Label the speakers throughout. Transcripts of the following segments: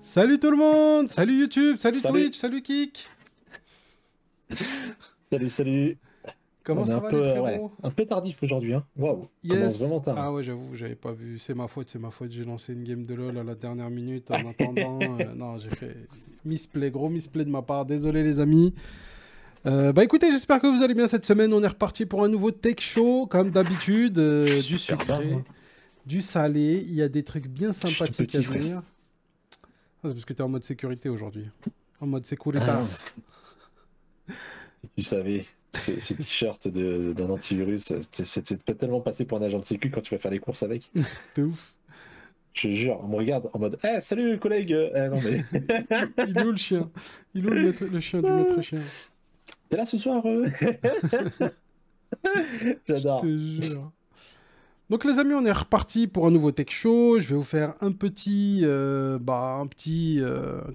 Speaker 1: Salut tout le monde, salut YouTube, salut
Speaker 2: Salut,
Speaker 1: Twitch, salut Kik.
Speaker 2: salut, salut.
Speaker 1: Comment
Speaker 2: On est
Speaker 1: ça
Speaker 2: un
Speaker 1: va
Speaker 2: peu,
Speaker 1: les
Speaker 2: ouais,
Speaker 1: frérots?
Speaker 2: un peu tardif aujourd'hui, hein. Waouh, commence
Speaker 1: Yes.
Speaker 2: vraiment tard.
Speaker 1: Ah ouais, j'avoue, j'avais pas vu. C'est ma faute, c'est ma faute. J'ai lancé une game de LoL à la dernière minute en attendant. Non, j'ai fait misplay, gros misplay de ma part. Désolé les amis. Bah écoutez, j'espère que vous allez bien cette semaine. On est reparti pour un nouveau tech show, comme d'habitude. Du
Speaker 2: Super bien,
Speaker 1: sucré,
Speaker 2: hein.
Speaker 1: du salé. Il y a des trucs bien
Speaker 2: Je suis tout
Speaker 1: sympathiques à
Speaker 2: petit, frère.
Speaker 1: venir. Ah, c'est parce que t'es en mode sécurité aujourd'hui. En mode
Speaker 2: Ah,
Speaker 1: Securitas.
Speaker 2: si tu savais, ce t-shirt d'un antivirus, c'est pas tellement passé pour un agent de sécu quand tu vas faire les courses avec.
Speaker 1: De ouf.
Speaker 2: Je te jure, on me regarde en mode, eh, salut collègue. Non mais,
Speaker 1: Il est où le chien? Il est où le chien du maître chien?
Speaker 2: t'es là ce soir?
Speaker 1: Je te
Speaker 2: J'adore.
Speaker 1: jure. Donc les amis, on est reparti pour un nouveau tech show. Je vais vous faire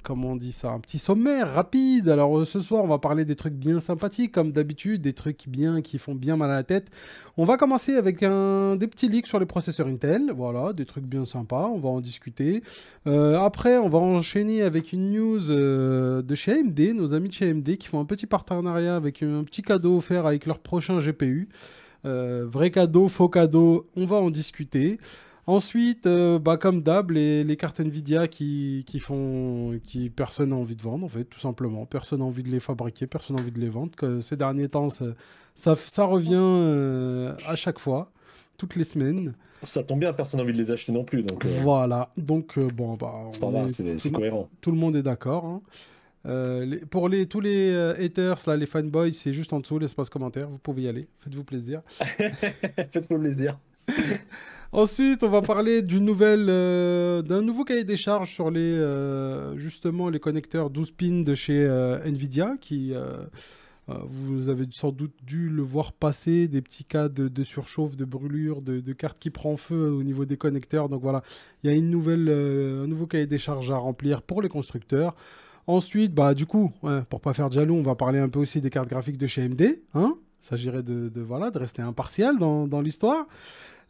Speaker 1: comment on dit ça, un petit sommaire rapide. Alors ce soir, on va parler des trucs bien sympathiques comme d'habitude, des trucs bien qui font bien mal à la tête. On va commencer avec des petits leaks sur les processeurs Intel. Voilà, des trucs bien sympas. On va en discuter. Après, on va enchaîner avec une news de chez AMD, nos amis de chez AMD qui font un petit partenariat avec un petit cadeau offert avec leur prochain GPU. Vrai cadeau, faux cadeau, on va en discuter. Ensuite, comme d'hab, les cartes Nvidia qui personne n'a envie de vendre, en fait, tout simplement. Personne n'a envie de les fabriquer, personne n'a envie de les vendre. Que ces derniers temps, ça revient à chaque fois, toutes les semaines.
Speaker 2: Ça tombe bien, personne n'a envie de les acheter non plus, donc
Speaker 1: Voilà. Donc,
Speaker 2: ça va, c'est cohérent.
Speaker 1: tout le monde est d'accord, hein. Tous les haters, là, les fanboys, c'est juste en dessous, l'espace commentaire. Vous pouvez y aller. Faites-vous plaisir.
Speaker 2: Faites-moi plaisir.
Speaker 1: Ensuite, on va parler d'un nouveau cahier des charges sur justement les connecteurs 12 pins de chez Nvidia, vous avez sans doute dû le voir passer, des petits cas de surchauffe, de brûlure, de cartes qui prend feu au niveau des connecteurs. Donc voilà, il y a un nouveau cahier des charges à remplir pour les constructeurs. Ensuite, du coup, ouais, pour pas faire de jaloux, on va parler un peu aussi des cartes graphiques de chez AMD, hein. Il s'agirait voilà, de rester impartial dans l'histoire.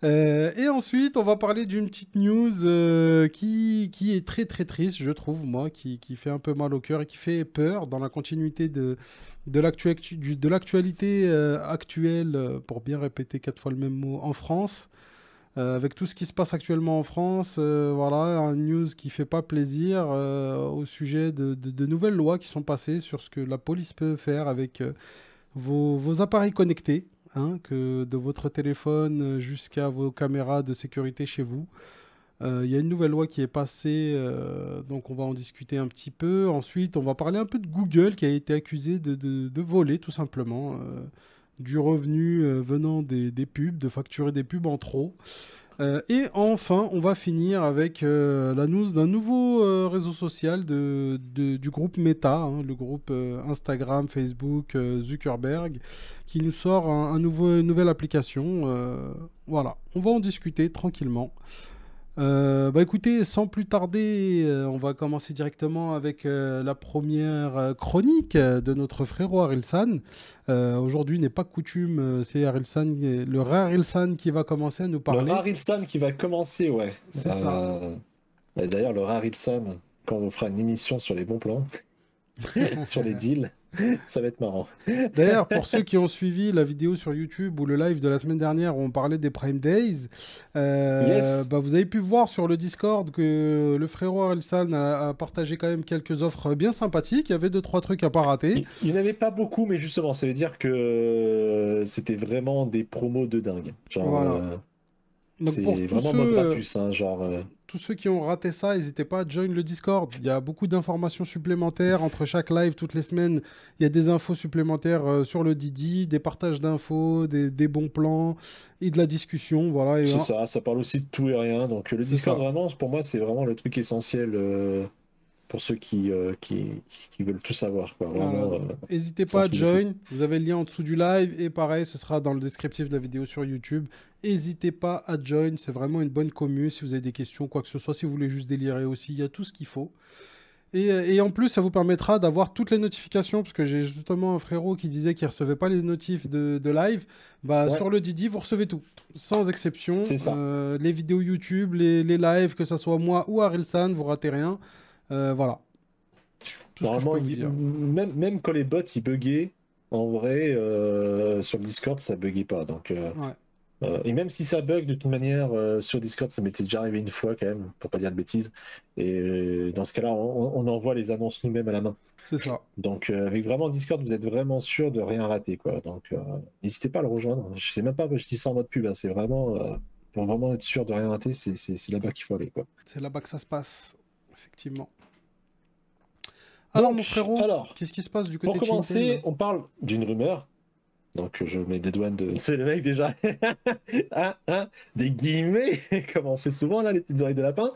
Speaker 1: Et ensuite, on va parler d'une petite news qui est très très triste, je trouve, moi, qui fait un peu mal au cœur et qui fait peur dans la continuité de l'actualité actuelle, pour bien répéter 4 fois le même mot, en France. Avec tout ce qui se passe actuellement en France, voilà, une news qui fait pas plaisir au sujet de nouvelles lois qui sont passées sur ce que la police peut faire avec vos appareils connectés, hein, que de votre téléphone jusqu'à vos caméras de sécurité chez vous. Il y a une nouvelle loi qui est passée, donc on va en discuter un petit peu. Ensuite, on va parler un peu de Google qui a été accusé de voler tout simplement du revenu venant des pubs, de facturer des pubs en trop. Et enfin, on va finir avec la news d'un nouveau réseau social du groupe Meta, hein, le groupe Instagram, Facebook, Zuckerberg, qui nous sort une nouvelle application. Voilà, on va en discuter tranquillement. Écoutez, sans plus tarder, on va commencer directement avec la première chronique de notre frérot Arilsan. Aujourd'hui n'est pas coutume, c'est Arilsan, le rare Arilsan qui va commencer à nous
Speaker 2: Le
Speaker 1: parler.
Speaker 2: Rarilsan qui va commencer, ouais.
Speaker 1: C'est ça.
Speaker 2: Et d'ailleurs, le Rarilsan, quand on fera une émission sur les bons plans, sur les deals, ça va être marrant.
Speaker 1: D'ailleurs, pour ceux qui ont suivi la vidéo sur YouTube ou le live de la semaine dernière où on parlait des Prime Days,
Speaker 2: Yes,
Speaker 1: vous avez pu voir sur le Discord que le frérot Arilsan a partagé quand même quelques offres bien sympathiques. Il y avait 2-3 trucs à pas rater.
Speaker 2: il n'y en avait pas beaucoup, mais justement, ça veut dire que c'était vraiment des promos de dingue. Genre,
Speaker 1: Voilà. Donc pour
Speaker 2: c'est vraiment mode Ratus, hein, genre.
Speaker 1: tous ceux qui ont raté ça, n'hésitez pas à join le Discord. Il y a beaucoup d'informations supplémentaires entre chaque live toutes les semaines. Il y a des infos supplémentaires sur le Didi, des partages d'infos, des bons plans et de la discussion. Voilà.
Speaker 2: C'est ça, ça parle aussi de tout et rien. Donc le
Speaker 1: C'est
Speaker 2: Discord,
Speaker 1: ça.
Speaker 2: vraiment, pour moi, c'est vraiment le truc essentiel pour ceux qui veulent tout savoir, quoi.
Speaker 1: Voilà,
Speaker 2: Vraiment,
Speaker 1: donc n'hésitez
Speaker 2: c'est un
Speaker 1: pas à
Speaker 2: truc de fou.
Speaker 1: join. Vous avez le lien en dessous du live et pareil, ce sera dans le descriptif de la vidéo sur YouTube. N'hésitez pas à join. C'est vraiment une bonne commu. Si vous avez des questions, quoi que ce soit, si vous voulez juste délirer aussi, il y a tout ce qu'il faut. Et en plus, ça vous permettra d'avoir toutes les notifications, parce que j'ai justement un frérot qui disait qu'il recevait pas les notifs de live.
Speaker 2: Ouais,
Speaker 1: Sur le Didi, vous recevez tout, sans exception.
Speaker 2: c'est ça.
Speaker 1: Les vidéos YouTube, les lives, que ça soit moi ou Arilsan, vous ratez rien. Voilà. Tout ce que je
Speaker 2: Normalement,
Speaker 1: peux vous dire.
Speaker 2: même quand les bots ils buggaient, en vrai, sur le Discord, ça buguait pas. Donc,
Speaker 1: Ouais,
Speaker 2: et même si ça bug, de toute manière, sur Discord, ça m'était déjà arrivé une fois quand même, pour pas dire de bêtises. Et dans ce cas-là, on envoie les annonces nous-mêmes à la main.
Speaker 1: c'est ça.
Speaker 2: Donc, avec vraiment Discord, vous êtes vraiment sûr de rien rater, quoi. Donc, n'hésitez pas à le rejoindre. Je sais même pas, je dis ça en mode pub, hein. C'est vraiment, pour vraiment être sûr de rien rater, c'est là-bas qu'il faut aller, quoi.
Speaker 1: C'est là-bas que ça se passe, effectivement. Alors, mon
Speaker 2: Donc,
Speaker 1: frérot,
Speaker 2: alors,
Speaker 1: qu'est-ce qui se passe du
Speaker 2: pour
Speaker 1: côté de chez
Speaker 2: commencer,
Speaker 1: Intel?
Speaker 2: on parle d'une rumeur. Donc, je mets des douanes de. C'est le mec déjà. Des guillemets, comme on fait souvent là, les petites oreilles de lapin.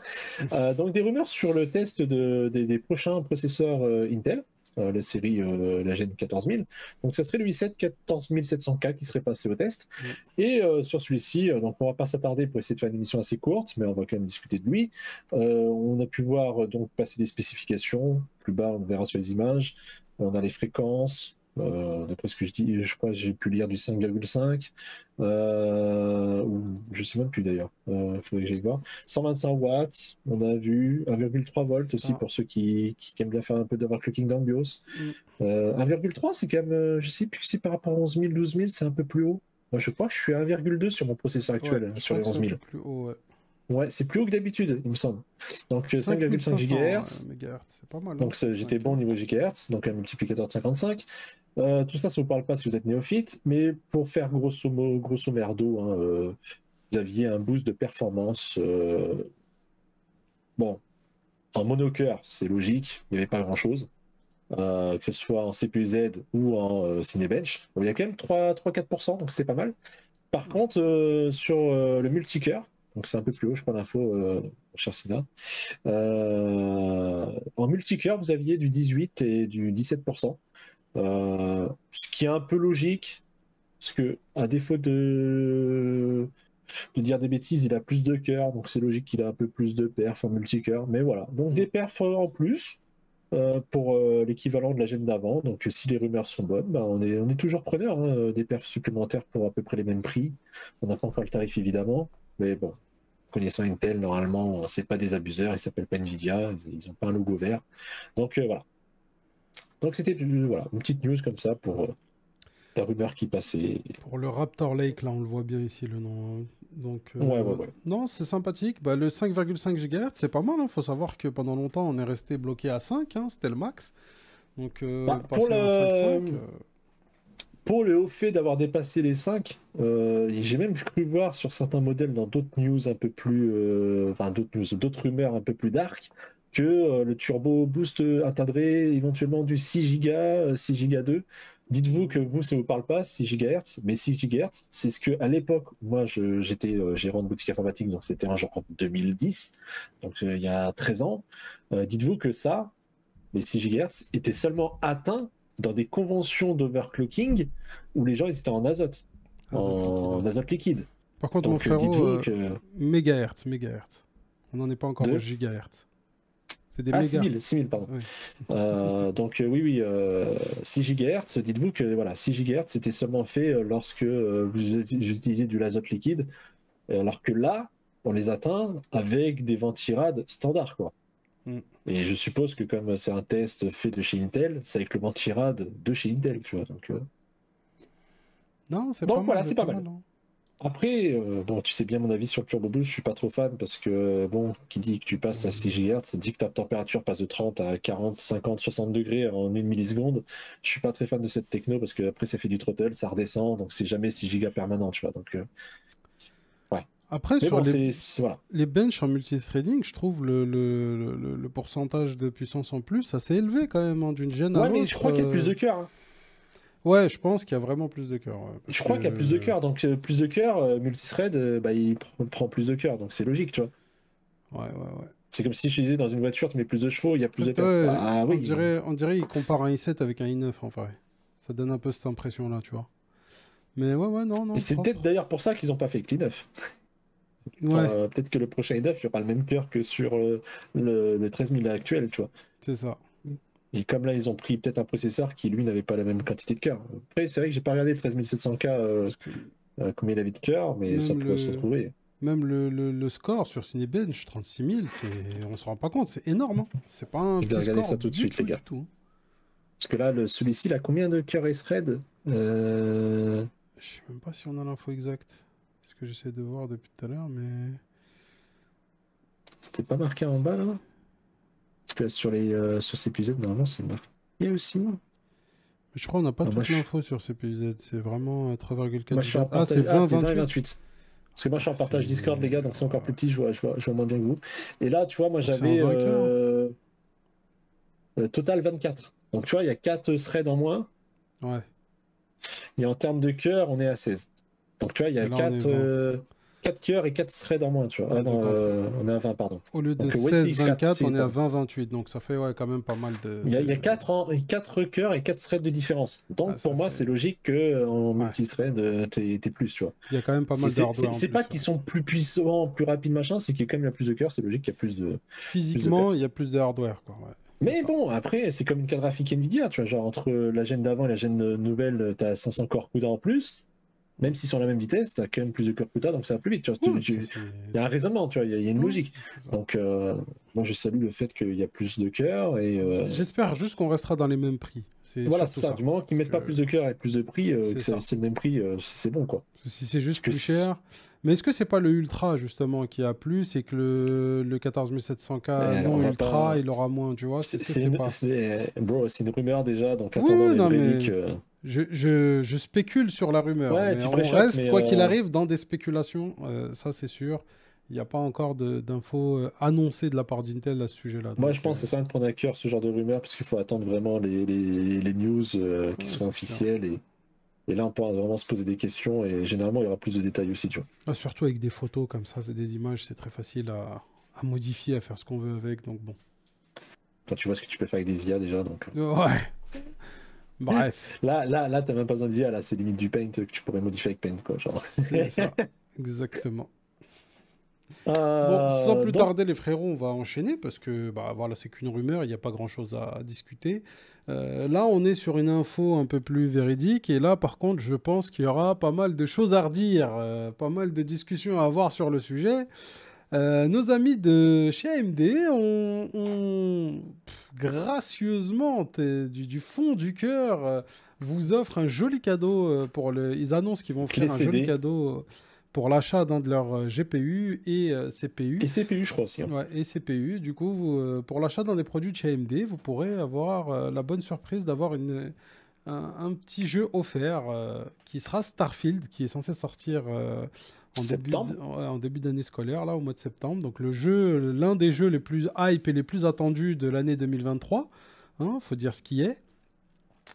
Speaker 2: Donc, des rumeurs sur le test des prochains processeurs Intel, la série, la Gen 14000. Donc, ça serait le i7 14700K qui serait passé au test.
Speaker 1: Mm.
Speaker 2: Et sur celui-ci, donc on va pas s'attarder pour essayer de faire une émission assez courte, mais on va quand même discuter de lui. On a pu voir donc passer des spécifications. Plus bas, on verra sur les images. On a les fréquences. D'après ce que je dis, je crois que j'ai pu lire du 5,5, ou je sais même plus d'ailleurs, il faudrait que j'aille voir. 125 watts, on a vu 1,3 volts aussi pour ceux qui aiment bien faire un peu d'overclocking dans le BIOS. 1,3 c'est quand même, je sais plus si par rapport à 11 000, 12 000 c'est un peu plus haut. Moi je crois que je suis à 1,2 sur mon processeur actuel,
Speaker 1: Ouais,
Speaker 2: sur les 11 000.
Speaker 1: plus haut, ouais.
Speaker 2: Ouais, c'est plus haut que d'habitude, il me semble. Donc 5,5
Speaker 1: 5500
Speaker 2: GHz.
Speaker 1: MHz, c'est pas mal. Hein,
Speaker 2: Donc j'étais bon au niveau GHz, donc un multiplicateur de 55. Tout ça, ça vous parle pas si vous êtes néophyte, mais pour faire grosso merdo, hein, vous aviez un boost de performance. Bon, en monocœur, c'est logique, il n'y avait pas grand-chose. Que ce soit en CPU-Z ou en Cinebench. Bon, il y a quand même 3-4%, donc c'était pas mal. Par contre, sur le multicœur, donc c'est un peu plus haut, je crois, l'info, cher Sina. En multicœur, vous aviez du 18 et du 17%. Ce qui est un peu logique, parce que à défaut de dire des bêtises, il a plus de cœur, donc c'est logique qu'il a un peu plus de perfs en multicœur. Mais voilà, donc des perfs en plus pour l'équivalent de la gêne d'avant. Donc si les rumeurs sont bonnes, bah, on est toujours preneur, hein, des perfs supplémentaires pour à peu près les mêmes prix. On n'a pas encore le tarif évidemment, mais bon. Connaissant Intel, normalement, c'est pas des abuseurs, ils s'appellent pas Nvidia, ils n'ont pas un logo vert. Donc voilà. Donc c'était voilà, une petite news comme ça pour la rumeur qui passait.
Speaker 1: Pour le Raptor Lake, là, on le voit bien ici, le nom. Donc,
Speaker 2: Ouais.
Speaker 1: non, c'est sympathique. Bah, le 5,5 GHz, c'est pas mal. Il faut savoir que pendant longtemps, on est resté bloqué à 5, hein, c'était le max. Donc,
Speaker 2: pour
Speaker 1: passer à 5,5...
Speaker 2: Pour le haut fait d'avoir dépassé les 5, j'ai même cru voir sur certains modèles dans d'autres news un peu plus. Enfin, d'autres rumeurs un peu plus dark, que le turbo boost atteindrait éventuellement du 6 Go, 6 Go 2. Dites-vous que vous, ça ne vous parle pas, 6 GHz, mais 6 GHz, c'est ce que à l'époque, moi j'étais gérant de boutique informatique, donc c'était en genre 2010, donc il y a 13 ans. Dites-vous que ça, les 6 GHz, étaient seulement atteints dans des conventions d'overclocking où les gens ils étaient en azote azote liquide.
Speaker 1: Par contre,
Speaker 2: donc,
Speaker 1: mon frérot,
Speaker 2: que...
Speaker 1: mégahertz. On n'en est pas encore au gigahertz. C'est des mégas.
Speaker 2: 6000, pardon. Oui. Donc oui, 6 GHz, dites-vous que voilà, 6 GHz c'était seulement fait lorsque vous utilisez du l'azote liquide, alors que là, on les atteint avec des ventirades standards, quoi. Et je suppose que comme c'est un test fait de chez Intel, c'est avec le ventirad de chez Intel, tu vois.
Speaker 1: Non, c'est
Speaker 2: pas
Speaker 1: mal.
Speaker 2: Voilà, c'est pas mal.
Speaker 1: Hein.
Speaker 2: Après, bon, tu sais bien mon avis sur le Turbo Boost, je suis pas trop fan parce que, bon, qui dit que tu passes à 6 GHz, ça dit que ta température passe de 30 à 40, 50, 60 degrés en 1 milliseconde. Je suis pas très fan de cette techno parce que après ça fait du throttle, ça redescend, donc c'est jamais 6 gigas permanent, tu vois. Donc, ouais.
Speaker 1: Après,
Speaker 2: mais
Speaker 1: sur
Speaker 2: bon,
Speaker 1: voilà. Les benches en multithreading, je trouve le pourcentage de puissance en plus assez élevé quand même, hein, d'une gêne à l'autre.
Speaker 2: Ouais, mais je crois qu'il y a plus de cœur. Hein.
Speaker 1: Ouais, je pense qu'il y a vraiment plus de cœur. Ouais,
Speaker 2: je crois qu'il y a plus de cœur, donc plus de cœur, multithread, bah, il prend plus de cœur, donc c'est logique, tu vois.
Speaker 1: Ouais.
Speaker 2: C'est comme si je disais dans une voiture, tu mets plus de chevaux, il y a plus de perf.
Speaker 1: Oui. On dirait qu'il compare un i7 avec un i9 en vrai. Ça donne un peu cette impression-là, tu vois. Mais ouais, non.
Speaker 2: Et c'est peut-être d'ailleurs pour ça qu'ils n'ont pas fait que l'i9. Ouais. Peut-être que le prochain i9, il y aura le même cœur que sur le 13000 actuel, tu vois.
Speaker 1: C'est ça.
Speaker 2: Et comme là, ils ont pris peut-être un processeur qui, lui, n'avait pas la même quantité de cœur. Après, c'est vrai que j'ai pas regardé le 13700K combien il avait de cœur, mais même ça pourrait se retrouver.
Speaker 1: Même le score sur Cinebench, 36 000, on se rend pas compte, c'est énorme. Hein. C'est pas un
Speaker 2: Je vais
Speaker 1: petit
Speaker 2: regarder
Speaker 1: score
Speaker 2: ça tout de
Speaker 1: du
Speaker 2: suite,
Speaker 1: tout,
Speaker 2: les gars.
Speaker 1: du tout. Hein.
Speaker 2: Parce que là, celui-ci, il a combien de cœurs et thread
Speaker 1: Je sais même pas si on a l'info exacte. C'est ce que j'essaie de voir depuis tout à l'heure, mais...
Speaker 2: C'était pas marqué en bas, là? Parce que sur CPZ, normalement, c'est marqué aussi.
Speaker 1: Je crois qu'on n'a pas
Speaker 2: Ah,
Speaker 1: toute l'info sur CPUZ. C'est vraiment 3,4
Speaker 2: Moi, je suis en
Speaker 1: giga. Ah, c'est
Speaker 2: partage. Ah, c'est 20 et
Speaker 1: 20-28.
Speaker 2: 28. Parce que moi, je suis en partage
Speaker 1: C'est-
Speaker 2: Discord, les gars, donc c'est encore plus petit, je vois moins bien que vous. Et là, tu vois, moi,
Speaker 1: Donc c'est un
Speaker 2: j'avais
Speaker 1: vainqueur.
Speaker 2: total 24. Donc, tu vois, il y a 4 threads en moins.
Speaker 1: Ouais.
Speaker 2: Et en termes de cœur, on est à 16. Donc, tu vois, il y
Speaker 1: Et
Speaker 2: a
Speaker 1: là, on est
Speaker 2: 4,
Speaker 1: 20.
Speaker 2: 4 cœurs et 4 threads en moins, tu vois. Ah non,
Speaker 1: Donc,
Speaker 2: on est à 20, pardon.
Speaker 1: au lieu de
Speaker 2: Donc, ouais, c'est
Speaker 1: 16-24, on est à
Speaker 2: pardon.
Speaker 1: 20-28. Donc ça fait ouais, quand même pas mal de...
Speaker 2: Il y a 4 cœurs et 4 threads de différence.
Speaker 1: Ah,
Speaker 2: Donc, pour
Speaker 1: ça
Speaker 2: moi,
Speaker 1: fait...
Speaker 2: c'est logique qu'en
Speaker 1: Ouais.
Speaker 2: multithread, t'es plus, tu vois.
Speaker 1: Il y a quand même pas mal de hardware en
Speaker 2: C'est
Speaker 1: plus.
Speaker 2: pas
Speaker 1: Ouais.
Speaker 2: qu'ils sont plus puissants, plus rapides, machin, c'est qu'il y a quand même il y a plus de cœurs, c'est logique qu'il y a plus de
Speaker 1: Physiquement,
Speaker 2: perf.
Speaker 1: il y a plus de hardware. Quoi. Ouais. C'est
Speaker 2: Mais
Speaker 1: ça.
Speaker 2: bon, après, c'est comme une carte graphique Nvidia, tu vois, genre entre la gêne d'avant et la gêne nouvelle, t'as 500 corps CUDA en plus, même s'ils sont à la même vitesse, t'as quand même plus de corps CUDA, donc ça va plus vite, tu vois.
Speaker 1: Ouais, ça,
Speaker 2: Il y a un raisonnement, tu vois, il y a une
Speaker 1: ouais,
Speaker 2: logique.
Speaker 1: c'est ça.
Speaker 2: Donc, moi, je salue le fait qu'il y a plus de cœurs et
Speaker 1: J'espère juste qu'on restera dans les mêmes prix. C'est
Speaker 2: voilà,
Speaker 1: surtout
Speaker 2: c'est ça.
Speaker 1: ça.
Speaker 2: Du moment qu'ils
Speaker 1: Parce
Speaker 2: mettent pas
Speaker 1: que
Speaker 2: plus de cœurs et plus de prix,
Speaker 1: c'est
Speaker 2: que
Speaker 1: ça.
Speaker 2: c'est le même prix, c'est bon, quoi.
Speaker 1: Si c'est
Speaker 2: Parce
Speaker 1: juste
Speaker 2: que
Speaker 1: plus cher. Mais est-ce que c'est pas le Ultra justement qui a plus et que le 14700K non
Speaker 2: on va
Speaker 1: Ultra
Speaker 2: pas.
Speaker 1: il aura moins, tu vois? Est-ce que c'est pas?
Speaker 2: Bro, c'est une rumeur déjà, donc
Speaker 1: Oui,
Speaker 2: attendons
Speaker 1: oui,
Speaker 2: les
Speaker 1: non,
Speaker 2: vrais
Speaker 1: mais
Speaker 2: leaks.
Speaker 1: je spécule sur la rumeur,
Speaker 2: Ouais,
Speaker 1: mais
Speaker 2: tu
Speaker 1: on
Speaker 2: préchotes,
Speaker 1: reste,
Speaker 2: mais
Speaker 1: quoi qu'il arrive, dans des spéculations, ça c'est sûr. Il n'y a pas encore d'infos annoncées de la part d'Intel à ce sujet-là.
Speaker 2: moi
Speaker 1: Donc,
Speaker 2: je pense que c'est ça de prendre à cœur ce genre de rumeurs, parce qu'il faut attendre vraiment les news qui
Speaker 1: ouais,
Speaker 2: seront
Speaker 1: c'est sûr.
Speaker 2: officielles, et là on pourra vraiment se poser des questions, et généralement il y aura plus de détails aussi, tu vois.
Speaker 1: Ah, surtout avec des photos comme ça, c'est des images, c'est très facile à modifier, à faire ce qu'on veut avec, donc bon.
Speaker 2: Quand tu vois ce que tu peux faire avec des IA déjà, donc.
Speaker 1: Ouais, bref,
Speaker 2: Là, t'as même pas besoin d'IA, là, c'est limite du Paint que tu pourrais modifier avec Paint, quoi, genre.
Speaker 1: c'est ça, exactement. Bon, sans plus
Speaker 2: Donc,
Speaker 1: tarder, les frérots, on va enchaîner parce que bah, voilà, c'est qu'une rumeur, il n'y a pas grand-chose à discuter. Là, on est sur une info un peu plus véridique et là, par contre, je pense qu'il y aura pas mal de choses à redire, pas mal de discussions à avoir sur le sujet. Nos amis de chez AMD gracieusement, du fond du cœur, vous offrent un joli cadeau pour le. Ils annoncent qu'ils vont
Speaker 2: clé
Speaker 1: offrir un joli
Speaker 2: CD
Speaker 1: cadeau pour l'achat d'un de leurs GPU et CPU.
Speaker 2: et CPU, je crois aussi. Hein.
Speaker 1: Ouais, et CPU. Du coup, pour l'achat d'un des produits de chez AMD, vous pourrez avoir la bonne surprise d'avoir un petit jeu offert qui sera Starfield, qui est censé sortir
Speaker 2: Septembre.
Speaker 1: en début d'année scolaire, là, au mois de septembre. Donc le jeu, l'un des jeux les plus hype et les plus attendus de l'année 2023. Hein, faut dire ce qui est.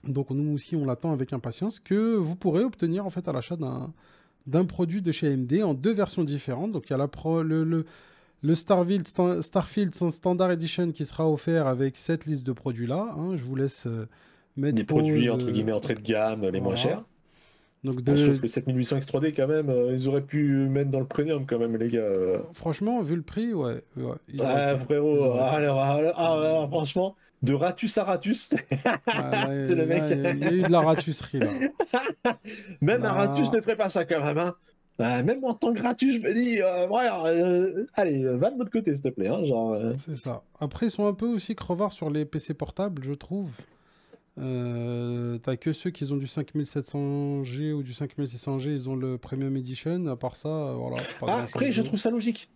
Speaker 1: Donc nous aussi, on l'attend avec impatience, que vous pourrez obtenir en fait à l'achat d'un produit de chez AMD en deux versions différentes. Donc il y a le Starfield Standard Edition qui sera offert avec cette liste de produits-là. Hein. Je vous laisse mettre
Speaker 2: Les produits,
Speaker 1: pause.
Speaker 2: entre guillemets, entrée de gamme, les moins
Speaker 1: Voilà.
Speaker 2: chers.
Speaker 1: Donc
Speaker 2: Bon, sauf le 7800 X3D, quand même, ils auraient pu mettre dans le premium, quand même, les gars.
Speaker 1: Franchement, vu le prix, ouais, ils auraient
Speaker 2: Ah,
Speaker 1: pu. Ils
Speaker 2: frérot,
Speaker 1: auraient pu.
Speaker 2: alors, franchement, de Ratus à Ratus,
Speaker 1: Ah, là,
Speaker 2: c'est le mec.
Speaker 1: il y a eu de la ratusserie, là.
Speaker 2: Même un Ratus
Speaker 1: Là,
Speaker 2: ne ferait pas ça, quand même. Hein. Même en tant que Ratus, je me dis, allez, va de votre côté, s'il te plaît. Hein, genre,
Speaker 1: c'est ça. Après, ils sont un peu aussi crevards sur les PC portables, je trouve. T'as que ceux qui ont du 5700G ou du 5600G, ils ont le Premium Edition. À part ça, voilà, pas grand-chose
Speaker 2: Après, je
Speaker 1: d'autre.
Speaker 2: trouve ça logique.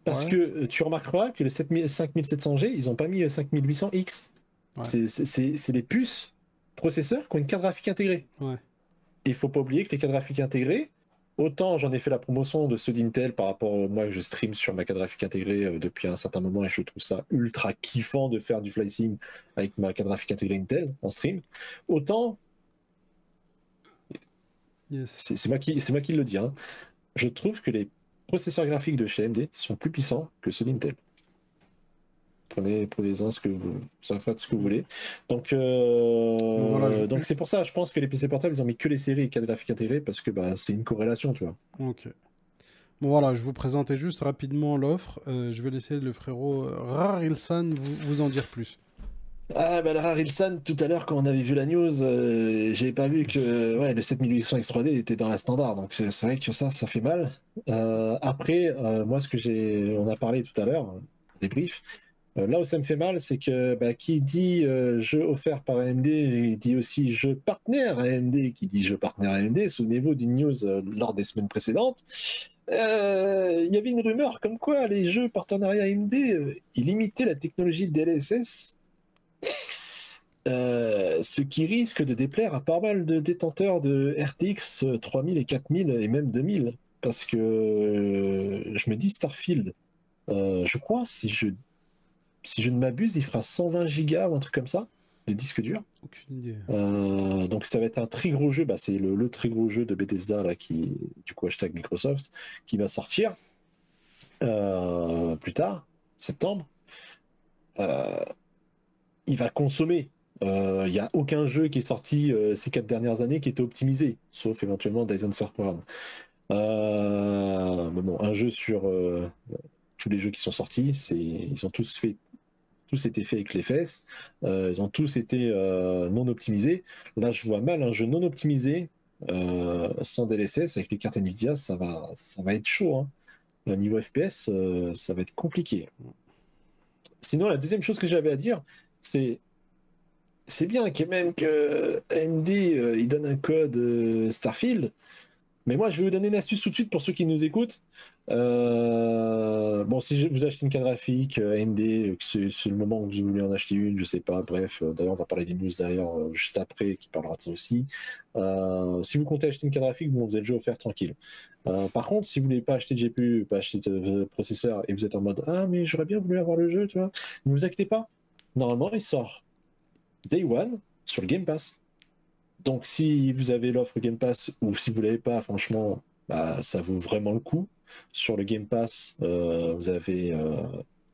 Speaker 2: Parce
Speaker 1: Ouais,
Speaker 2: que tu remarqueras que les 5700G, ils n'ont pas mis 5800X.
Speaker 1: ouais,
Speaker 2: C'est des puces processeurs qui ont une carte graphique intégrée.
Speaker 1: ouais.
Speaker 2: Et il faut pas oublier que les cartes graphiques intégrées, autant j'en ai fait la promotion de ceux d'Intel par rapport à moi que je stream sur ma carte graphique intégrée depuis un certain moment et je trouve ça ultra kiffant de faire du FlySim avec ma carte graphique intégrée Intel en stream. Autant,
Speaker 1: Yes.
Speaker 2: c'est moi qui le dis, hein, je trouve que les processeurs graphiques de chez AMD sont plus puissants que ceux d'Intel. Prenez-en ce que vous faites ce que vous voulez. Donc,
Speaker 1: Bon, voilà,
Speaker 2: donc c'est pour ça, je pense que les PC portables, ils ont mis que les séries et cartes graphiques intégrées parce que bah, c'est une corrélation, tu vois.
Speaker 1: ok. Bon, voilà, je vous présentais juste rapidement l'offre. Je vais laisser le frérot Rarilsan vous en dire plus.
Speaker 2: Ah bah le Rarilsan, tout à l'heure quand on avait vu la news, j'avais pas vu que ouais, le 7800 X3D était dans la standard, donc c'est vrai que ça fait mal. Après, moi ce que on a parlé tout à l'heure, débrief, là où ça me fait mal, c'est que bah, qui dit jeu offert par AMD, dit aussi jeu partenaire AMD, qui dit jeu partenaire AMD, souvenez-vous d'une news lors des semaines précédentes. Il y avait une rumeur comme quoi les jeux partenariat AMD, ils limitaient la technologie DLSS, ce qui risque de déplaire à pas mal de détenteurs de RTX 3000 et 4000 et même 2000. Parce que je me dis Starfield, je crois, si je ne m'abuse, il fera 120 gigas ou un truc comme ça, de disque dur.
Speaker 1: Aucune idée.
Speaker 2: Donc ça va être un très gros jeu, bah, c'est le très gros jeu de Bethesda là, qui, du coup, hashtag Microsoft, qui va sortir plus tard, septembre. Euh, il va consommer. Il n'y a aucun jeu qui est sorti ces 4 dernières années qui était optimisé, sauf éventuellement Dyson Software. Mais bon, un jeu sur tous les jeux qui sont sortis, ils ont tous été faits avec les fesses. Ils ont tous été non optimisés. Là, je vois mal un jeu non optimisé sans DLSS avec les cartes Nvidia, ça va être chaud. Hein. Au niveau FPS, ça va être compliqué. Sinon, la deuxième chose que j'avais à dire, c'est bien que même que AMD il donne un code Starfield, mais moi je vais vous donner une astuce tout de suite pour ceux qui nous écoutent. Bon, si vous achetez une carte graphique AMD, que c'est le moment où vous voulez en acheter une, je sais pas, bref, d'ailleurs on va parler des news d'ailleurs juste après qui parlera de ça aussi. Si vous comptez acheter une carte graphique, bon, vous êtes déjà offert tranquille. Par contre, si vous voulez pas acheter de GPU, pas acheter de processeur et vous êtes en mode ah mais j'aurais bien voulu avoir le jeu, tu vois, ne vous inquiétez pas. Normalement, il sort Day One sur le Game Pass. Donc si vous avez l'offre Game Pass ou si vous l'avez pas, franchement, bah, ça vaut vraiment le coup. Sur le Game Pass, vous avez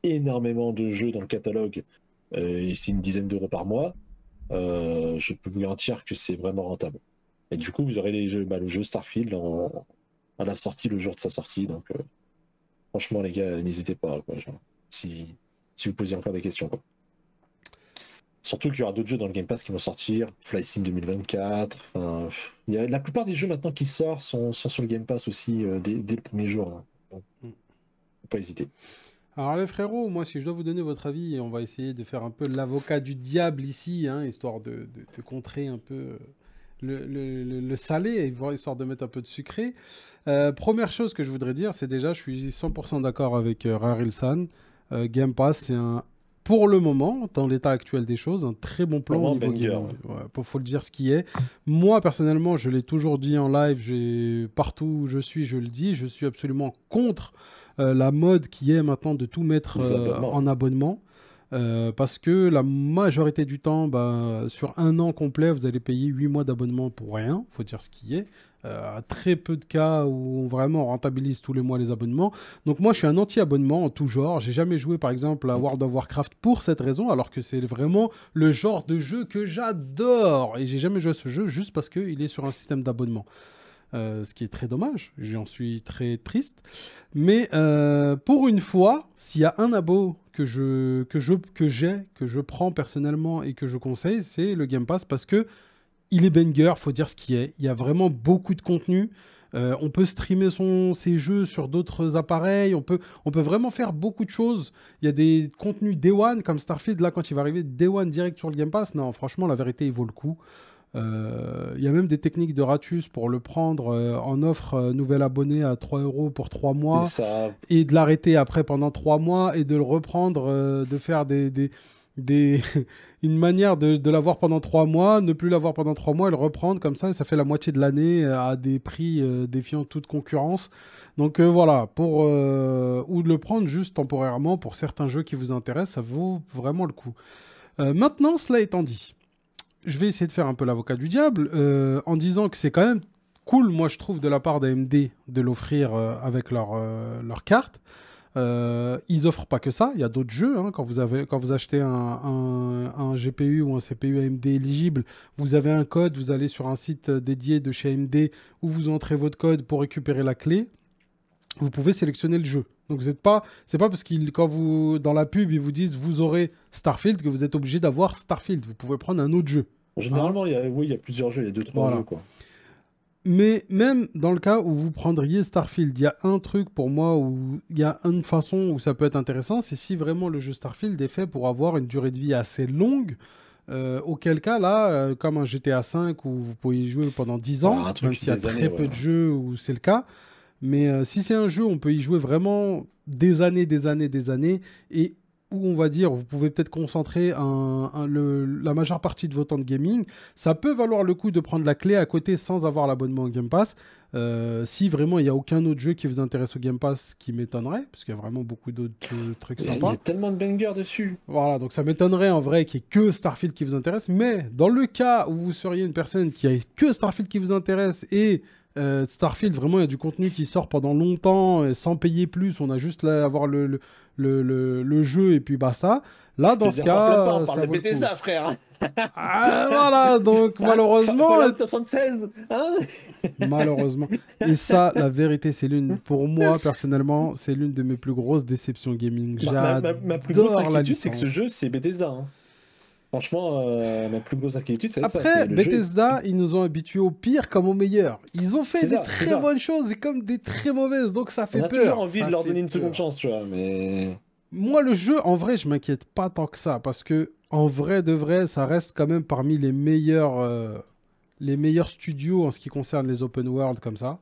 Speaker 2: énormément de jeux dans le catalogue et c'est une dizaine d'euros par mois. Je peux vous garantir que c'est vraiment rentable. Et du coup, vous aurez les jeux, bah, le jeu Starfield à la sortie, le jour de sa sortie. Donc franchement, les gars, n'hésitez pas, quoi, genre, si vous posez encore des questions. Quoi. Surtout qu'il y aura d'autres jeux dans le Game Pass qui vont sortir, Fly Sim 2024. Enfin, la plupart des jeux maintenant qui sortent sont sur le Game Pass aussi dès le premier jour. Hein. Donc, faut pas hésiter.
Speaker 1: Alors les frérots, moi si je dois vous donner votre avis, on va essayer de faire un peu l'avocat du diable ici, hein, histoire de contrer un peu le salé, histoire de mettre un peu de sucré. Première chose que je voudrais dire, c'est déjà, je suis 100% d'accord avec Rarilsan. Game Pass, c'est pour le moment, dans l'état actuel des choses, un très bon plan au niveau
Speaker 2: banger,
Speaker 1: gaming. Ouais, faut le dire ce qui est. Moi, personnellement, je l'ai toujours dit en live, partout où je suis, je le dis, je suis absolument contre la mode qui est maintenant de tout mettre en abonnement. Parce que la majorité du temps, bah, sur un an complet, vous allez payer 8 mois d'abonnement pour rien, faut dire ce qui est. Très peu de cas où vraiment on rentabilise tous les mois les abonnements. Donc moi, je suis un anti-abonnement en tout genre. J'ai jamais joué, par exemple, à World of Warcraft pour cette raison, alors que c'est vraiment le genre de jeu que j'adore. Et j'ai jamais joué à ce jeu juste parce qu'il est sur un système d'abonnement. Ce qui est très dommage, j'en suis très triste. Mais pour une fois, s'il y a un abo que je prends personnellement et que je conseille, c'est le Game Pass parce que il est banger, faut dire ce qui est. Il y a vraiment beaucoup de contenu. On peut streamer ses jeux sur d'autres appareils. On peut vraiment faire beaucoup de choses. Il y a des contenus Day One comme Starfield. Là, quand il va arriver Day One direct sur le Game Pass, non, franchement, la vérité, il vaut le coup. Il y a même des techniques de ratus pour le prendre en offre nouvel abonné à 3 euros pour 3 mois et de l'arrêter après pendant 3 mois et de le reprendre, de faire une manière de l'avoir pendant 3 mois, ne plus l'avoir pendant 3 mois et le reprendre comme ça fait la moitié de l'année à des prix défiant toute concurrence. Donc voilà, ou de le prendre juste temporairement pour certains jeux qui vous intéressent, ça vaut vraiment le coup. Maintenant, cela étant dit, je vais essayer de faire un peu l'avocat du diable en disant que c'est quand même cool, moi je trouve, de la part d'AMD de l'offrir avec leur carte. Ils offrent pas que ça, il y a d'autres jeux. Hein. Quand vous achetez un GPU ou un CPU AMD éligible, vous avez un code, vous allez sur un site dédié de chez AMD où vous entrez votre code pour récupérer la clé. Vous pouvez sélectionner le jeu. Donc vous êtes pas, c'est pas parce qu'ils, quand vous, dans la pub, ils vous disent vous aurez Starfield que vous êtes obligé d'avoir Starfield. Vous pouvez prendre un autre jeu.
Speaker 2: Généralement, il y a plusieurs jeux, il y a 2-3
Speaker 1: Voilà.
Speaker 2: jeux, quoi.
Speaker 1: Mais même dans le cas où vous prendriez Starfield, il y a un truc pour moi où il y a une façon où ça peut être intéressant, c'est si vraiment le jeu Starfield est fait pour avoir une durée de vie assez longue. Auquel cas, là, comme un GTA V où vous pouvez y jouer pendant 10 ans,
Speaker 2: Un truc
Speaker 1: même s'il y a
Speaker 2: des années,
Speaker 1: très peu
Speaker 2: ouais.
Speaker 1: de jeux où c'est le cas. Mais si c'est un jeu, on peut y jouer vraiment des années, des années, des années. Et où on va dire, vous pouvez peut-être concentrer la majeure partie de votre temps de gaming. Ça peut valoir le coup de prendre la clé à côté sans avoir l'abonnement au Game Pass. Si vraiment il n'y a aucun autre jeu qui vous intéresse au Game Pass, ce qui m'étonnerait, parce qu'il y a vraiment beaucoup d'autres trucs
Speaker 2: Il y
Speaker 1: sympas.
Speaker 2: a tellement de bangers dessus.
Speaker 1: Voilà, donc ça m'étonnerait en vrai qu'il n'y ait que Starfield qui vous intéresse. Mais dans le cas où vous seriez une personne qui a que Starfield qui vous intéresse et Starfield, vraiment, il y a du contenu qui sort pendant longtemps sans payer plus. On a juste là à avoir le jeu et puis basta. Là, dans ce cas,
Speaker 2: on
Speaker 1: ça
Speaker 2: parle de
Speaker 1: vaut le coup.
Speaker 2: Bethesda, frère.
Speaker 1: Ah, voilà, donc malheureusement,
Speaker 2: Fallout 76, hein.
Speaker 1: malheureusement. Et ça, la vérité, c'est pour moi, personnellement, c'est l'une de mes plus grosses déceptions gaming.
Speaker 2: Ma plus grosse
Speaker 1: J'adore la
Speaker 2: inquiétude, c'est que ce
Speaker 1: licence.
Speaker 2: jeu, c'est Bethesda, hein. Franchement, ma plus grosse inquiétude, c'est ça.
Speaker 1: Après,
Speaker 2: C'est le jeu.
Speaker 1: Bethesda, ils nous ont habitués au pire comme au meilleur. Ils ont fait
Speaker 2: C'est
Speaker 1: des
Speaker 2: ça, c'est
Speaker 1: très
Speaker 2: ça.
Speaker 1: bonnes choses et comme des très mauvaises, donc ça
Speaker 2: On
Speaker 1: fait
Speaker 2: a
Speaker 1: peur.
Speaker 2: toujours envie
Speaker 1: Ça
Speaker 2: de leur
Speaker 1: fait
Speaker 2: donner une seconde
Speaker 1: peur.
Speaker 2: chance, tu vois, mais...
Speaker 1: Moi, le jeu, en vrai, je m'inquiète pas tant que ça parce que, en vrai de vrai, ça reste quand même parmi les meilleurs studios en ce qui concerne les open world comme ça.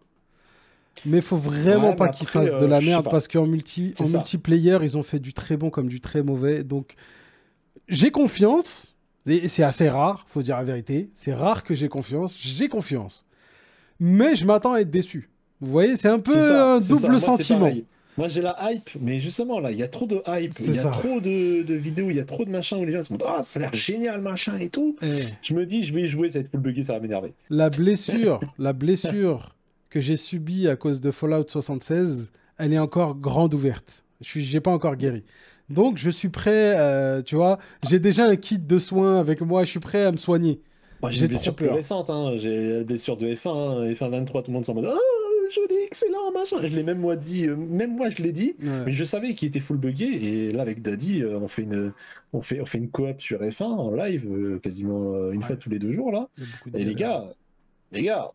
Speaker 1: Mais il faut vraiment
Speaker 2: Ouais,
Speaker 1: pas
Speaker 2: mais
Speaker 1: qu'ils
Speaker 2: après,
Speaker 1: fassent de la
Speaker 2: je sais
Speaker 1: merde
Speaker 2: pas.
Speaker 1: parce qu'en
Speaker 2: C'est ça.
Speaker 1: multiplayer, ils ont fait du très bon comme du très mauvais. Donc, j'ai confiance. Et c'est assez rare, faut dire la vérité. C'est rare que j'ai confiance. J'ai confiance. Mais je m'attends à être déçu. Vous voyez, c'est un peu
Speaker 2: C'est ça.
Speaker 1: un
Speaker 2: C'est ça.
Speaker 1: double
Speaker 2: Moi, c'est
Speaker 1: sentiment.
Speaker 2: pareil. Moi, j'ai la hype, mais justement, là, il y a trop de hype.
Speaker 1: C'est
Speaker 2: Il y a
Speaker 1: ça.
Speaker 2: trop de vidéos, il y a trop de machins où les gens se disent « Ah, ça a l'air génial, machin et tout. »
Speaker 1: Eh,
Speaker 2: Je me dis, je vais y jouer, ça va être full buggé, ça va m'énerver.
Speaker 1: la blessure que j'ai subie à cause de Fallout 76, elle est encore grande ouverte. J'ai pas encore guéri. Donc, je suis prêt, tu vois, j'ai déjà un kit de soins avec moi, je suis prêt à me soigner.
Speaker 2: Moi, j'ai
Speaker 1: J'ai
Speaker 2: une
Speaker 1: trop
Speaker 2: blessure plus
Speaker 1: peur.
Speaker 2: récente, hein. J'ai la blessure de F1, hein. F1 23, tout le monde s'en mode « Oh, joli, excellent, machin. » Je l'ai même moi dit, même moi je l'ai dit,
Speaker 1: Ouais.
Speaker 2: mais je savais qu'il était full buggé. Et là, avec Daddy, on fait une coop sur F1 en live, quasiment une fois tous les 2 jours, là.
Speaker 1: Il y a beaucoup de
Speaker 2: Et
Speaker 1: galères.
Speaker 2: les gars,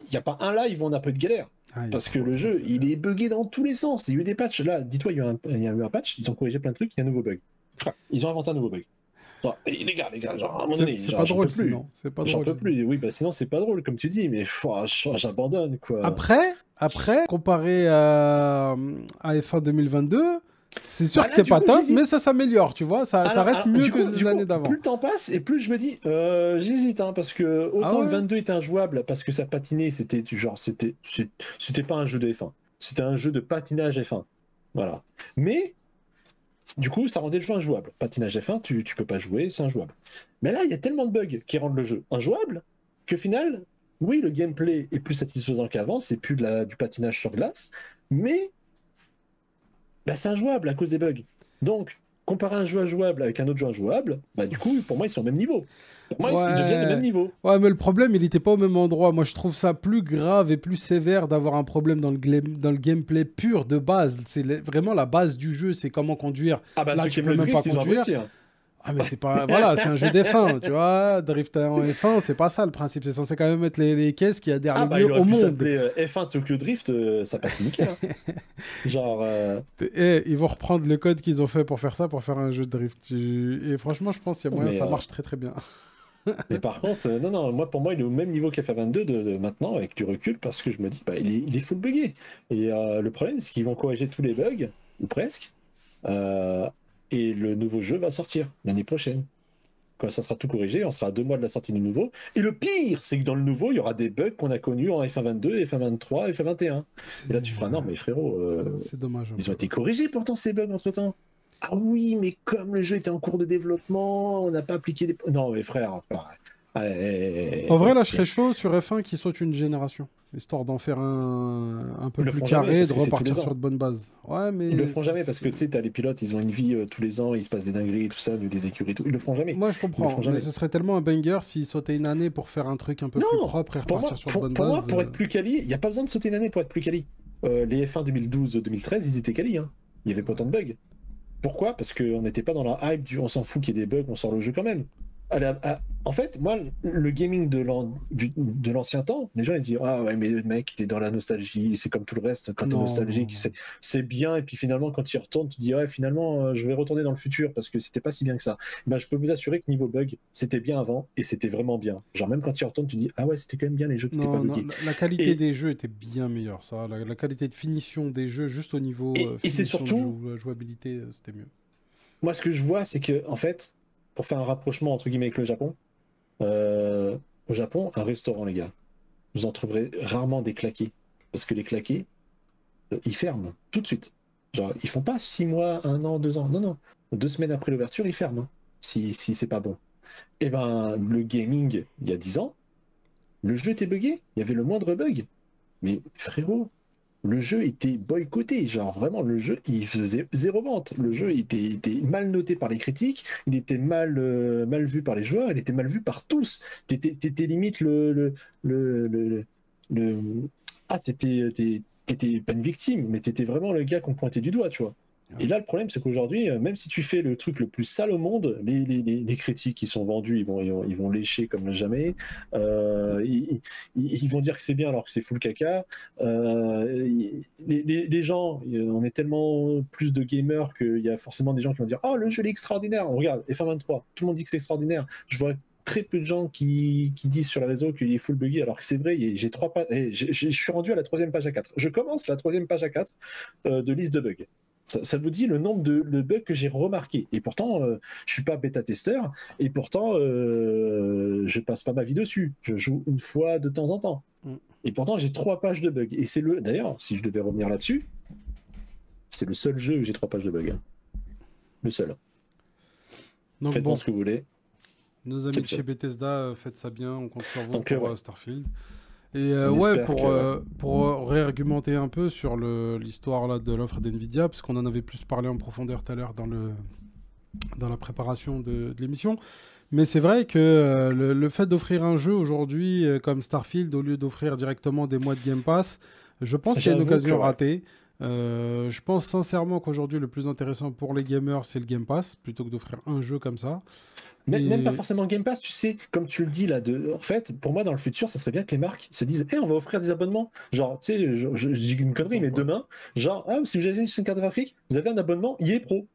Speaker 2: il n'y a pas un live où on n'a pas eu de galère.
Speaker 1: Ah, il y a
Speaker 2: Parce que
Speaker 1: trop,
Speaker 2: le
Speaker 1: trop,
Speaker 2: jeu,
Speaker 1: trop de
Speaker 2: il
Speaker 1: galères.
Speaker 2: est buggé dans tous les sens. Il y a eu des patchs. Là, dis-toi, il y a eu un patch, ils ont corrigé plein de trucs, il y a un nouveau bug. Frère, ils ont inventé un nouveau bug. Genre, et les gars, genre, à un moment donné,
Speaker 1: C'est
Speaker 2: genre,
Speaker 1: pas
Speaker 2: j'en peux
Speaker 1: drôle
Speaker 2: plus.
Speaker 1: sinon. C'est pas
Speaker 2: J'en
Speaker 1: drôle
Speaker 2: peux
Speaker 1: sinon.
Speaker 2: plus. Oui, bah sinon, c'est pas drôle, comme tu dis, mais j'abandonne, quoi.
Speaker 1: Après, comparé à F1 2022, c'est sûr
Speaker 2: Bah
Speaker 1: que
Speaker 2: là,
Speaker 1: c'est
Speaker 2: du
Speaker 1: pas
Speaker 2: coup,
Speaker 1: top,
Speaker 2: j'hésite.
Speaker 1: mais ça s'améliore, tu vois. Ça reste mieux
Speaker 2: Du
Speaker 1: que
Speaker 2: coup,
Speaker 1: l'année d'avant.
Speaker 2: plus le temps passe et plus je me dis, j'hésite, hein, parce que
Speaker 1: Ah
Speaker 2: autant le
Speaker 1: ouais?
Speaker 2: 22 était injouable parce que ça patinait, c'était pas un jeu de F1, c'était un jeu de patinage F1, voilà. Mais du coup, ça rendait le jeu injouable. Patinage F1, tu peux pas jouer, c'est injouable. Mais là, il y a tellement de bugs qui rendent le jeu injouable que final, oui, le gameplay est plus satisfaisant qu'avant, c'est plus du patinage sur glace, mais bah, c'est injouable à cause des bugs. Donc, comparer un jeu injouable avec un autre jeu injouable, bah du coup, pour moi, ils sont au même niveau. Pour moi, ils deviennent le même
Speaker 1: Ouais.
Speaker 2: niveau.
Speaker 1: Ouais, mais le problème, il était pas au même endroit. Moi, je trouve ça plus grave et plus sévère d'avoir un problème dans le gameplay pur de base. C'est vraiment la base du jeu, c'est comment conduire.
Speaker 2: Ah bah
Speaker 1: Là,
Speaker 2: ceux
Speaker 1: tu
Speaker 2: qui aiment
Speaker 1: peux
Speaker 2: le
Speaker 1: même pas
Speaker 2: drift, ils ont
Speaker 1: conduire.
Speaker 2: apprécié, hein.
Speaker 1: Ah, mais c'est pas. Voilà, c'est un jeu d'F1, tu vois. Drift en F1, c'est pas ça le principe. C'est censé quand même être les caisses qui adhèrent
Speaker 2: Ah
Speaker 1: le
Speaker 2: bah
Speaker 1: mieux
Speaker 2: il aurait
Speaker 1: au
Speaker 2: pu
Speaker 1: monde.
Speaker 2: s'appeler F1 Tokyo Drift, ça passe nickel, hein. Genre,
Speaker 1: Et ils vont reprendre le code qu'ils ont fait pour faire ça, pour faire un jeu de drift. Et franchement, je pense qu'il y a moyen,
Speaker 2: mais,
Speaker 1: ça marche très très bien.
Speaker 2: mais par contre, non, pour moi, il est au même niveau qu'FA22 de maintenant, avec du recul, parce que je me dis, bah, il est full buggé. Et le problème, c'est qu'ils vont corriger tous les bugs, ou presque, et le nouveau jeu va sortir l'année prochaine. Quand ça sera tout corrigé, on sera à 2 mois de la sortie du nouveau. Et le pire, c'est que dans le nouveau, il y aura des bugs qu'on a connus en F122, F123, F121. Et là, tu feras, non, mais frérot,
Speaker 1: C'est dommage.
Speaker 2: ils ont été corrigés pourtant ces bugs entre-temps. Ah oui, mais comme le jeu était en cours de développement, on n'a pas appliqué des... Non, mais frère,
Speaker 1: En vrai, là, je serais chaud sur F1 qui saute une génération, histoire d'en faire un peu
Speaker 2: Ils le
Speaker 1: plus
Speaker 2: feront jamais,
Speaker 1: carré,
Speaker 2: parce
Speaker 1: de
Speaker 2: que c'est tous
Speaker 1: repartir
Speaker 2: les ans.
Speaker 1: sur de bonnes bases. Ouais, mais
Speaker 2: Ils le feront jamais parce que tu sais, t'as les pilotes, ils ont une vie tous les ans, il se passe des dingueries, tout ça, des écuries, tout. Ils le feront jamais.
Speaker 1: moi, je
Speaker 2: Ils le
Speaker 1: comprends.
Speaker 2: feront
Speaker 1: Mais
Speaker 2: jamais.
Speaker 1: ce serait tellement un banger s'ils sautaient une année pour faire un truc un peu plus
Speaker 2: Non,
Speaker 1: propre et
Speaker 2: pour moi,
Speaker 1: repartir sur de bonnes
Speaker 2: pour moi,
Speaker 1: bases.
Speaker 2: pour être plus quali, il n'y a pas besoin de sauter une année pour être plus quali. les F1 2012-2013, ils étaient quali, hein. Il n'y avait pas autant de bugs. Pourquoi? Parce qu'on n'était pas dans la hype du on s'en fout qu'il y ait des bugs, on sort le jeu quand même. En fait, moi, le gaming de l'ancien temps, les gens ils disent ah ouais, mais le mec, il est dans la nostalgie, c'est comme tout le reste, quand t'es
Speaker 1: Non,
Speaker 2: nostalgique, c'est bien, et puis finalement, quand tu y retournes, tu dis ouais, finalement, je vais retourner dans le futur parce que c'était pas si bien que ça. Ben, je peux vous assurer que niveau bug, c'était bien avant et c'était vraiment bien. Genre, même quand tu y retournes, tu dis ah ouais, c'était quand même bien les jeux qui n'étaient pas
Speaker 1: non,
Speaker 2: buggés.
Speaker 1: la qualité
Speaker 2: Et,
Speaker 1: des jeux était bien meilleure, ça. La qualité de finition des jeux, juste au niveau
Speaker 2: et c'est
Speaker 1: finition de
Speaker 2: surtout,
Speaker 1: jouabilité, c'était mieux.
Speaker 2: moi, ce que je vois, c'est que, en fait, pour faire un rapprochement entre guillemets avec le Japon, Euh, au Japon, un restaurant, les gars, vous en trouverez rarement des claqués. Parce que les claqués, ils ferment tout de suite. Genre, ils font pas 6 mois, 1 an, 2 ans. Non, non. 2 semaines après l'ouverture, ils ferment, hein, si c'est pas bon. Et ben, le gaming, il y a 10 ans, le jeu était buggé. Il y avait le moindre bug. Mais frérot, le jeu était boycotté. Genre vraiment, le jeu, il faisait zéro vente. Le jeu était mal noté par les critiques, il était mal vu par les joueurs, il était mal vu par tous. T'étais limite le... Ah, t'étais pas une victime, mais t'étais vraiment le gars qu'on pointait du doigt, tu vois. Et là, le problème, c'est qu'aujourd'hui, même si tu fais le truc le plus sale au monde, les critiques qui sont vendus, ils vont lécher comme jamais. Ils vont dire que c'est bien alors que c'est full caca. Les gens, on est tellement plus de gamers qu'il y a forcément des gens qui vont dire oh, le jeu est extraordinaire. Regarde, F1 23, tout le monde dit que c'est extraordinaire. Je vois très peu de gens qui disent sur les réseaux qu'il est full buggy, alors que c'est vrai, j'ai 3 pages. Je suis rendu à la 3e page A4. Je commence la 3e page A4 de liste de bugs. Ça vous dit le nombre de bugs que j'ai remarqués. Et pourtant, je suis pas bêta-testeur, et pourtant, je passe pas ma vie dessus. Je joue une fois de temps en temps.
Speaker 1: Mm.
Speaker 2: Et pourtant, j'ai 3 pages de bugs. Et c'est d'ailleurs, si je devais revenir là-dessus, c'est le seul jeu où j'ai 3 pages de bugs. Le seul.
Speaker 1: Donc
Speaker 2: Faites-en
Speaker 1: bon,
Speaker 2: ce que vous voulez.
Speaker 1: nos amis de chez Bethesda, faites ça bien, on compte sur vous
Speaker 2: Donc,
Speaker 1: pour
Speaker 2: ouais.
Speaker 1: Starfield. Et
Speaker 2: On
Speaker 1: ouais,
Speaker 2: espère
Speaker 1: pour réargumenter un peu sur l'histoire là, de l'offre d'NVIDIA, parce qu'on en avait plus parlé en profondeur tout à l'heure dans la préparation de l'émission. Mais c'est vrai que le fait d'offrir un jeu aujourd'hui comme Starfield, au lieu d'offrir directement des mois de Game Pass, je pense qu'il y a une
Speaker 2: J'avoue
Speaker 1: occasion
Speaker 2: que, ouais.
Speaker 1: ratée. Je pense sincèrement qu'aujourd'hui, le plus intéressant pour les gamers, c'est le Game Pass, plutôt que d'offrir un jeu comme ça.
Speaker 2: Même pas
Speaker 1: Et
Speaker 2: forcément Game Pass, tu sais, comme tu le dis là, en fait, pour moi, dans le futur, ça serait bien que les marques se disent, on va offrir des abonnements. Genre, tu sais, je dis une connerie, mais
Speaker 1: pourquoi?
Speaker 2: demain, genre, ah, si vous avez une carte graphique, vous avez un abonnement EA Pro.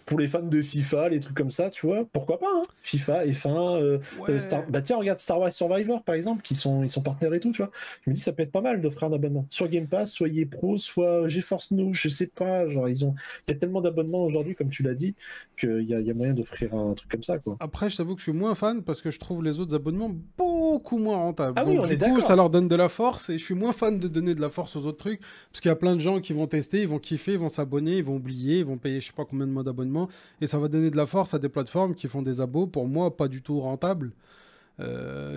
Speaker 2: Pour les fans de FIFA, les trucs comme ça, tu vois, pourquoi pas, hein. FIFA, F1,
Speaker 1: Ouais.
Speaker 2: bah tiens, regarde Star Wars Survivor, par exemple, ils sont partenaires et tout, tu vois. Je me dis, ça peut être pas mal d'offrir un abonnement. Soit Game Pass, soit EA Pro, soit GeForce Now, je sais pas, genre, il y a tellement d'abonnements aujourd'hui, comme tu l'as dit, qu'il y a moyen d'offrir un truc comme ça, quoi.
Speaker 1: Après, je t'avoue que je suis moins fan parce que je trouve les autres abonnements beaucoup moins rentables.
Speaker 2: Ah oui,
Speaker 1: Donc,
Speaker 2: on
Speaker 1: du
Speaker 2: est
Speaker 1: coup, ça
Speaker 2: d'accord.
Speaker 1: leur donne de la force et je suis moins fan de donner de la force aux autres trucs parce qu'il y a plein de gens qui vont tester, ils vont kiffer, ils vont s'abonner, ils vont oublier, ils vont payer je sais pas combien de mois d'abonnement et ça va donner de la force à des plateformes qui font des abos, pour moi, pas du tout rentables.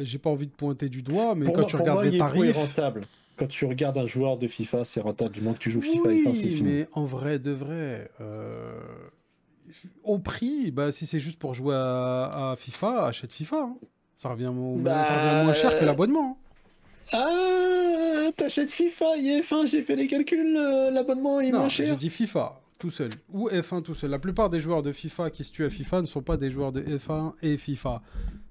Speaker 1: J'ai pas envie de pointer du doigt, mais quand tu
Speaker 2: Pour
Speaker 1: regardes
Speaker 2: moi,
Speaker 1: les
Speaker 2: EA Pro est
Speaker 1: tarifs,
Speaker 2: rentable. Quand tu regardes un joueur de FIFA, c'est rentable. Du moment que tu joues FIFA et 1, c'est
Speaker 1: oui,
Speaker 2: fini.
Speaker 1: mais en vrai de vrai, au prix, bah, si c'est juste pour jouer à FIFA, achète FIFA, hein. Ça revient
Speaker 2: Bah.
Speaker 1: moins cher que l'abonnement, hein.
Speaker 2: Ah, t'achètes FIFA, IF1, j'ai fait les calculs, l'abonnement est moins
Speaker 1: Non, j'ai
Speaker 2: cher.
Speaker 1: dit FIFA tout seul ou F1 tout seul. La plupart des joueurs de FIFA qui se tuent à FIFA ne sont pas des joueurs de F1 et FIFA.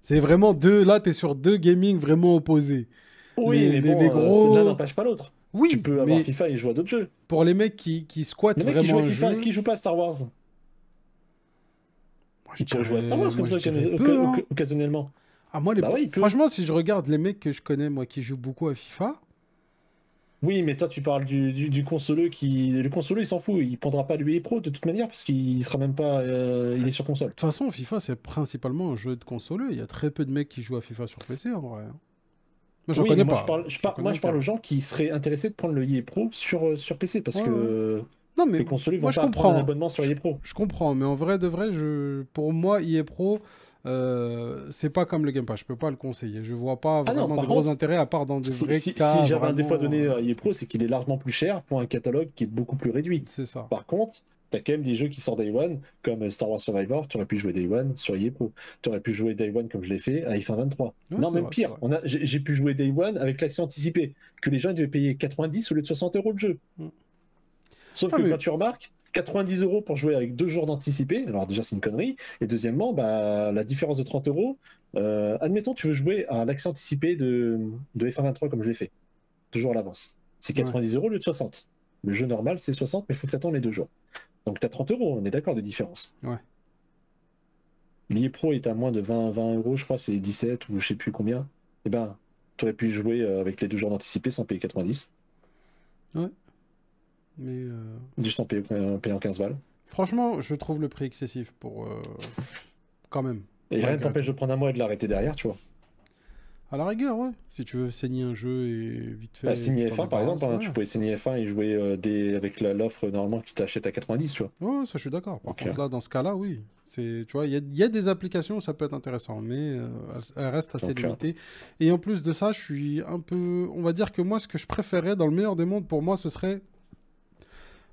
Speaker 1: C'est vraiment deux. Là, t'es sur deux gaming vraiment opposés.
Speaker 2: Oui, mais
Speaker 1: Les
Speaker 2: bon, l'un
Speaker 1: gros.
Speaker 2: n'empêche pas l'autre. Tu
Speaker 1: Oui,
Speaker 2: peux avoir
Speaker 1: mais
Speaker 2: FIFA et jouer à d'autres jeux.
Speaker 1: pour les mecs qui squattent
Speaker 2: Le mec qui joue
Speaker 1: vraiment
Speaker 2: à
Speaker 1: un
Speaker 2: FIFA, est-ce
Speaker 1: jeu,
Speaker 2: qu'il joue pas à Star Wars? Il pourrait jouer à Star Wars comme
Speaker 1: moi, je
Speaker 2: ça
Speaker 1: dirais peu, hein.
Speaker 2: occasionnellement.
Speaker 1: Ah, moi,
Speaker 2: Bah oui, il peut.
Speaker 1: franchement, si je regarde les mecs que je connais, moi, qui jouent beaucoup à FIFA,
Speaker 2: Oui, mais toi, tu parles du consoleux qui. Le consoleux, il s'en fout. Il prendra pas l'UE Pro de toute manière parce qu'il sera même pas. Il est sur console.
Speaker 1: de toute façon, FIFA, c'est principalement un jeu de console. Il y a très peu de mecs qui jouent à FIFA sur PC, en vrai, hein. Moi, j'en
Speaker 2: Oui, mais
Speaker 1: connais
Speaker 2: moi,
Speaker 1: pas. J'en
Speaker 2: moi,
Speaker 1: connais
Speaker 2: je parle
Speaker 1: aucun.
Speaker 2: aux gens qui seraient intéressés de prendre le EA Pro sur PC parce
Speaker 1: Ouais, ouais.
Speaker 2: que
Speaker 1: Non, mais
Speaker 2: les consoleux
Speaker 1: moi,
Speaker 2: vont
Speaker 1: je
Speaker 2: pas prendre un
Speaker 1: comprends.
Speaker 2: abonnement sur EA Pro.
Speaker 1: Je comprends, mais en vrai de vrai, pour moi, EA Pro, c'est pas comme le Game Pass. Je peux pas le conseiller. Je vois pas
Speaker 2: Ah non,
Speaker 1: vraiment de
Speaker 2: par
Speaker 1: gros
Speaker 2: contre,
Speaker 1: intérêts à part dans des vrais
Speaker 2: si
Speaker 1: cas
Speaker 2: j'avais un défaut à
Speaker 1: vraiment.
Speaker 2: donner à EA Pro, c'est qu'il est largement plus cher pour un catalogue qui est beaucoup plus réduit.
Speaker 1: C'est ça.
Speaker 2: Par contre, T'as quand même des jeux qui sortent Day One, comme Star Wars Survivor, tu aurais pu jouer Day One sur EA Pro. Tu aurais pu jouer Day One comme je l'ai fait à FIFA 23.
Speaker 1: Ouais,
Speaker 2: Non,
Speaker 1: c'est
Speaker 2: même
Speaker 1: vrai, c'est
Speaker 2: pire,
Speaker 1: vrai.
Speaker 2: j'ai pu jouer Day One avec l'accès anticipé, que les gens ils devaient payer 90 au lieu de 60 € le jeu.
Speaker 1: Mm.
Speaker 2: Sauf
Speaker 1: Ah,
Speaker 2: que
Speaker 1: mais
Speaker 2: quand tu remarques, 90 € pour jouer avec 2 jours d'anticipé, alors déjà c'est une connerie, et deuxièmement, bah, la différence de 30 euros, admettons tu veux jouer à l'accès anticipé de FIFA 23 comme je l'ai fait, 2 jours à l'avance. C'est
Speaker 1: ouais,
Speaker 2: 90 € au lieu de 60. Le jeu normal c'est 60, mais il faut que tu attends les 2 jours. Donc tu as 30 euros, on est d'accord de différence.
Speaker 1: ouais.
Speaker 2: L'IE Pro est à moins de 20 euros, je crois, c'est 17 ou je sais plus combien. Eh ben, tu aurais pu jouer avec les 2 jours d'anticipé sans payer 90,
Speaker 1: Ouais. Mais
Speaker 2: juste en payant 15 balles.
Speaker 1: franchement, je trouve le prix excessif pour quand même,
Speaker 2: Et rien ne
Speaker 1: malgré
Speaker 2: t'empêche
Speaker 1: tout.
Speaker 2: de prendre un mois et de l'arrêter derrière, tu vois.
Speaker 1: À la rigueur, ouais. Si tu veux saigner un jeu et vite
Speaker 2: Bah,
Speaker 1: fait, tu
Speaker 2: signer
Speaker 1: t'en
Speaker 2: F1 par exemple,
Speaker 1: débarrasses,
Speaker 2: hein,
Speaker 1: ouais.
Speaker 2: tu pouvais signer F1 et jouer avec l'offre normalement que tu t'achètes à 90, tu vois.
Speaker 1: Ouais, ça je suis d'accord. Par
Speaker 2: Donc,
Speaker 1: contre, là, dans ce cas-là, oui. C'est, tu vois, il y a des applications où ça peut être intéressant, mais elles restent assez
Speaker 2: donc,
Speaker 1: limitées. Et en plus de ça, je suis un peu. On va dire que moi, ce que je préférais dans le meilleur des mondes, pour moi, ce serait,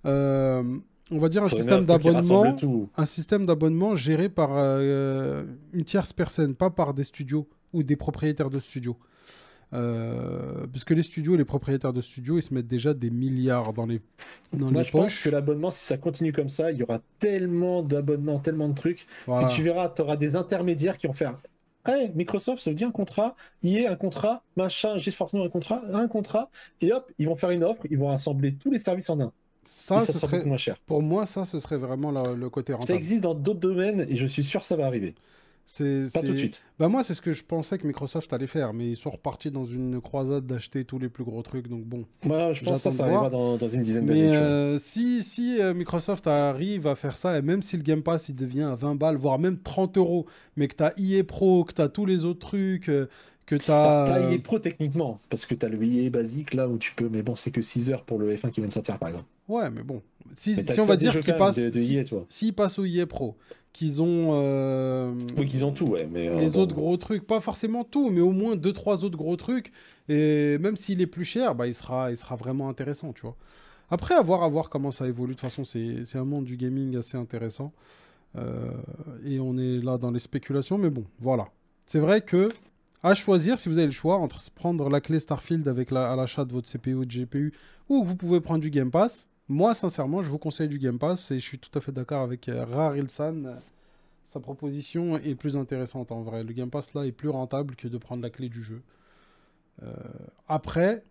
Speaker 1: euh, on va dire,
Speaker 2: faudrait une offre qui rassemble tout.
Speaker 1: un système d'abonnement géré par une tierce personne, pas par des studios ou des propriétaires de studios. Puisque les studios, les propriétaires de studios, ils se mettent déjà des milliards dans
Speaker 2: Moi,
Speaker 1: les
Speaker 2: je pense que
Speaker 1: poches.
Speaker 2: l'abonnement, si ça continue comme ça, il y aura tellement d'abonnements, tellement de trucs, que tu
Speaker 1: Voilà.
Speaker 2: verras, tu auras des intermédiaires qui vont faire hey, Microsoft, ça veut dire un contrat, EA un contrat, machin, GeForce Now un contrat, et hop, ils vont faire une offre, ils vont rassembler tous les services en un. Et
Speaker 1: Ça,
Speaker 2: ça
Speaker 1: ce
Speaker 2: sera beaucoup
Speaker 1: serait,
Speaker 2: moins cher.
Speaker 1: pour moi, ça, ce serait vraiment le côté
Speaker 2: Ça
Speaker 1: rentable.
Speaker 2: existe dans d'autres domaines, et je suis sûr que ça va arriver.
Speaker 1: C'est,
Speaker 2: Pas tout de
Speaker 1: c'est...
Speaker 2: suite.
Speaker 1: Bah moi, c'est ce que je pensais que Microsoft allait faire, mais ils sont repartis dans une croisade d'acheter tous les plus gros trucs, donc bon,
Speaker 2: Moi, je pense que
Speaker 1: j'attends de
Speaker 2: ça arrivera
Speaker 1: voir.
Speaker 2: dans une dizaine
Speaker 1: Mais
Speaker 2: d'années, tu vois.
Speaker 1: si Microsoft arrive à faire ça, et même si le Game Pass il devient à 20 balles, voire même 30 euros, mais que tu as EA Pro, que tu as tous les autres trucs, que tu
Speaker 2: Bah,
Speaker 1: as...
Speaker 2: t'as EA Pro techniquement, parce que t'as le EA basique là où tu peux, mais bon, c'est que 6 heures pour le F1 qui vient de sortir par exemple.
Speaker 1: Ouais, mais bon.
Speaker 2: Mais t'as
Speaker 1: Si on
Speaker 2: accès
Speaker 1: va
Speaker 2: à des
Speaker 1: dire
Speaker 2: jeux
Speaker 1: qu'ils
Speaker 2: quand même
Speaker 1: passent...
Speaker 2: de EA, toi.
Speaker 1: S'ils passent au EA Pro, qu'ils ont
Speaker 2: Oui, qu'ils ont tout, ouais, mais
Speaker 1: les autres
Speaker 2: bon.
Speaker 1: gros trucs, pas forcément tout, mais au moins deux trois autres gros trucs, et même s'il est plus cher, bah, il sera vraiment intéressant, tu vois. Après, à voir comment ça évolue. De toute façon, c'est un monde du gaming assez intéressant. Euh, et on est là dans les spéculations, mais bon, voilà. C'est vrai que, à choisir, si vous avez le choix, entre prendre la clé Starfield avec à l'achat de votre CPU ou de GPU, ou que vous pouvez prendre du Game Pass, moi, sincèrement, je vous conseille du Game Pass, et je suis tout à fait d'accord avec Rar Ilsan. Sa proposition est plus intéressante en vrai. Le Game Pass là est plus rentable que de prendre la clé du jeu. Euh, Après,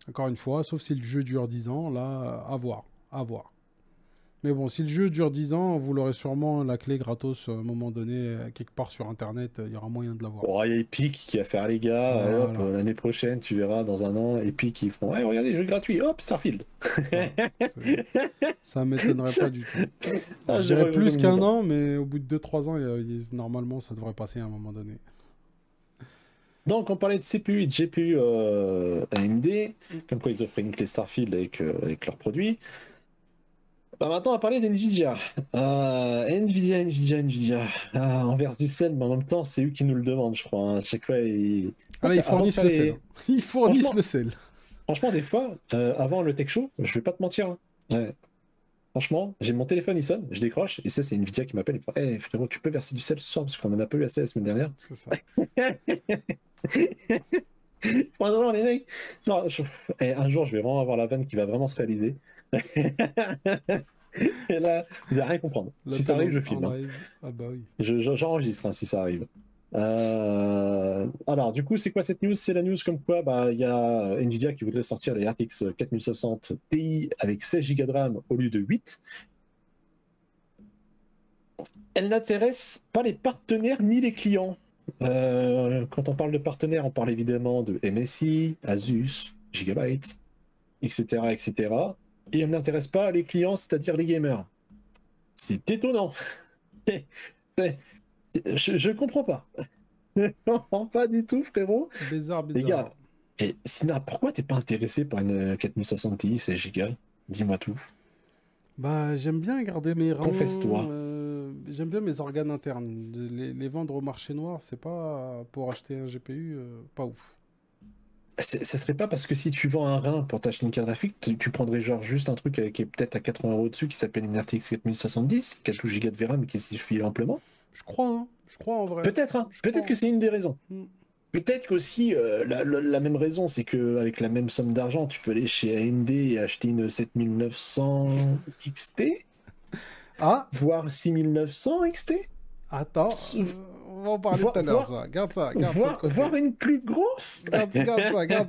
Speaker 1: encore une fois, sauf si le jeu dure 10 ans, là, à voir. À voir. Mais bon, si le jeu dure 10 ans, vous l'aurez sûrement la clé gratos à un moment donné, quelque part sur internet, il y aura moyen de l'avoir.
Speaker 2: Bon, il y a Epic qui va faire les gars, allez, hop,
Speaker 1: Voilà,
Speaker 2: l'année prochaine, tu verras, dans un an, Epic ils font, hey, regardez, jeu gratuit, hop, Starfield.
Speaker 1: c'est ça. Ça m'étonnerait pas du tout.
Speaker 2: Ah,
Speaker 1: Je
Speaker 2: je les
Speaker 1: dirais
Speaker 2: vois
Speaker 1: plus
Speaker 2: comme ils
Speaker 1: qu'un
Speaker 2: ont.
Speaker 1: an, mais au bout de 2-3 ans, normalement, ça devrait passer à un moment donné.
Speaker 2: Donc, on parlait de CPU et de GPU AMD, comme quoi ils offraient une clé Starfield avec leurs produits. Bah maintenant, on va parler d'NVIDIA. Nvidia. Ah, on verse du sel, mais en même temps, c'est eux qui nous le demandent, je crois, hein. À chaque fois,
Speaker 1: Ah là, ils
Speaker 2: Avant de
Speaker 1: fournissent
Speaker 2: faire
Speaker 1: le sel, hein.
Speaker 2: les...
Speaker 1: Ils fournissent
Speaker 2: Franchement,
Speaker 1: le sel.
Speaker 2: franchement, des fois, avant le tech show, je vais pas te mentir, hein. Ouais. Franchement, j'ai mon téléphone, il sonne, je décroche, et ça, c'est Nvidia qui m'appelle. Il fait hey, frérot, tu peux verser du sel ce soir, parce qu'on en a pas eu assez la semaine dernière.
Speaker 1: C'est ça.
Speaker 2: Vraiment, les mecs. Genre, un jour, je vais vraiment avoir la vanne qui va vraiment se réaliser. Et là, vous allez rien comprendre. Si ça
Speaker 1: L'appel
Speaker 2: arrive, je
Speaker 1: en
Speaker 2: filme, hein.
Speaker 1: live. Ah bah oui.
Speaker 2: J'enregistre hein, si ça arrive. Alors, du coup, c'est quoi cette news? C'est la news comme quoi bah, il y a Nvidia qui voudrait sortir les RTX 4060 Ti avec 16 Go de RAM au lieu de 8. Elle n'intéresse pas les partenaires ni les clients. Quand on parle de partenaires, on parle évidemment de MSI, Asus, Gigabyte, etc., etc. Et elle n'intéresse pas les clients, c'est-à-dire les gamers. C'est étonnant. C'est- je comprends pas. Je comprends pas du tout, frérot.
Speaker 1: Bizarre,
Speaker 2: Les
Speaker 1: bizarre.
Speaker 2: gars, et Sina, pourquoi t'es pas intéressé par une 4060 Ti, 16 Go? Dis-moi tout.
Speaker 1: Bah, j'aime bien garder mes reins.
Speaker 2: Confesse-toi.
Speaker 1: J'aime bien mes organes internes. Les vendre au marché noir, c'est pas pour acheter un GPU, pas ouf.
Speaker 2: Ça serait pas parce que si tu vends un rein pour t'acheter une carte graphique, tu prendrais genre juste un truc qui est peut-être à 80 € dessus qui s'appelle une RTX 4070, qui a 12 Go de VRAM et qui s'y suffit amplement.
Speaker 1: Je crois, hein. Je crois en vrai.
Speaker 2: Peut-être, hein.
Speaker 1: Je
Speaker 2: Peut-être que
Speaker 1: crois.
Speaker 2: c'est une des raisons.
Speaker 1: Hmm.
Speaker 2: Peut-être qu'aussi, la même raison, c'est qu'avec la même somme d'argent, tu peux aller chez AMD et acheter une 7900 XT,
Speaker 1: Ah,
Speaker 2: voire 6900 XT,
Speaker 1: attends. On va en parler tout
Speaker 2: voire,
Speaker 1: à l'heure,
Speaker 2: voire,
Speaker 1: ça. Garde ça de
Speaker 2: voire
Speaker 1: côté.
Speaker 2: une plus grosse.
Speaker 1: Garde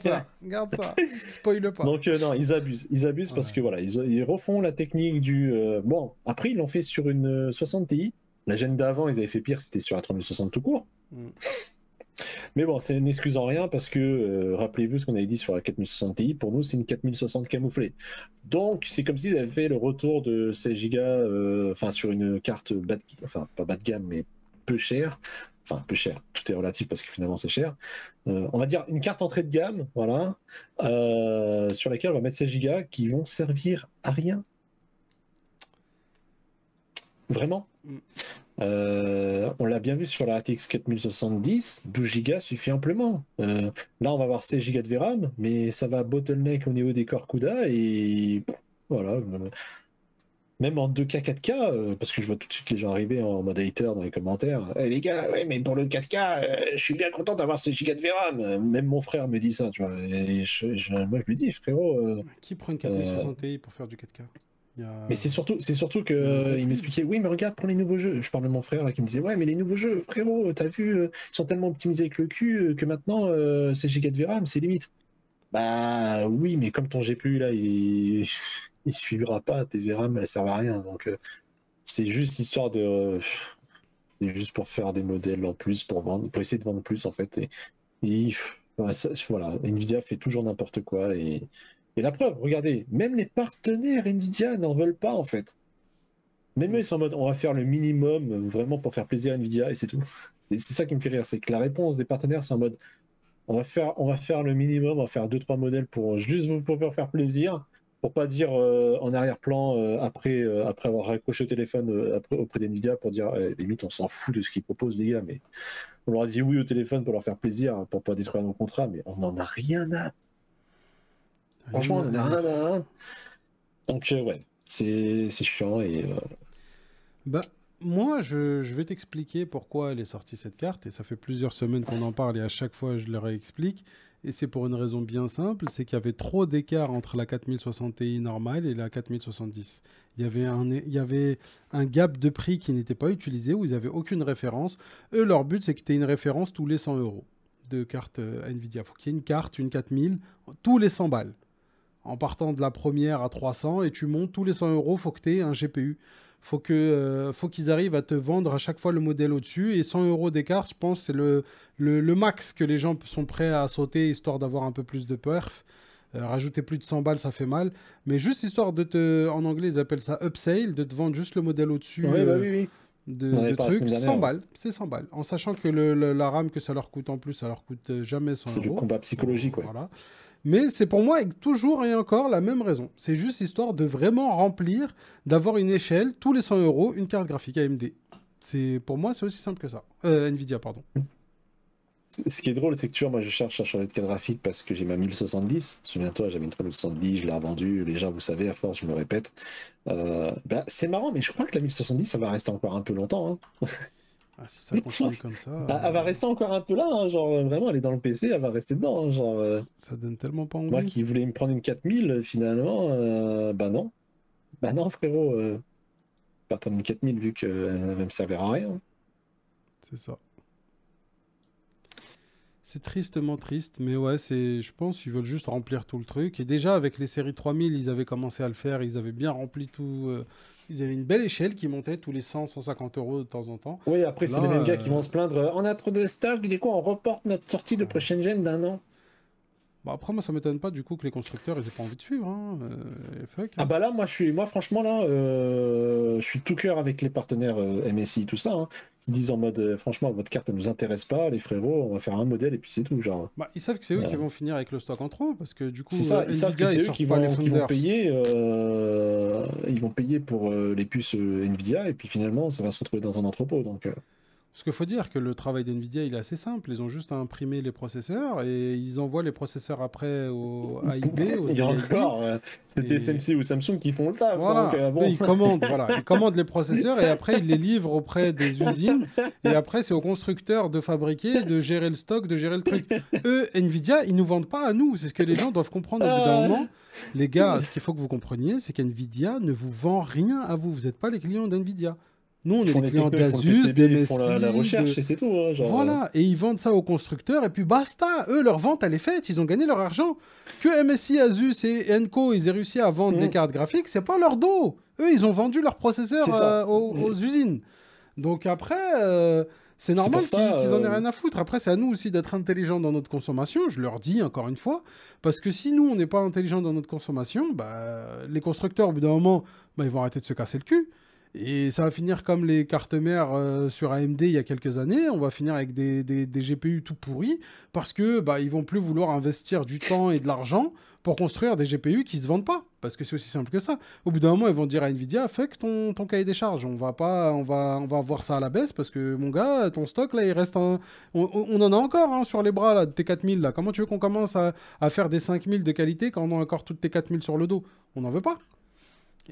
Speaker 1: ça. Garde ça. Spoil pas.
Speaker 2: Donc non, ils abusent. Ils abusent parce
Speaker 1: Ouais.
Speaker 2: que voilà, ils refont la technique du... Bon, après, ils l'ont fait sur une 60 Ti. La gêne d'avant, ils avaient fait pire, c'était sur la 3060 tout court.
Speaker 1: Hmm.
Speaker 2: Mais bon, c'est n'excuse en rien parce que, rappelez-vous ce qu'on avait dit sur la 4060 Ti, pour nous, c'est une 4060 camouflée. Donc, c'est comme s'ils avaient fait le retour de 16 Go, enfin, sur une carte enfin, pas bas de gamme, mais peu chère. Enfin, peu cher, tout est relatif parce que finalement c'est cher. On va dire une carte entrée de gamme, voilà, sur laquelle on va mettre 16 Go qui vont servir à rien. Vraiment.
Speaker 1: Hmm.
Speaker 2: On l'a bien vu sur la RTX 4070, 12 Go suffit amplement. Là, on va avoir 16 Go de VRAM, mais ça va bottleneck au niveau des corps CUDA et voilà. Même en 2K, 4K, parce que je vois tout de suite les gens arriver en mode hater dans les commentaires. Eh, les gars, ouais, mais pour le 4K, je suis bien content d'avoir 16 Go de VRAM. Même mon frère me dit ça, tu vois. Et moi, je lui dis, frérot.
Speaker 1: Qui prend une
Speaker 2: Euh,
Speaker 1: 4060 Ti pour faire du 4K?
Speaker 2: mais c'est surtout que
Speaker 1: Il y a un
Speaker 2: il
Speaker 1: refuse.
Speaker 2: m'expliquait, oui, mais regarde pour les nouveaux jeux. Je parle de mon frère là, qui me disait, ouais, mais les nouveaux jeux, frérot, t'as vu, ils sont tellement optimisés avec le cul que maintenant, ces gigas de VRAM, c'est limite. Bah oui, mais comme ton GPU là, il suivra pas, tes VRAM, elles servent à rien. Donc c'est juste histoire de. C'est juste pour faire des modèles en plus, pour vendre, pour essayer de vendre plus en fait. Ouais, voilà, Nvidia fait toujours n'importe quoi. Et la preuve, regardez, même les partenaires Nvidia n'en veulent pas en fait. Même eux,
Speaker 1: Hmm.
Speaker 2: ils sont en mode, on va faire le minimum vraiment pour faire plaisir à Nvidia et c'est tout. C'est ça qui me fait rire, c'est que la réponse des partenaires, c'est en mode, on va faire le minimum, on va faire deux trois modèles pour juste vous pour faire plaisir, pour pas dire en arrière-plan après avoir raccroché au téléphone auprès d'Nvidia pour dire limite on s'en fout de ce qu'ils proposent les gars, mais on leur a dit oui au téléphone pour leur faire plaisir, pour pas détruire nos contrats, mais on n'en a rien à.
Speaker 1: Rien
Speaker 2: Franchement, on
Speaker 1: à
Speaker 2: en a rien
Speaker 1: faire.
Speaker 2: à. Donc ouais, c'est chiant et
Speaker 1: Bah, moi, je vais t'expliquer pourquoi elle est sortie cette carte, et ça fait plusieurs semaines qu'on en parle, et à chaque fois je le réexplique, et c'est pour une raison bien simple, c'est qu'il y avait trop d'écart entre la 4060 Ti normale et la 4070. Il y avait un gap de prix qui n'était pas utilisé, où ils n'avaient aucune référence. Eux, leur but, c'est que tu aies une référence tous les 100 euros de carte Nvidia. Il faut qu'il y ait une carte, une 4000, tous les 100 balles. En partant de la première à 300, et tu montes tous les 100 euros, faut que tu aies un GPU. Faut qu'ils arrivent à te vendre à chaque fois le modèle au-dessus. Et 100 euros d'écart, je pense, c'est le max que les gens sont prêts à sauter, histoire d'avoir un peu plus de perf. Rajouter plus de 100 balles, ça fait mal. Mais juste histoire de te... En anglais, ils appellent ça upsale, de te vendre juste le modèle au-dessus
Speaker 2: ouais bah oui oui. On en avait
Speaker 1: de
Speaker 2: parlé la
Speaker 1: trucs.
Speaker 2: semaine
Speaker 1: 100
Speaker 2: dernière.
Speaker 1: balles, c'est 100 balles. En sachant que la RAM que ça leur coûte en plus, ça leur coûte jamais 100
Speaker 2: C'est le
Speaker 1: euros.
Speaker 2: combat psychologique, ouais.
Speaker 1: Voilà. Mais c'est pour moi toujours et encore la même raison. C'est juste histoire de vraiment remplir, d'avoir une échelle, tous les 100 euros, une carte graphique AMD. Pour moi, c'est aussi simple que ça. Nvidia, pardon.
Speaker 2: Ce qui est drôle, c'est que tu vois, moi je cherche à changer de carte graphique parce que j'ai ma 1070. Souviens-toi, j'avais une 3070, je l'ai revendue. Les gens, vous savez, à force, je me répète. Bah, c'est marrant, mais je crois que la 1070, ça va rester encore un peu longtemps, hein.
Speaker 1: Ah, si ça continue comme ça,
Speaker 2: Elle va rester encore un peu là, hein, genre vraiment, elle est dans le PC, elle va rester dedans, hein, genre,
Speaker 1: ça donne tellement pas
Speaker 2: moi
Speaker 1: envie.
Speaker 2: qui voulais me prendre une 4000, finalement, bah non. Bah non, frérot, pas prendre une 4000 vu qu'elle va me servir à rien.
Speaker 1: C'est ça. C'est tristement triste, mais ouais, je pense qu'ils veulent juste remplir tout le truc. Et déjà, avec les séries 3000, ils avaient commencé à le faire, ils avaient bien rempli tout. Ils avaient une belle échelle qui montait tous les 100, 150 euros de temps en temps.
Speaker 2: Oui, après, c'est les
Speaker 1: Là,
Speaker 2: mêmes gars qui vont se plaindre. On a trop de stock, du coup, on reporte notre sortie de prochaine gen d'un an.
Speaker 1: bah après, moi, ça m'étonne pas du coup que les constructeurs, ils aient pas envie de suivre. Hein. Fuck,
Speaker 2: Ah
Speaker 1: hein.
Speaker 2: bah là, moi franchement, là, je suis tout cœur avec les partenaires MSI, tout ça, hein, qui disent en mode, franchement, votre carte, elle nous intéresse pas, les frérots, on va faire un modèle et puis c'est tout, genre.
Speaker 1: Bah, ils savent que c'est eux qui
Speaker 2: Euh,
Speaker 1: vont finir avec le stock en trop, parce que du
Speaker 2: c'est
Speaker 1: coup,
Speaker 2: ça, ils savent que
Speaker 1: Nvidia, ils
Speaker 2: c'est eux
Speaker 1: sortent pas les
Speaker 2: qui vont
Speaker 1: Founders.
Speaker 2: payer, ils vont payer pour les puces Nvidia et puis finalement, ça va se retrouver dans un entrepôt, donc.
Speaker 1: Parce qu'il faut dire que le travail d'NVIDIA, il est assez simple. Ils ont juste à imprimer les processeurs et ils envoient les processeurs après au AIB, aux
Speaker 2: Il y a
Speaker 1: CIB.
Speaker 2: encore, c'est
Speaker 1: Et
Speaker 2: TSMC ou Samsung qui font le taf.
Speaker 1: voilà,
Speaker 2: Donc, bon.
Speaker 1: eux, ils commandent les processeurs et après, ils les livrent auprès des usines. Et après, c'est aux constructeurs de fabriquer, de gérer le stock, de gérer le truc. Eux, NVIDIA, ils nous vendent pas à nous. C'est ce que les gens doivent comprendre au bout d'un moment. Les gars, ce qu'il faut que vous compreniez, c'est qu'NVIDIA ne vous vend rien à vous. Vous n'êtes pas les clients d'NVIDIA. Nous, on
Speaker 2: Ils
Speaker 1: est
Speaker 2: font
Speaker 1: les
Speaker 2: les
Speaker 1: clients
Speaker 2: technos, ils font le
Speaker 1: d'Asus,
Speaker 2: PCB,
Speaker 1: de
Speaker 2: ils font la
Speaker 1: MSI,
Speaker 2: recherche et c'est tout. Hein, genre,
Speaker 1: voilà, et ils vendent ça aux constructeurs et puis basta. Eux, leur vente, elle est faite. Ils ont gagné leur argent. Que MSI, Asus et Enco, ils aient réussi à vendre les cartes graphiques, c'est pas leur dos. Eux, ils ont vendu leurs processeurs
Speaker 2: C'est ça.
Speaker 1: aux usines. Donc après, c'est
Speaker 2: C'est
Speaker 1: normal
Speaker 2: pour ça,
Speaker 1: qu'ils en aient rien à foutre. Après, c'est à nous aussi d'être intelligents dans notre consommation. Je leur dis encore une fois, parce que si nous, on n'est pas intelligents dans notre consommation, bah, les constructeurs, au bout d'un moment, bah, ils vont arrêter de se casser le cul. Et ça va finir comme les cartes mères sur AMD il y a quelques années. On va finir avec des GPU tout pourris parce que bah, ils vont plus vouloir investir du temps et de l'argent pour construire des GPU qui se vendent pas. Parce que c'est aussi simple que ça. Au bout d'un moment, ils vont dire à Nvidia, fuck ton cahier des charges. On va voir ça à la baisse parce que mon gars, ton stock là, il reste un. On en a encore hein, sur les bras là, de tes 4000 là. Comment tu veux qu'on commence à faire des 5000 de qualité quand on a encore toutes tes 4000 sur le dos? On n'en veut pas.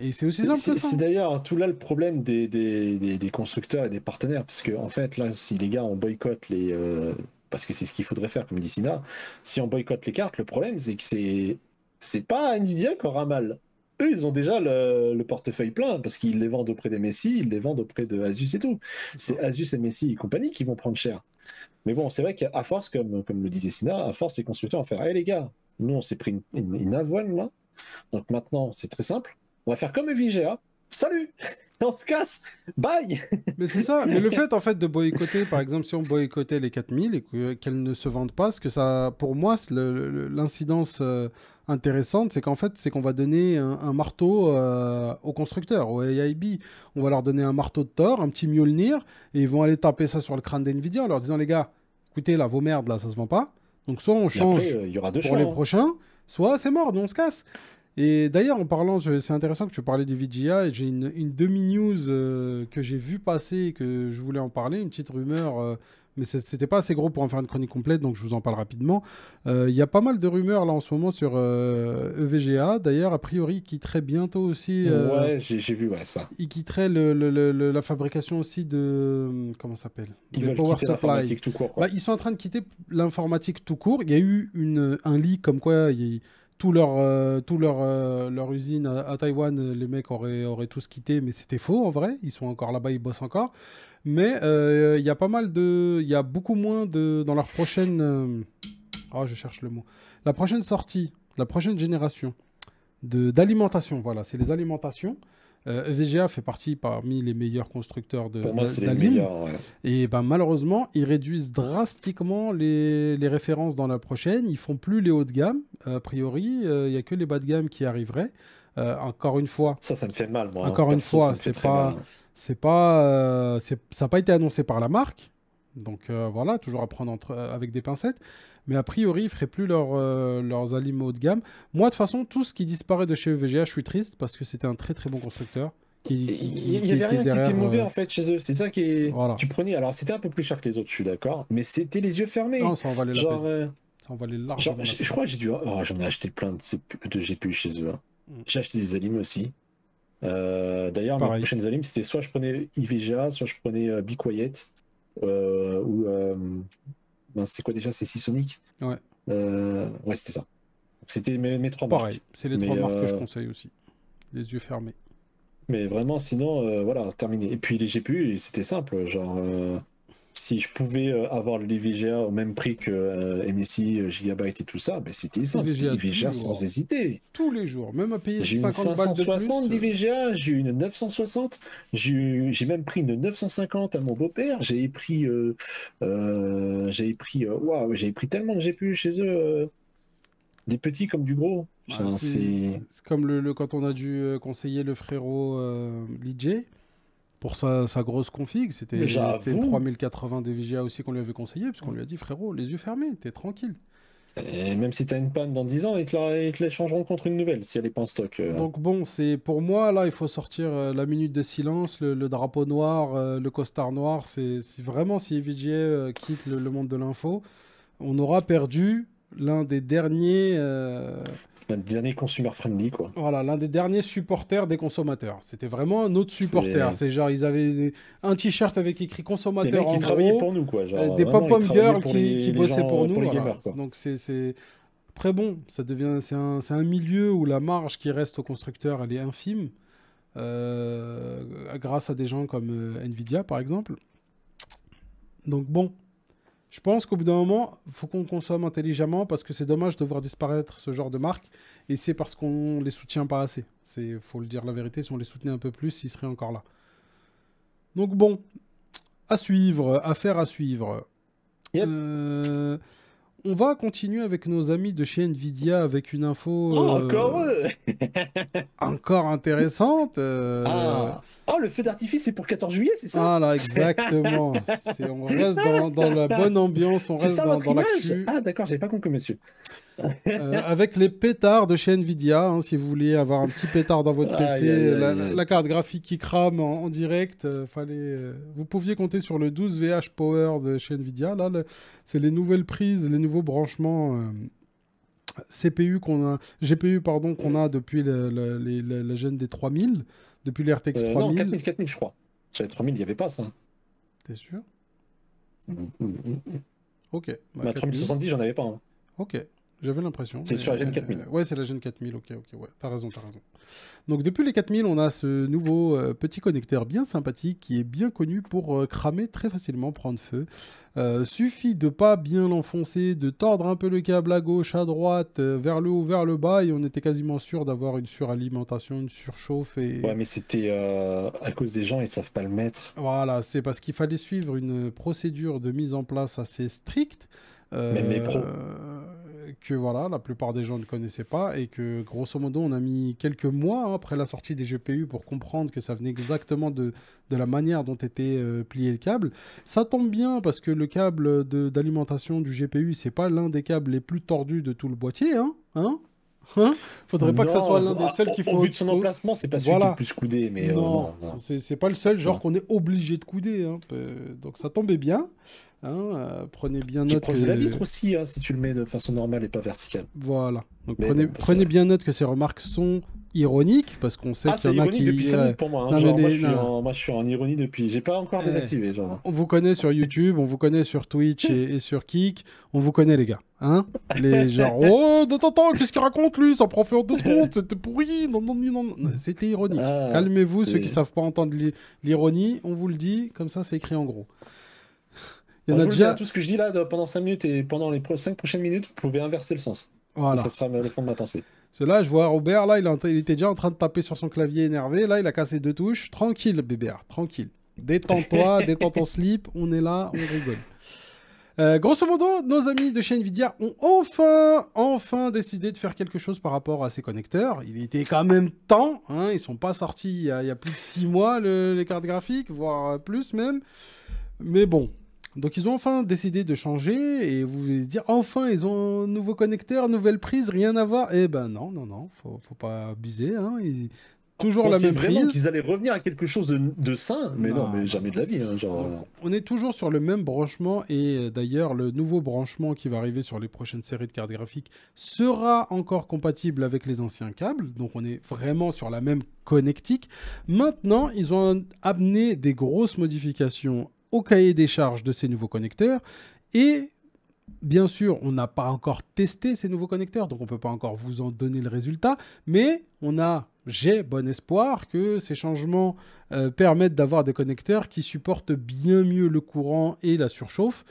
Speaker 1: Et c'est aussi simple que ça.
Speaker 2: C'est d'ailleurs tout là le problème des constructeurs et des partenaires, parce que en fait, là, si les gars on boycotte les. Parce que c'est ce qu'il faudrait faire, comme dit Sina, si on boycotte les cartes, le problème c'est que c'est pas Nvidia qui aura mal. Eux, ils ont déjà le portefeuille plein, parce qu'ils les vendent auprès des Messi, ils les vendent auprès de Asus et tout. C'est Asus et Messi et compagnie qui vont prendre cher. Mais bon, c'est vrai qu'à force, comme le disait Sina, à force, les constructeurs vont faire, hey les gars, nous on s'est pris une avoine là, donc maintenant c'est très simple. On va faire comme VGA. Salut. On se casse. Bye.
Speaker 1: Mais c'est ça. Mais le fait, en fait, de boycotter, par exemple, si on boycottait les 4000 et qu'elles ne se vendent pas, ce que ça, pour moi, l'incidence intéressante, c'est qu'en fait, c'est qu'on va donner un marteau aux constructeurs, aux AIB. On va leur donner un marteau de Thor, un petit Mjolnir, et ils vont aller taper ça sur le crâne d'NVIDIA en leur disant, les gars, écoutez, là, vos merdes, là, ça se vend pas. Donc, soit on change
Speaker 2: après, y aura deux
Speaker 1: pour
Speaker 2: choix,
Speaker 1: les
Speaker 2: hein.
Speaker 1: prochains, soit c'est mort, nous on se casse. Et d'ailleurs, en parlant, c'est intéressant que tu parlais du VGA, et j'ai une demi-news que j'ai vue passer et que je voulais en parler, une petite rumeur, mais c'était pas assez gros pour en faire une chronique complète, donc je vous en parle rapidement. Il y a pas mal de rumeurs là en ce moment sur EVGA, d'ailleurs, a priori, il quitterait bientôt aussi...
Speaker 2: Ouais, j'ai vu ça.
Speaker 1: il quitterait la fabrication aussi de... comment ça s'appelle?
Speaker 2: Ils
Speaker 1: De
Speaker 2: veulent
Speaker 1: Power
Speaker 2: quitter
Speaker 1: Supply.
Speaker 2: l'informatique tout court, quoi.
Speaker 1: Bah, ils sont en train de quitter l'informatique tout court. Il y a eu un leak comme quoi leur usine à Taïwan, les mecs auraient tous quitté, mais c'était faux en vrai. Ils sont encore là-bas, ils bossent encore. Mais il y a pas mal de... Il y a beaucoup moins de... Dans leur prochaine... je cherche le mot. La prochaine sortie, la prochaine génération d'alimentation, voilà, c'est les alimentations. VGA fait partie parmi les meilleurs constructeurs
Speaker 2: Pour moi, c'est les
Speaker 1: d'alim.
Speaker 2: meilleurs, ouais.
Speaker 1: Et ben, malheureusement, ils réduisent drastiquement les références dans la prochaine. Ils font plus les hauts de gamme. A priori, il n'y a que les bas de gamme qui arriveraient. Encore une fois.
Speaker 2: Ça me fait mal, moi.
Speaker 1: Encore une fois, ça n'a pas été annoncé par la marque. Donc voilà, toujours à prendre avec des pincettes. Mais a priori, ils ne feraient plus leurs aliments haut de gamme. Moi, de toute façon, tout ce qui disparaît de chez EVGA, je suis triste parce que c'était un très très bon constructeur.
Speaker 2: Il n'y avait rien qui était mauvais en fait chez eux. C'est ça qui est.
Speaker 1: Voilà.
Speaker 2: Tu prenais. Alors c'était un peu plus cher que les autres, je suis d'accord. Mais c'était les yeux fermés.
Speaker 1: Non, ça en valait la peine. Ça en valait largement.
Speaker 2: Je crois que j'ai dû. J'en ai acheté plein de GPU chez eux. Hein. J'ai acheté des Alim aussi. D'ailleurs, mes prochaines Alim, c'était soit je prenais IVGA, soit je prenais Be Quiet. Ou. C'est quoi déjà? C'est Seasonic?
Speaker 1: Ouais.
Speaker 2: Ouais, c'était ça. Donc, c'était mes trois marques.
Speaker 1: Pareil, c'est les trois marques que je conseille aussi. Les yeux fermés.
Speaker 2: Mais vraiment, sinon, voilà, terminé. Et puis les GPU, c'était simple. Genre, si je pouvais avoir le VGA au même prix que MSI, Gigabyte et tout ça, ben c'était simple. C'était VGA sans hésiter.
Speaker 1: Tous les jours, même à payer
Speaker 2: j'ai
Speaker 1: 50 balles de plus.
Speaker 2: J'ai une 560 d'IVGA, j'ai eu une 960, j'ai même pris une 950 à mon beau-père. J'avais pris tellement de GPU chez eux, des petits comme du gros.
Speaker 1: C'est comme quand on a dû conseiller le frérot Lidj pour sa grosse config. C'était 3080 des VGA aussi qu'on lui avait conseillé, parce qu'on lui a dit, frérot, les yeux fermés, t'es tranquille.
Speaker 2: Et même si tu as une panne dans 10 ans, ils te la changeront contre une nouvelle si elle n'est pas en stock.
Speaker 1: Donc bon, c'est pour moi là, il faut sortir la minute de silence, le drapeau noir, le costard noir. C'est vraiment si Nvidia quitte le monde de l'info, on aura perdu l'un des derniers,
Speaker 2: Un dernier consumer friendly, quoi.
Speaker 1: voilà, l'un des derniers supporters des consommateurs. C'était vraiment un autre supporter.
Speaker 2: C'est
Speaker 1: C'est genre ils avaient un t-shirt avec écrit
Speaker 2: les
Speaker 1: consommateur
Speaker 2: mecs
Speaker 1: en
Speaker 2: qui travaillaient
Speaker 1: gros,
Speaker 2: pour nous, quoi. Genre,
Speaker 1: des
Speaker 2: vraiment, ils
Speaker 1: pop-up
Speaker 2: travaillaient
Speaker 1: girls
Speaker 2: pour
Speaker 1: qui
Speaker 2: les
Speaker 1: bossaient pour
Speaker 2: gens,
Speaker 1: nous.
Speaker 2: pour les
Speaker 1: Voilà.
Speaker 2: gamers, quoi.
Speaker 1: Donc après bon, ça devient c'est un milieu où la marge qui reste au constructeur elle est infime. Grâce à des gens comme Nvidia par exemple. Donc bon, je pense qu'au bout d'un moment, il faut qu'on consomme intelligemment parce que c'est dommage de voir disparaître ce genre de marque et c'est parce qu'on les soutient pas assez. C'est, faut le dire la vérité, si on les soutenait un peu plus, ils seraient encore là. Donc bon, à suivre, affaire à suivre.
Speaker 2: Yep.
Speaker 1: On va continuer avec nos amis de chez Nvidia avec une info
Speaker 2: Oh, encore eux.
Speaker 1: encore intéressante.
Speaker 2: Ah. Oh, le feu d'artifice, c'est pour 14 juillet, c'est ça?
Speaker 1: Ah là, exactement. On reste dans la bonne ambiance, on
Speaker 2: C'est
Speaker 1: reste
Speaker 2: ça votre
Speaker 1: dans
Speaker 2: image?
Speaker 1: l'actu.
Speaker 2: Ah, d'accord, j'avais pas compris, monsieur.
Speaker 1: Avec les pétards de chez Nvidia, hein, si vous voulez avoir un petit pétard dans votre PC,
Speaker 2: Aïe, aïe, aïe, aïe.
Speaker 1: la carte graphique qui crame en direct, vous pouviez compter sur le 12 VH Power de chez Nvidia. Là, c'est les nouvelles prises, les nouveaux branchements CPU GPU pardon, qu'on a depuis la gêne des 3000, depuis les RTX
Speaker 2: Non,
Speaker 1: 3000.
Speaker 2: 4000, je crois. Sur les 3000, il n'y avait pas ça.
Speaker 1: T'es sûr?
Speaker 2: Mm.
Speaker 1: Ok. Bah,
Speaker 2: Ma
Speaker 1: 4000.
Speaker 2: 3070, j'en avais pas. Hein.
Speaker 1: Ok. J'avais l'impression.
Speaker 2: C'est
Speaker 1: mais,
Speaker 2: sur la Gen 4000.
Speaker 1: Ouais, c'est la Gen 4000. Ok, ouais. T'as raison. Donc, depuis les 4000, on a ce nouveau petit connecteur bien sympathique qui est bien connu pour cramer très facilement, prendre feu. Suffit de pas bien l'enfoncer, de tordre un peu le câble à gauche, à droite, vers le haut, vers le bas, et on était quasiment sûr d'avoir une suralimentation, une surchauffe.
Speaker 2: Ouais, mais c'était à cause des gens, ils savent pas le mettre.
Speaker 1: Voilà, c'est parce qu'il fallait suivre une procédure de mise en place assez stricte.
Speaker 2: Même les pros.
Speaker 1: Que voilà, la plupart des gens ne connaissaient pas et que grosso modo on a mis quelques mois hein, après la sortie des GPU pour comprendre que ça venait exactement de la manière dont était plié le câble. Ça tombe bien parce que le câble d'alimentation du GPU c'est pas l'un des câbles les plus tordus de tout le boîtier, Faudrait pas que ça soit l'un des seuls qu'il faut.
Speaker 2: Au vu de son emplacement, c'est pas celui qui est le plus coudé, mais
Speaker 1: non. C'est pas le seul genre qu'on est obligé de couder. Donc ça tombait bien. Prenez bien note.
Speaker 2: Proche de la vitre aussi, si tu le mets de façon normale et pas verticale.
Speaker 1: Voilà. Donc
Speaker 2: mais
Speaker 1: prenez bien note que ces remarques sont ironiques parce qu'on sait qu'il y en a qui.
Speaker 2: Depuis 5 minutes pour moi. Moi, je suis en ironie depuis. J'ai pas encore désactivé. Genre.
Speaker 1: On vous connaît sur YouTube, on vous connaît sur Twitch et sur Kik. On vous connaît, les gars. Les genre, oh, attends, qu'est-ce qu'il raconte lui? Ça prend fait 2 secondes, c'était pourri. Non. C'était ironique. Calmez-vous, ceux qui savent pas entendre l'ironie, on vous le dit, comme ça, c'est écrit en gros.
Speaker 2: Il y en a déjà. Tout ce que je dis là pendant 5 minutes et pendant les 5 prochaines minutes, vous pouvez inverser le sens. Voilà. Et ça sera le fond de ma pensée.
Speaker 1: Là, je vois Robert, là, il était déjà en train de taper sur son clavier énervé. Là, il a cassé 2 touches. Tranquille, bébé, tranquille. Détends-toi, détends ton slip. On est là, on rigole. Grosso modo, nos amis de chez Nvidia ont enfin décidé de faire quelque chose par rapport à ces connecteurs. Il était quand même temps. Ils sont pas sortis il y a plus de 6 mois, les cartes graphiques, voire plus même. Mais bon. Donc ils ont enfin décidé de changer et vous allez dire enfin ils ont un nouveau connecteur, nouvelle prise, rien à voir. Eh ben non, faut pas abuser. Toujours la même prise.
Speaker 2: Vraiment qu'ils allaient revenir à quelque chose de sain, mais non, mais jamais de la vie. Genre...
Speaker 1: Donc, on est toujours sur le même branchement et d'ailleurs le nouveau branchement qui va arriver sur les prochaines séries de cartes graphiques sera encore compatible avec les anciens câbles. Donc on est vraiment sur la même connectique. Maintenant, ils ont amené des grosses modifications au cahier des charges de ces nouveaux connecteurs. Et bien sûr, on n'a pas encore testé ces nouveaux connecteurs, donc on ne peut pas encore vous en donner le résultat, mais j'ai bon espoir que ces changements permettent d'avoir des connecteurs qui supportent bien mieux le courant et la surchauffe.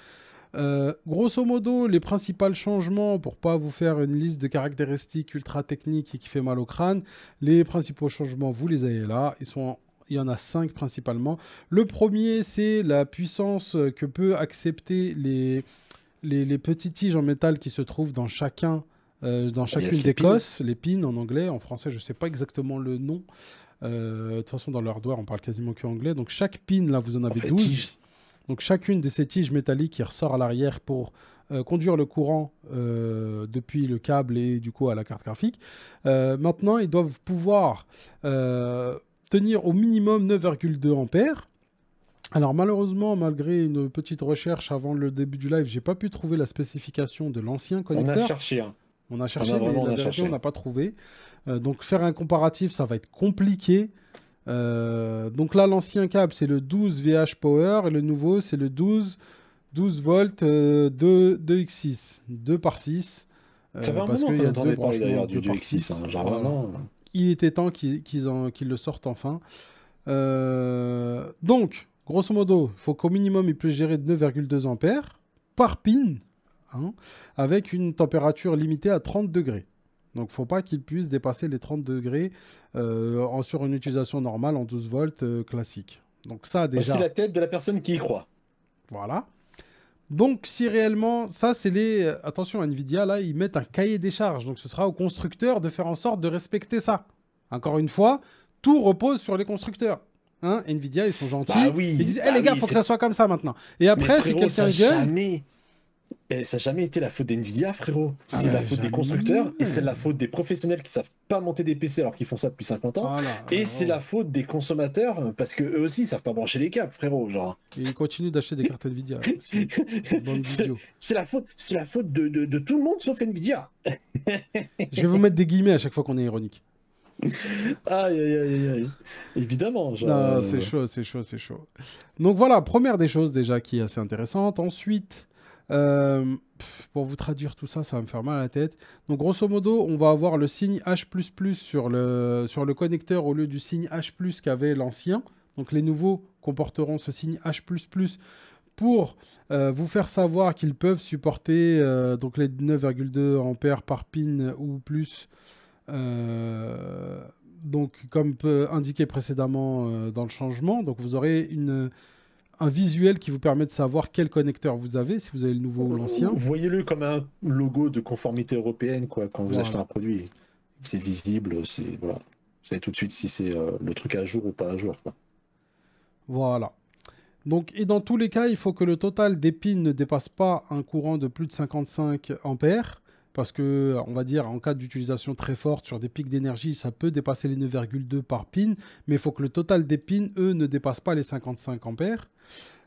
Speaker 1: Grosso modo, les principaux changements, pour pas vous faire une liste de caractéristiques ultra techniques et qui fait mal au crâne, les principaux changements, vous les avez là, il y en a 5 principalement. Le premier, c'est la puissance que peut accepter les petites tiges en métal qui se trouvent dans chacune des cosses, les pins en anglais. En français, je ne sais pas exactement le nom. De toute façon, dans le hardware, on parle quasiment que anglais. Donc chaque pin, là, vous en avez 12. Donc chacune de ces tiges métalliques qui ressort à l'arrière pour conduire le courant depuis le câble et du coup à la carte graphique. Maintenant, ils doivent pouvoir tenir au minimum 9,2 ampères. Alors malheureusement, malgré une petite recherche avant le début du live, j'ai pas pu trouver la spécification de l'ancien
Speaker 2: On a
Speaker 1: connecteur.
Speaker 2: cherché, hein.
Speaker 1: On a cherché,
Speaker 2: On a
Speaker 1: mais
Speaker 2: vraiment-
Speaker 1: la
Speaker 2: on a
Speaker 1: vérité,
Speaker 2: cherché.
Speaker 1: on n'a pas trouvé. Donc faire un comparatif, ça va être compliqué. Donc là, l'ancien câble, c'est le 12 VH Power, et le nouveau, c'est le 12 volts 2x6, 2 par 6.
Speaker 2: Ça fait un
Speaker 1: Parce
Speaker 2: moment
Speaker 1: qu'il
Speaker 2: qu'on
Speaker 1: y a deux
Speaker 2: entendait parler
Speaker 1: branchements
Speaker 2: d'ailleurs
Speaker 1: 2
Speaker 2: du
Speaker 1: par
Speaker 2: X6,
Speaker 1: 6.
Speaker 2: hein. Genre
Speaker 1: Voilà.
Speaker 2: vraiment.
Speaker 1: Il était temps qu'ils le sortent enfin. Donc, grosso modo, il faut qu'au minimum, il puisse gérer 9,2 ampères par pin, hein, avec une température limitée à 30 degrés. Donc, il ne faut pas qu'il puisse dépasser les 30 degrés sur une utilisation normale en 12 volts classique. Donc ça, déjà,
Speaker 2: Voici la tête de la personne qui y croit.
Speaker 1: voilà. Donc, si réellement, ça, c'est les... Attention, Nvidia, là, ils mettent un cahier des charges. Donc, ce sera au constructeur de faire en sorte de respecter ça. Encore une fois, tout repose sur les constructeurs. Hein, Nvidia, ils sont gentils.
Speaker 2: Bah oui,
Speaker 1: Ils disent,
Speaker 2: bah
Speaker 1: les gars,
Speaker 2: oui,
Speaker 1: faut que
Speaker 2: c'est-
Speaker 1: ça soit comme ça maintenant. Et
Speaker 2: Mais
Speaker 1: après, si
Speaker 2: frérot,
Speaker 1: quelqu'un gueule...
Speaker 2: ça n'a jamais été la faute d'NVIDIA, frérot. C'est
Speaker 1: bah,
Speaker 2: la faute des
Speaker 1: jamais.
Speaker 2: constructeurs et c'est la faute des professionnels qui savent pas monter des PC alors qu'ils font ça depuis 50 ans.
Speaker 1: Voilà.
Speaker 2: Et c'est la faute des consommateurs parce que eux aussi ils savent pas brancher les câbles, frérot. Genre.
Speaker 1: Et ils continuent d'acheter des cartes Nvidia aussi. Bande d'idiots.
Speaker 2: C'est la faute de tout le monde sauf NVIDIA.
Speaker 1: Je vais vous mettre des guillemets à chaque fois qu'on est ironique.
Speaker 2: Aïe, aïe, aïe, aïe. Évidemment. Genre,
Speaker 1: Non, c'est chaud, c'est chaud, c'est chaud. Donc voilà, première des choses déjà qui est assez intéressante. Ensuite, pour vous traduire tout ça, ça va me faire mal à la tête. Donc grosso modo, on va avoir le signe H++ sur le connecteur au lieu du signe H+, qu'avait l'ancien. Donc les nouveaux comporteront ce signe H++ pour vous faire savoir qu'ils peuvent supporter donc les 9,2 ampères par pin ou plus. Donc comme indiqué précédemment dans le changement, donc vous aurez un visuel qui vous permet de savoir quel connecteur vous avez, si vous avez le nouveau ou l'ancien.
Speaker 2: Voyez-le comme un logo de conformité européenne, quoi, quand vous
Speaker 1: Voilà.
Speaker 2: achetez un produit. C'est visible, c'est voilà. Vous savez tout de suite si c'est le truc à jour ou pas à jour, quoi.
Speaker 1: Voilà. Donc, et dans tous les cas, il faut que le total des pins ne dépasse pas un courant de plus de 55 ampères. Parce que, on va dire, en cas d'utilisation très forte sur des pics d'énergie, ça peut dépasser les 9,2 par pin. Mais il faut que le total des pins, eux, ne dépasse pas les 55 ampères.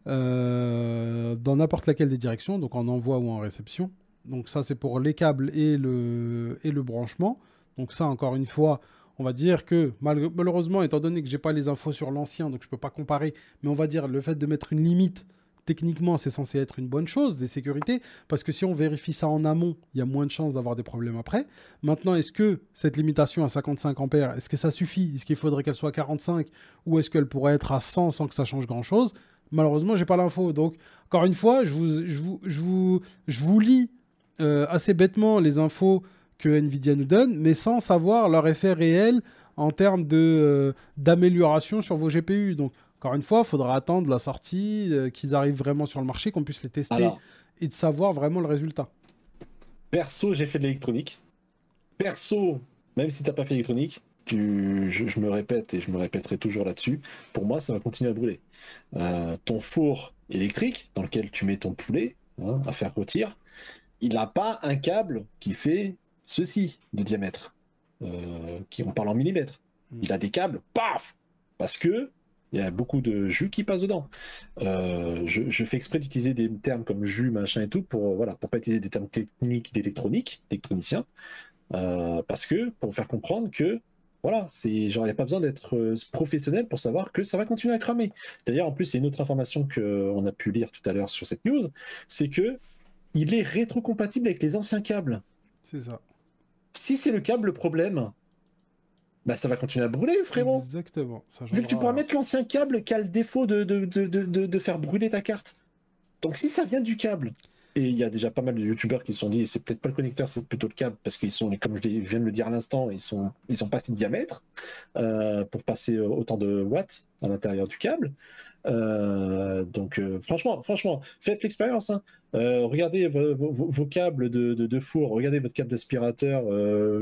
Speaker 1: Dans n'importe laquelle des directions, donc en envoi ou en réception. Donc ça, c'est pour les câbles et le branchement. Donc ça, encore une fois, on va dire que malheureusement, étant donné que j'ai pas les infos sur l'ancien, donc je peux pas comparer, mais on va dire le fait de mettre une limite, techniquement, c'est censé être une bonne chose, des sécurités, parce que si on vérifie ça en amont, il y a moins de chances d'avoir des problèmes après. Maintenant, est-ce que cette limitation à 55 ampères, est-ce que ça suffit? Est-ce qu'il faudrait qu'elle soit à 45? Ou est-ce qu'elle pourrait être à 100 sans que ça change grand-chose? Malheureusement, j'ai pas l'info. Donc, encore une fois, je vous lis assez bêtement les infos que Nvidia nous donne, mais sans savoir leur effet réel en termes d'amélioration sur vos GPU. Donc, encore une fois, il faudra attendre la sortie, qu'ils arrivent vraiment sur le marché, qu'on puisse les tester
Speaker 2: Alors,
Speaker 1: et de savoir vraiment le résultat.
Speaker 2: perso, j'ai fait de l'électronique. Perso, même si t'as pas fait d'électronique, je me répète et je me répéterai toujours là-dessus. Pour moi, ça va continuer à brûler. Ton four électrique dans lequel tu mets ton poulet à faire rôtir, il n'a pas un câble qui fait ceci de diamètre. On parle en millimètres. Il a des câbles, paf, parce que il y a beaucoup de jus qui passe dedans. Je fais exprès d'utiliser des termes comme jus, machin et tout, pour pas utiliser des termes techniques d'électronicien, parce que pour vous faire comprendre que voilà, il n'y a pas besoin d'être professionnel pour savoir que ça va continuer à cramer. D'ailleurs, en plus, il y a une autre information qu'on a pu lire tout à l'heure sur cette news, c'est que il est rétrocompatible avec les anciens câbles.
Speaker 1: C'est ça.
Speaker 2: Si c'est le câble le problème, bah ça va continuer à brûler, frérot.
Speaker 1: Exactement. Ça
Speaker 2: Vu que tu pourras mettre l'ancien câble qui a le défaut de faire brûler ta carte. Donc si ça vient du câble, et il y a déjà pas mal de youtubeurs qui se sont dit c'est peut-être pas le connecteur, c'est plutôt le câble, parce qu'ils sont, comme je viens de le dire à l'instant, ils ont pas assez de diamètre pour passer autant de watts à l'intérieur du câble. Donc franchement, faites l'expérience. Hein. Regardez vos câbles de four, regardez votre câble d'aspirateur.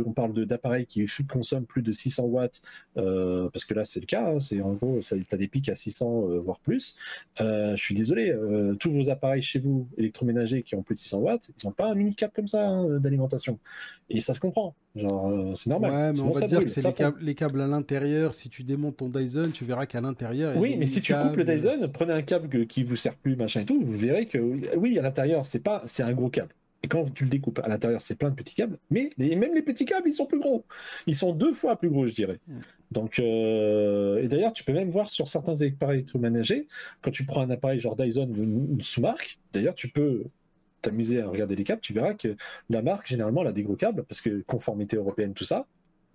Speaker 2: On parle d'appareils qui consomment plus de 600 watts, parce que là c'est le cas. Hein, c'est en gros, tu as des pics à 600 voire plus. Je suis désolé, tous vos appareils chez vous électroménagers qui ont plus de 600 watts, ils n'ont pas un mini câble comme ça hein, d'alimentation. Et ça se comprend. Genre, c'est normal.
Speaker 1: Ouais, mais
Speaker 2: Sinon,
Speaker 1: on va
Speaker 2: ça
Speaker 1: dire
Speaker 2: brûle,
Speaker 1: que c'est
Speaker 2: ça
Speaker 1: les câbles à l'intérieur. Si tu démontes ton Dyson, tu verras qu'à l'intérieur, il y a
Speaker 2: Oui,
Speaker 1: des
Speaker 2: mais si tu coupes le
Speaker 1: mini-câbles.
Speaker 2: Dyson, prenez un câble qui vous sert plus, machin et tout, vous verrez que oui, à l'intérieur, c'est un gros câble. Et quand tu le découpes à l'intérieur, c'est plein de petits câbles, mais même les petits câbles, ils sont plus gros. Ils sont 2 fois plus gros, je dirais. Donc, et d'ailleurs, tu peux même voir sur certains appareils électroménagers, quand tu prends un appareil genre Dyson ou une sous-marque, d'ailleurs, tu peux t'amuser à regarder les câbles, tu verras que la marque, généralement, elle a des gros câbles, parce que conformité européenne, tout ça,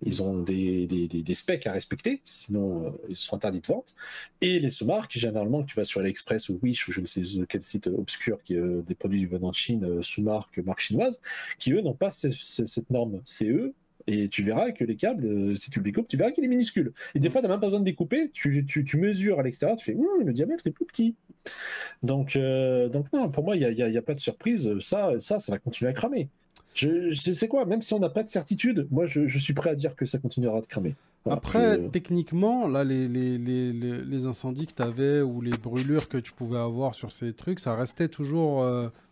Speaker 2: ils ont des specs à respecter, sinon ils sont interdits de vente. Et les sous-marques, généralement, tu vas sur AliExpress ou Wish ou je ne sais quel site obscur qui des produits venant de Chine, sous-marque, marque chinoise, qui eux n'ont pas cette norme CE. Et tu verras que les câbles, si tu le découpes, tu verras qu'il est minuscule. Et des fois, tu n'as même pas besoin de découper, tu mesures à l'extérieur, tu fais le diamètre est plus petit. Donc non, pour moi, il n'y a pas de surprise. Ça va continuer à cramer. Je sais quoi, même si on n'a pas de certitude, moi je suis prêt à dire que ça continuera de cramer. Voilà,
Speaker 1: Après, techniquement, là, les incendies que tu avais ou les brûlures que tu pouvais avoir sur ces trucs, ça restait toujours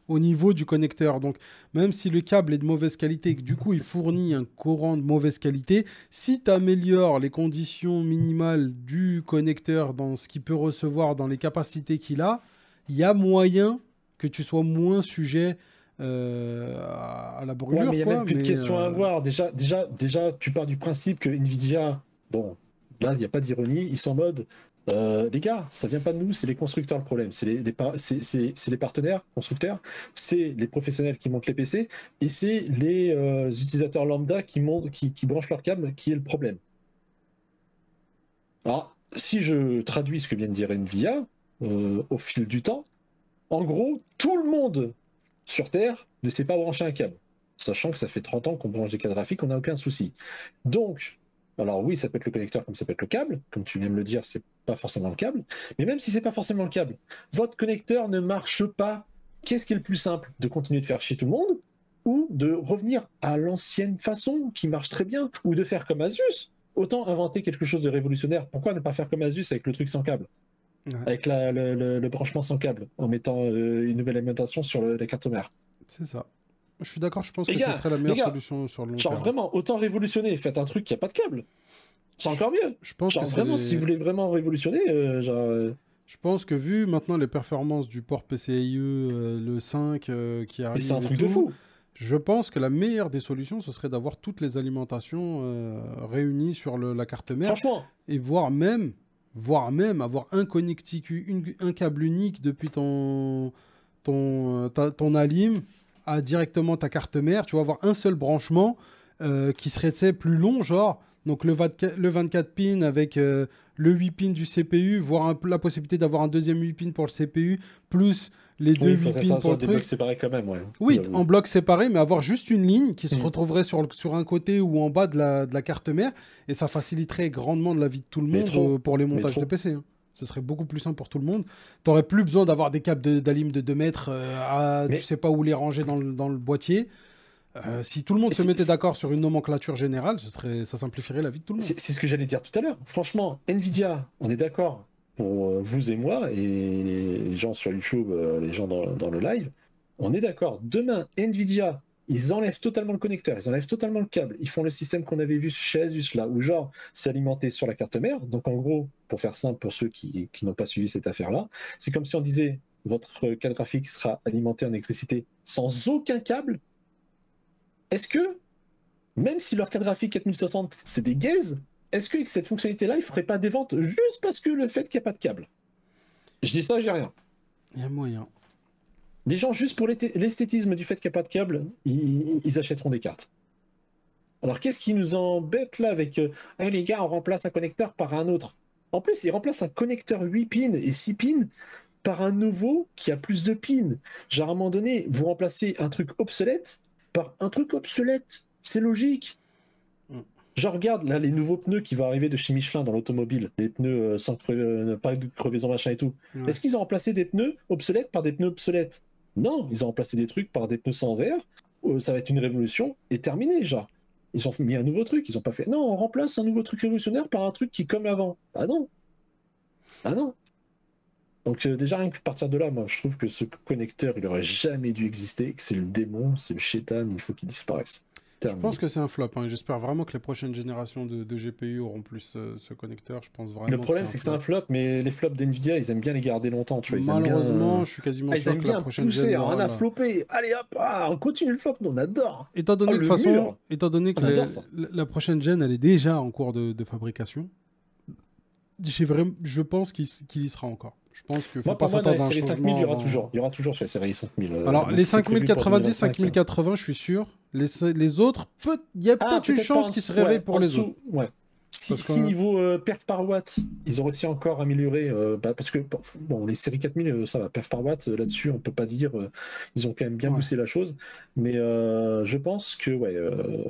Speaker 1: au niveau du connecteur. Donc, même si le câble est de mauvaise qualité et que du coup, il fournit un courant de mauvaise qualité, si tu améliores les conditions minimales du connecteur dans ce qu'il peut recevoir, dans les capacités qu'il a, il y a moyen que tu sois moins sujet à la
Speaker 2: Ouais,
Speaker 1: brûlure,
Speaker 2: mais il n'y a
Speaker 1: quoi.
Speaker 2: même plus de questions à avoir. Déjà, tu pars du principe que Nvidia, bon, là, il n'y a pas d'ironie, ils sont en mode, les gars, ça vient pas de nous, c'est les constructeurs le problème. C'est les partenaires constructeurs, c'est les professionnels qui montent les PC, et c'est les utilisateurs lambda qui branchent leur câble qui est le problème. Alors, si je traduis ce que vient de dire Nvidia, au fil du temps, en gros, tout le monde sur Terre ne sait pas brancher un câble. Sachant que ça fait 30 ans qu'on branche des cartes graphiques, on n'a aucun souci. Donc, alors oui, ça peut être le connecteur comme ça peut être le câble. Comme tu viens de le dire, c'est pas forcément le câble. Mais même si c'est pas forcément le câble, votre connecteur ne marche pas. Qu'est-ce qui est le plus simple? De continuer de faire chier tout le monde ou de revenir à l'ancienne façon qui marche très bien, ou de faire comme Asus? Autant inventer quelque chose de révolutionnaire. Pourquoi ne pas faire comme Asus avec le truc sans câble?
Speaker 1: Ouais.
Speaker 2: Avec le branchement sans câble, en mettant une nouvelle alimentation sur la carte mère.
Speaker 1: C'est ça. Je suis d'accord, je pense
Speaker 2: Les
Speaker 1: que ce
Speaker 2: gars,
Speaker 1: serait la
Speaker 2: les
Speaker 1: meilleure
Speaker 2: gars,
Speaker 1: solution sur le long
Speaker 2: genre
Speaker 1: terme.
Speaker 2: vraiment, autant révolutionner, faites un truc qui a pas de câble. C'est encore mieux.
Speaker 1: Je pense
Speaker 2: Genre
Speaker 1: que c'est
Speaker 2: vraiment, si vous voulez vraiment révolutionner,
Speaker 1: Je pense que vu maintenant les performances du port PCIe le 5 qui
Speaker 2: mais
Speaker 1: arrive
Speaker 2: c'est un
Speaker 1: et
Speaker 2: truc de
Speaker 1: tout,
Speaker 2: fou.
Speaker 1: je pense que la meilleure des solutions, ce serait d'avoir toutes les alimentations réunies sur la carte mère
Speaker 2: Franchement,
Speaker 1: et voire même avoir un câble unique depuis ton alim à directement ta carte mère. Tu vas avoir un seul branchement qui serait, tu sais, plus long, genre. Donc le 24 pins avec le 8 pins du CPU, voire la possibilité d'avoir un deuxième 8 pins pour le CPU, plus les deux
Speaker 2: oui, il
Speaker 1: 8
Speaker 2: faudrait
Speaker 1: pins
Speaker 2: ça
Speaker 1: pour
Speaker 2: soit
Speaker 1: le
Speaker 2: des blocs
Speaker 1: truc.
Speaker 2: séparés quand même, ouais.
Speaker 1: Oui,
Speaker 2: J'avoue.
Speaker 1: en bloc séparé, mais avoir juste une ligne qui se
Speaker 2: Mm.
Speaker 1: retrouverait sur un côté ou en bas de la carte mère, et ça faciliterait grandement la vie de tout le
Speaker 2: Mais
Speaker 1: monde
Speaker 2: trop,
Speaker 1: pour les
Speaker 2: mais
Speaker 1: montages de
Speaker 2: trop.
Speaker 1: PC. Hein. Ce serait beaucoup plus simple pour tout le monde. T'aurais plus besoin d'avoir des câbles d'alim de 2 mètres tu
Speaker 2: Mais
Speaker 1: sais pas où les ranger dans le boîtier. Si tout le monde se
Speaker 2: c'est
Speaker 1: mettait d'accord sur une nomenclature générale, ça simplifierait la vie de tout le monde.
Speaker 2: c'est ce que j'allais dire tout à l'heure. Franchement, Nvidia, on est d'accord pour vous et moi, et les gens sur YouTube, les gens dans le live, on est d'accord. Demain, Nvidia, ils enlèvent totalement le connecteur, ils enlèvent totalement le câble, ils font le système qu'on avait vu chez Asus là, où genre c'est alimenté sur la carte mère. Donc en gros, pour faire simple pour ceux qui n'ont pas suivi cette affaire-là, c'est comme si on disait votre carte graphique sera alimenté en électricité sans aucun câble. Est-ce que, même si leur carte graphique 4060 c'est des gazes, est-ce que avec cette fonctionnalité-là, ils feraient pas des ventes juste parce que le fait qu'il n'y a pas de câble? Je dis ça, j'ai rien.
Speaker 1: Il y a moyen.
Speaker 2: Les gens, juste pour l'esthétisme du fait qu'il n'y a pas de câble, ils achèteront des cartes. Alors qu'est-ce qui nous embête là avec hey, les gars, on remplace un connecteur par un autre. En plus, ils remplacent un connecteur 8 pins et 6 pins par un nouveau qui a plus de pins. Genre à un moment donné, vous remplacez un truc obsolète par un truc obsolète. C'est logique. Je regarde là les nouveaux pneus qui vont arriver de chez Michelin dans l'automobile, des pneus sans pas de crevaison machin et tout.
Speaker 1: Ouais.
Speaker 2: Est-ce qu'ils ont remplacé des pneus obsolètes par des pneus obsolètes? Non, ils ont remplacé des trucs par des pneus sans air. Ça va être une révolution et terminé, genre. Ils ont mis un nouveau truc, ils ont pas fait. Non, on remplace un nouveau truc révolutionnaire par un truc qui est comme avant. Ah non. Ah non. Donc déjà rien que à partir de là, moi je trouve que ce connecteur il aurait jamais dû exister, que c'est le démon, c'est le chétan, il faut qu'il disparaisse.
Speaker 1: Je
Speaker 2: Terminé.
Speaker 1: pense que c'est un flop. Hein. J'espère vraiment que les prochaines générations de GPU auront plus ce connecteur. Je pense vraiment
Speaker 2: Le problème c'est que c'est un flop, mais les flops d'NVIDIA ils aiment bien les garder longtemps, tu vois. Ils aiment bien,
Speaker 1: Malheureusement, je suis quasiment
Speaker 2: ils
Speaker 1: sûr
Speaker 2: aiment
Speaker 1: que la
Speaker 2: bien
Speaker 1: prochaine
Speaker 2: pousser,
Speaker 1: gen
Speaker 2: rien
Speaker 1: l'aura
Speaker 2: à
Speaker 1: là.
Speaker 2: flopper. Allez hop, on continue le flop, nous, on adore.
Speaker 1: Étant donné que, de
Speaker 2: le
Speaker 1: toute façon,
Speaker 2: mur.
Speaker 1: étant donné que
Speaker 2: On adore ça.
Speaker 1: la prochaine gen, elle est déjà en cours de fabrication, je pense qu'il y sera encore. Je pense qu'il faut
Speaker 2: Moi,
Speaker 1: pas
Speaker 2: pour moi, dans les
Speaker 1: s'attendre à un
Speaker 2: séries 5000,
Speaker 1: changement
Speaker 2: il y aura
Speaker 1: avant.
Speaker 2: toujours. Il y aura toujours sur la série 5000.
Speaker 1: Alors,
Speaker 2: même
Speaker 1: les
Speaker 2: si c'est prévu pour
Speaker 1: 5090,
Speaker 2: 2025, hein.
Speaker 1: 5080, je suis sûr. Les autres, il y a
Speaker 2: Ah,
Speaker 1: peut-être une
Speaker 2: peut-être pas
Speaker 1: chance
Speaker 2: en
Speaker 1: qu'ils se
Speaker 2: dessous,
Speaker 1: réveillent
Speaker 2: ouais,
Speaker 1: pour
Speaker 2: en
Speaker 1: les
Speaker 2: dessous,
Speaker 1: autres.
Speaker 2: ouais. Si,
Speaker 1: Parce
Speaker 2: si
Speaker 1: que-
Speaker 2: niveau perf par watt, ils ont aussi encore amélioré, parce que bon, les séries 4000, ça va, perf par watt, là-dessus, on peut pas dire, ils ont quand même bien
Speaker 1: Ouais.
Speaker 2: boosté la chose, mais je pense que, ouais,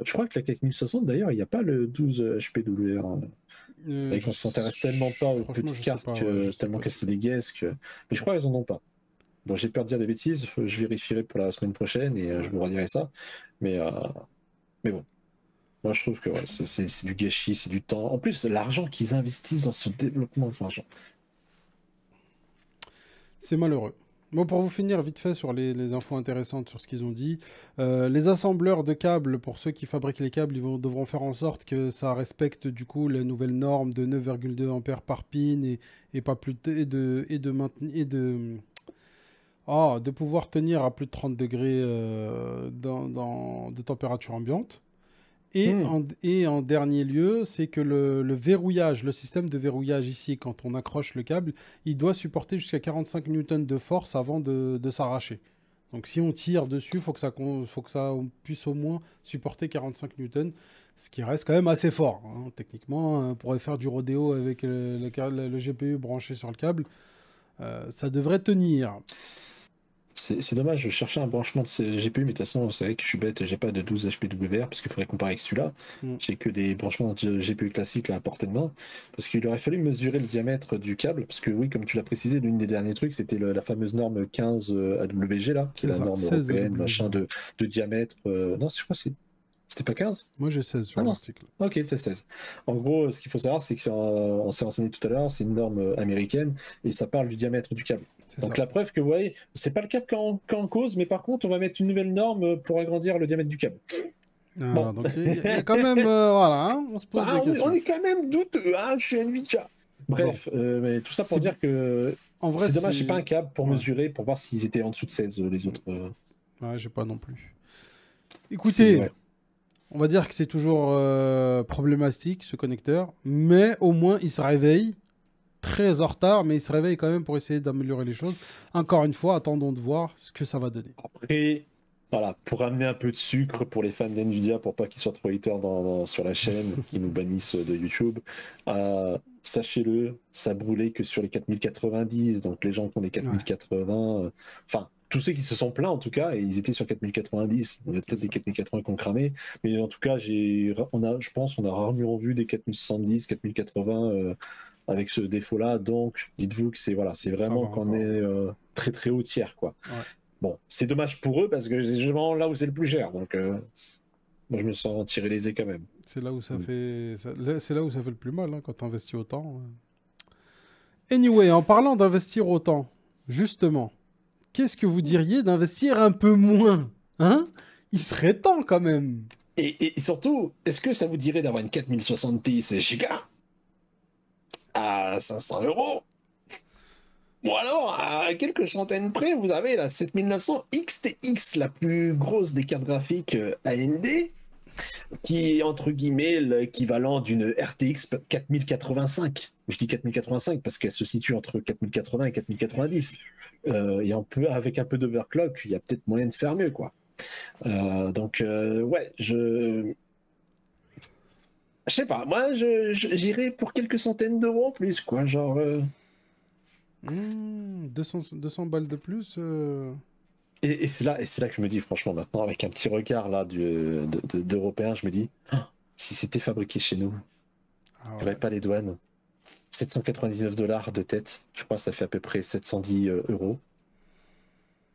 Speaker 2: je crois que la 4060, d'ailleurs, il n'y a pas le 12 HPWR, et qu'on s'intéresse tellement pas aux
Speaker 1: Franchement,
Speaker 2: petites
Speaker 1: je sais
Speaker 2: cartes,
Speaker 1: pas. Ouais, je sais
Speaker 2: tellement
Speaker 1: pas
Speaker 2: qu'elles
Speaker 1: du
Speaker 2: se
Speaker 1: tout.
Speaker 2: dégaissent, mais je crois qu'elles en ont pas. Bon, j'ai peur de dire des bêtises, je vérifierai pour la semaine prochaine et je vous redirai ça, mais, euh, mais bon. Moi, je trouve que ouais, c'est du gâchis, c'est du temps. En plus, l'argent qu'ils investissent dans ce développement, enfin, genre.
Speaker 1: C'est malheureux. Bon, pour vous finir vite fait sur les infos intéressantes sur ce qu'ils ont dit, les assembleurs de câbles, pour ceux qui fabriquent les câbles, devront faire en sorte que ça respecte du coup la nouvelle norme de 9,2 ampères par pin et pas plus de pouvoir tenir à plus de 30 degrés de température ambiante.
Speaker 2: Hmm.
Speaker 1: Et en dernier lieu, c'est que le verrouillage, le système de verrouillage ici, quand on accroche le câble, il doit supporter jusqu'à 45 newtons de force avant de s'arracher. Donc si on tire dessus, faut que ça puisse au moins supporter 45 newtons, ce qui reste quand même assez fort. Hein. Techniquement, on pourrait faire du rodéo avec le GPU branché sur le câble. Ça devrait tenir.
Speaker 2: C'est dommage, je cherchais un branchement de ces GPU, mais de toute façon, c'est vrai que je suis bête, j'ai pas de 12 HPWR, parce qu'il faudrait comparer avec celui-là.
Speaker 1: Mm.
Speaker 2: J'ai que des branchements de GPU classiques là à portée de main, parce qu'il aurait fallu mesurer le diamètre du câble, parce que oui, comme tu l'as précisé, l'une des derniers trucs, c'était la fameuse norme 15 AWG, là, qui est
Speaker 1: C'est
Speaker 2: la
Speaker 1: ça,
Speaker 2: norme
Speaker 1: 16
Speaker 2: européenne,
Speaker 1: AWG.
Speaker 2: machin, de diamètre. Non, je crois que c'était pas 15?
Speaker 1: Moi j'ai 16 sur
Speaker 2: Ah non,
Speaker 1: l'article.
Speaker 2: ok, c'est 16. En gros, ce qu'il faut savoir, c'est qu'on s'est renseigné tout à l'heure, c'est une norme américaine et ça parle du diamètre du câble.
Speaker 1: C'est
Speaker 2: Donc
Speaker 1: ça.
Speaker 2: la preuve que, vous voyez, c'est pas le câble qu'en cause, mais par contre, on va mettre une nouvelle norme pour agrandir le diamètre du câble.
Speaker 1: Voilà,
Speaker 2: Bon.
Speaker 1: donc il y a quand même, voilà, hein, on se pose des
Speaker 2: Ah, on
Speaker 1: questions.
Speaker 2: est quand même douteux, hein, chez Nvidia. Bref, mais tout ça pour
Speaker 1: C'est-
Speaker 2: dire que
Speaker 1: En vrai,
Speaker 2: c'est dommage, j'ai pas un câble pour
Speaker 1: ouais.
Speaker 2: mesurer, pour voir s'ils étaient en dessous de 16, les autres.
Speaker 1: Ouais, j'ai pas non plus.
Speaker 2: C'est-
Speaker 1: Écoutez,
Speaker 2: ouais.
Speaker 1: on va dire que c'est toujours problématique ce connecteur, mais au moins il se réveille très en retard, mais il se réveille quand même pour essayer d'améliorer les choses. Encore une fois, attendons de voir ce que ça va donner.
Speaker 2: Après, voilà, pour amener un peu de sucre pour les fans d'NVIDIA, pour pas qu'ils soient trop haters sur la chaîne, qu'ils nous bannissent de YouTube, sachez-le, ça brûlait que sur les 4090, donc les gens qui ont les 4080, enfin, tous ceux qui se sont plaints en tout cas, et ils étaient sur 4090, il y a peut-être des 4080 qui ont cramé, mais en tout cas, je pense on a rarement vu des 4070, 4080 avec ce défaut-là, donc dites-vous que c'est vraiment qu'on est très très haut tiers, quoi.
Speaker 1: Ouais.
Speaker 2: Bon, c'est dommage pour eux parce que c'est justement là où c'est le plus cher. Donc, moi, je me sens tiré les ailes quand même.
Speaker 1: C'est là où ça fait, c'est là où ça fait le plus mal hein, quand tu investis autant. Anyway, en parlant d'investir autant, justement, qu'est-ce que vous diriez d'investir un peu moins, hein? Il serait temps quand même.
Speaker 2: Et surtout, est-ce que ça vous dirait d'avoir une 4070 Go à 500 €? Ou alors, à quelques centaines près, vous avez la 7900 XTX, la plus grosse des cartes graphiques AMD, qui est entre guillemets l'équivalent d'une RTX 4085. Je dis 4085 parce qu'elle se situe entre 4080 et 4090. Et avec un peu d'overclock, il y a peut-être moyen de faire mieux, quoi. Donc, ouais, je sais pas, moi, j'irais pour quelques centaines d'euros en plus, quoi, genre...
Speaker 1: 200 balles de plus.
Speaker 2: Et c'est là que je me dis, franchement, maintenant, avec un petit regard là d'Européen, je me dis, si c'était fabriqué chez nous,
Speaker 1: Ah
Speaker 2: il n'y
Speaker 1: ouais.
Speaker 2: aurait pas les douanes. 799 $ de tête, je crois que ça fait à peu près 710 euros.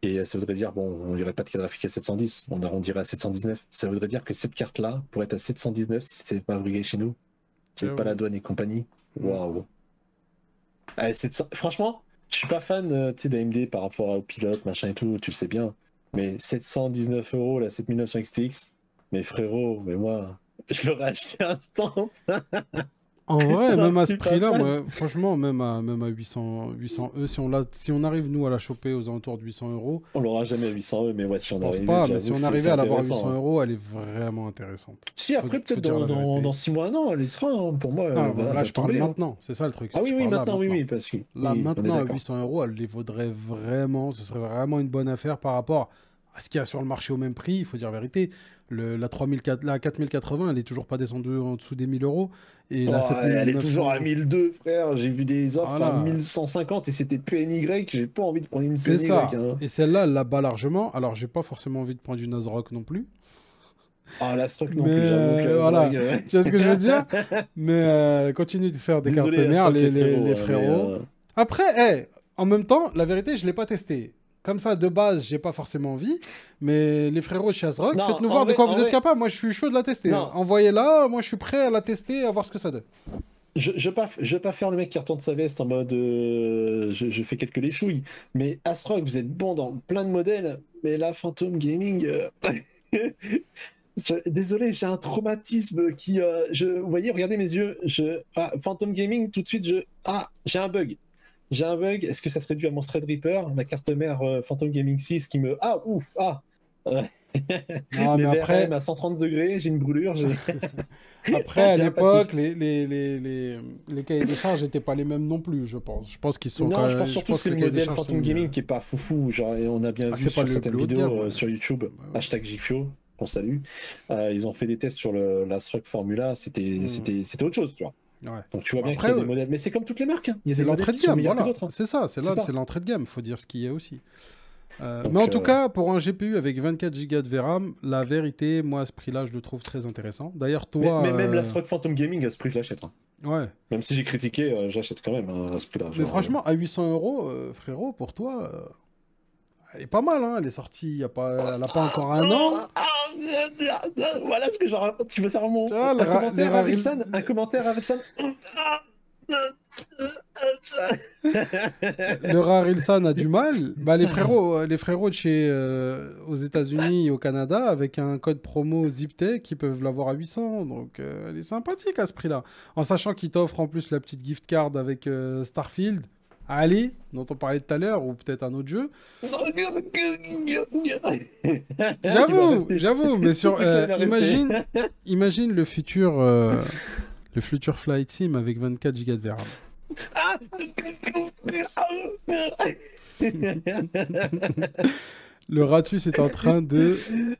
Speaker 2: Et ça voudrait dire, bon, il n'y aurait pas de carte graphique à 710, on arrondirait à 719. Ça voudrait dire que cette carte-là pourrait être à 719 si c'était fabriqué chez nous.
Speaker 1: Eh
Speaker 2: C'est pas
Speaker 1: oui.
Speaker 2: la douane et compagnie.
Speaker 1: Mm.
Speaker 2: Waouh. Ah, franchement, je suis pas fan d'AMD par rapport au pilote, machin et tout, tu le sais bien. Mais 719 €, la 7900 XTX, mais frérot, mais moi, je l'aurais acheté instant.
Speaker 1: En vrai,
Speaker 2: Non,
Speaker 1: même à
Speaker 2: je
Speaker 1: ce
Speaker 2: suis pas
Speaker 1: prix-là,
Speaker 2: fan.
Speaker 1: moi, franchement, même à 800 E, si on arrive, nous, à la choper aux alentours de 800 euros,
Speaker 2: On l'aura jamais à 800 €, mais ouais, si
Speaker 1: je
Speaker 2: on
Speaker 1: pense
Speaker 2: arrivait,
Speaker 1: pas, mais si
Speaker 2: j'avoue que
Speaker 1: on
Speaker 2: c'est
Speaker 1: arrivait à l'avoir à
Speaker 2: intéressant,
Speaker 1: 800
Speaker 2: hein.
Speaker 1: euros, elle est vraiment intéressante.
Speaker 2: Si, après,
Speaker 1: Faut
Speaker 2: peut-être
Speaker 1: dire la vérité.
Speaker 2: dans 6 mois, non, elle y sera, hein. Pour moi,
Speaker 1: Non,
Speaker 2: elle va,
Speaker 1: là,
Speaker 2: va
Speaker 1: je parle
Speaker 2: tomber, hein.
Speaker 1: maintenant, c'est ça le truc,
Speaker 2: Ah oui,
Speaker 1: je
Speaker 2: oui,
Speaker 1: parle là,
Speaker 2: maintenant, oui,
Speaker 1: maintenant.
Speaker 2: oui, parce que
Speaker 1: Là,
Speaker 2: oui, on est
Speaker 1: maintenant, à
Speaker 2: d'accord.
Speaker 1: 800 euros, elle les vaudrait vraiment, ce serait vraiment une bonne affaire par rapport à ce qu'il y a sur le marché au même prix, il faut dire la vérité. La 3004, la 4080, elle est toujours pas descendue en dessous des 1000 euros. Et la
Speaker 2: Oh, elle est toujours à
Speaker 1: 7900,
Speaker 2: 1002, frère. J'ai vu des offres à
Speaker 1: voilà,
Speaker 2: 1150 et c'était PNY. J'ai pas envie de prendre une
Speaker 1: c'est
Speaker 2: PNY,
Speaker 1: ça.
Speaker 2: hein.
Speaker 1: Et celle-là, elle la bat largement. Alors, j'ai pas forcément envie de prendre une ASRock non plus.
Speaker 2: Ah, la stock non
Speaker 1: Mais
Speaker 2: plus, j'avoue que la
Speaker 1: voilà,
Speaker 2: Zrag, ouais.
Speaker 1: tu vois ce que je veux dire? Mais continue de faire des cartes
Speaker 2: Désolé, la
Speaker 1: mères,
Speaker 2: stock, les
Speaker 1: les
Speaker 2: frérots, hein, mais
Speaker 1: frérots. Après, en même temps, la vérité, je l'ai pas testé. Comme ça, de base, j'ai pas forcément envie. Mais les frérots de chez ASRock,
Speaker 2: non,
Speaker 1: faites-nous voir de quoi vous êtes
Speaker 2: vrai,
Speaker 1: capable. Moi, je suis chaud de la tester, hein.
Speaker 2: non.
Speaker 1: Envoyez-la, moi, je suis prêt à la tester, à voir ce que ça donne.
Speaker 2: Je veux pas faire le mec qui retourne sa veste en mode je fais quelques léchouilles. Mais Asrock, vous êtes bon dans plein de modèles. Mais là, Phantom Gaming. Désolé, j'ai un traumatisme qui. Vous voyez, regardez mes yeux. Phantom Gaming, tout de suite, j'ai un bug. J'ai un bug. Est-ce que ça serait dû à mon Threadripper, ma carte mère Phantom Gaming 6 qui me. Ah, ouf, ah euh,
Speaker 1: Non,
Speaker 2: Mes
Speaker 1: mais
Speaker 2: VRM
Speaker 1: après,
Speaker 2: à 130 degrés, j'ai une brûlure,
Speaker 1: après à
Speaker 2: j'ai un passif.
Speaker 1: l'époque, les cahiers des charges n'étaient pas les mêmes non plus, je pense. Je pense qu'ils sont quand
Speaker 2: Non, je pense
Speaker 1: même, je
Speaker 2: surtout que
Speaker 1: pense
Speaker 2: c'est
Speaker 1: que
Speaker 2: le
Speaker 1: les cahiers des
Speaker 2: modèle
Speaker 1: charges sont
Speaker 2: Phantom
Speaker 1: mieux.
Speaker 2: Gaming qui est pas foufou. Genre, et on a bien
Speaker 1: Ah,
Speaker 2: vu
Speaker 1: c'est pas
Speaker 2: sur
Speaker 1: le
Speaker 2: certaines
Speaker 1: plus haut de
Speaker 2: vidéos
Speaker 1: gamme, ouais.
Speaker 2: sur YouTube,
Speaker 1: Bah ouais.
Speaker 2: #Gifio, qu'on salue. Ils ont fait des tests sur la Struck Formula,
Speaker 1: Hmm.
Speaker 2: c'était autre chose, tu vois.
Speaker 1: Ouais.
Speaker 2: Donc tu vois
Speaker 1: Bon,
Speaker 2: bien qu'il
Speaker 1: après,
Speaker 2: y a des modèles. Mais c'est comme toutes les marques, hein. Il y a
Speaker 1: c'est
Speaker 2: des modèles
Speaker 1: l'entrée de
Speaker 2: qui sont
Speaker 1: gamme,
Speaker 2: meilleurs que
Speaker 1: voilà.
Speaker 2: d'autres, hein.
Speaker 1: C'est ça,
Speaker 2: C'est
Speaker 1: c'est
Speaker 2: ça.
Speaker 1: l'entrée de gamme, faut dire ce qu'il y a aussi. Mais
Speaker 2: Donc,
Speaker 1: en tout cas, pour un GPU avec 24 Go de VRAM, la vérité, moi, à ce prix-là, je le trouve très intéressant. D'ailleurs, toi,
Speaker 2: mais même la Struck Phantom Gaming, à ce prix, je l'achète, hein.
Speaker 1: ouais.
Speaker 2: Même si j'ai critiqué, j'achète quand même, hein, à ce prix-là.
Speaker 1: Mais
Speaker 2: Genre,
Speaker 1: franchement, à 800 euros, frérot, pour toi, elle est pas mal, hein. Elle est sortie, elle a pas encore un an.
Speaker 2: Voilà ce que je raconte. Tu veux savoir
Speaker 1: Tu
Speaker 2: mon
Speaker 1: vois,
Speaker 2: un commentaire avec
Speaker 1: Rari-
Speaker 2: San? Un commentaire avec San?
Speaker 1: le Rarilsan a du mal. Bah, les frérots de chez, aux États-Unis et au Canada, avec un code promo ZipTech, ils peuvent l'avoir à 800. Donc, elle est sympathique à ce prix-là. En sachant qu'ils t'offrent en plus la petite gift card avec Starfield. Ali, dont on parlait tout à l'heure, ou peut-être un autre jeu. J'avoue, mais
Speaker 2: Ce truc-là m'a resté.
Speaker 1: imagine le futur Flight Sim avec 24 Go de VRAM.
Speaker 2: Ah.
Speaker 1: Le Ratus est en train de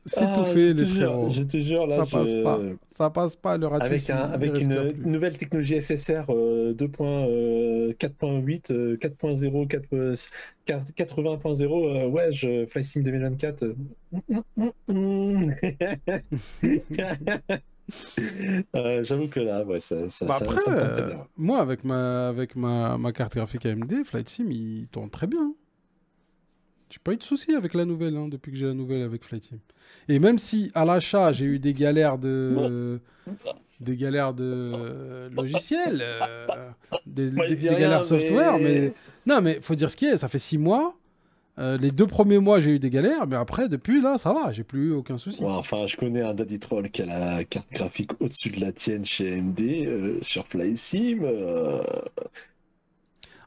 Speaker 1: s'étouffer, les frérots.
Speaker 2: Je te jure, là,
Speaker 1: Ça passe pas. Ça passe pas, le Ratus, il
Speaker 2: avec
Speaker 1: respire
Speaker 2: une
Speaker 1: plus.
Speaker 2: nouvelle technologie FSR 2.4.8, 4.0, 80.0, ouais, Fly Sim 2024. J'avoue que là, ouais,
Speaker 1: Bah après,
Speaker 2: ça me tente très bien.
Speaker 1: moi, avec ma carte graphique AMD, Flight Sim, il tourne très bien. J'ai pas eu de soucis avec la nouvelle, hein, depuis que j'ai la nouvelle avec Flight Sim. Et même si à l'achat, j'ai eu des galères de logiciels,
Speaker 2: Moi, je dis
Speaker 1: des galères
Speaker 2: rien,
Speaker 1: software, mais
Speaker 2: mais
Speaker 1: non, mais faut dire ce qui est, ça fait 6 mois. Les 2 premiers mois, j'ai eu des galères, mais après, depuis là, ça va, j'ai plus eu aucun souci.
Speaker 2: ouais, enfin, je connais un daddy troll qui a la carte graphique au-dessus de la tienne chez AMD sur Fly Sim.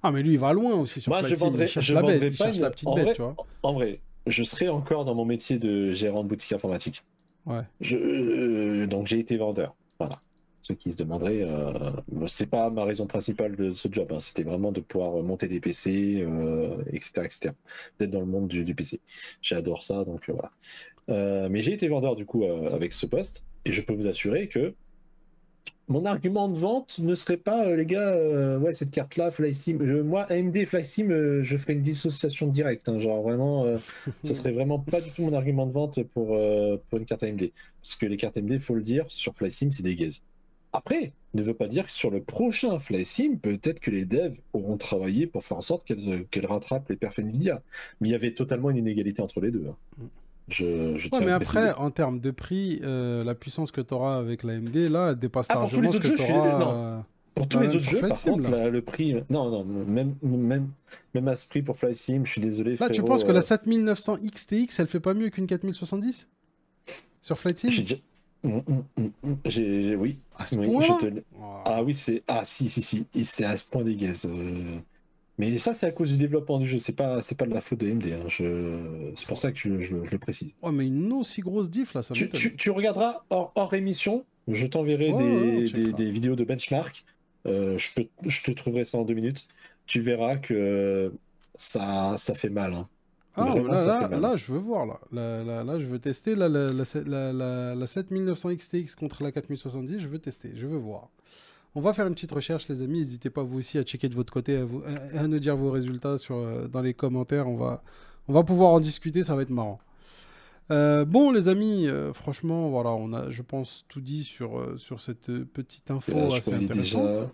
Speaker 1: Ah, mais lui, il va loin aussi sur
Speaker 2: Moi,
Speaker 1: Flight Sim, il cherche
Speaker 2: je
Speaker 1: la bête,
Speaker 2: vendrais
Speaker 1: il
Speaker 2: pas
Speaker 1: cherche la
Speaker 2: une.
Speaker 1: petite bête, tu vois.
Speaker 2: En vrai, je serais encore dans mon métier de gérant de boutique informatique.
Speaker 1: Ouais.
Speaker 2: Donc, j'ai été vendeur. Voilà. Ceux qui se demanderaient, c'est pas ma raison principale de ce job, hein. C'était vraiment de pouvoir monter des PC, etc., etc. D'être dans le monde du PC. J'adore ça, donc voilà. Mais j'ai été vendeur du coup avec ce poste, et je peux vous assurer que mon argument de vente ne serait pas, les gars, ouais, cette carte-là, FlySim. Moi, AMD et FlySim, je ferais une dissociation directe, hein, genre vraiment, ça serait vraiment pas du tout mon argument de vente pour une carte AMD. Parce que les cartes AMD, il faut le dire, sur FlySim, c'est des gazes. Après, ne veut pas dire que sur le prochain FlySim, peut-être que les devs auront travaillé pour faire en sorte qu'elles rattrapent les perfs Nvidia. Mais il y avait totalement une inégalité entre les deux, hein. Je
Speaker 1: Ouais,
Speaker 2: tiens à
Speaker 1: mais
Speaker 2: le
Speaker 1: après,
Speaker 2: préciser.
Speaker 1: en termes de prix, la puissance que tu auras avec la AMD, là, elle dépasse
Speaker 2: Ah, pour tous
Speaker 1: largement
Speaker 2: les
Speaker 1: ce
Speaker 2: autres
Speaker 1: que
Speaker 2: jeux,
Speaker 1: tu
Speaker 2: non.
Speaker 1: auras
Speaker 2: Pour tous
Speaker 1: là
Speaker 2: les
Speaker 1: même
Speaker 2: autres
Speaker 1: sur
Speaker 2: jeux,
Speaker 1: Flight
Speaker 2: par
Speaker 1: Sim,
Speaker 2: contre,
Speaker 1: là.
Speaker 2: le prix. Non, non, même à ce prix pour FlySim, je suis désolé,
Speaker 1: Là, tu penses
Speaker 2: frérot.
Speaker 1: que la 7900 XTX, elle fait pas mieux qu'une 4070 sur Flight Sim?
Speaker 2: J'ai déjà. Oui,
Speaker 1: À ce
Speaker 2: oui, je te.
Speaker 1: point-là? Oh.
Speaker 2: Ah oui, c'est. Ah si, si, si. Et c'est à ce point des gaz. Mais ça, c'est à cause du développement du jeu. C'est pas de la faute de AMD, hein. C'est pour ça que je le précise.
Speaker 1: Ouais, mais une aussi grosse diff, là, ça m'étonne.
Speaker 2: Tu regarderas hors émission. Je t'enverrai
Speaker 1: Ouais, ouais, on checkera.
Speaker 2: des vidéos de benchmark. Je te trouverai ça en 2 minutes. Tu verras que ça fait mal, hein.
Speaker 1: Ah, mais
Speaker 2: Vraiment, ça fait mal.
Speaker 1: là, je veux voir, là. Là, je veux tester la 7900 XTX contre la 4070, je veux tester, je veux voir. On va faire une petite recherche, les amis. N'hésitez pas, vous aussi, à checker de votre côté, à nous dire vos résultats dans les commentaires. On va pouvoir en discuter, ça va être marrant. Bon, les amis, franchement, voilà, on a, je pense, tout dit sur cette petite
Speaker 2: Et là,
Speaker 1: info
Speaker 2: je
Speaker 1: assez
Speaker 2: voyais
Speaker 1: intéressante.
Speaker 2: déjà.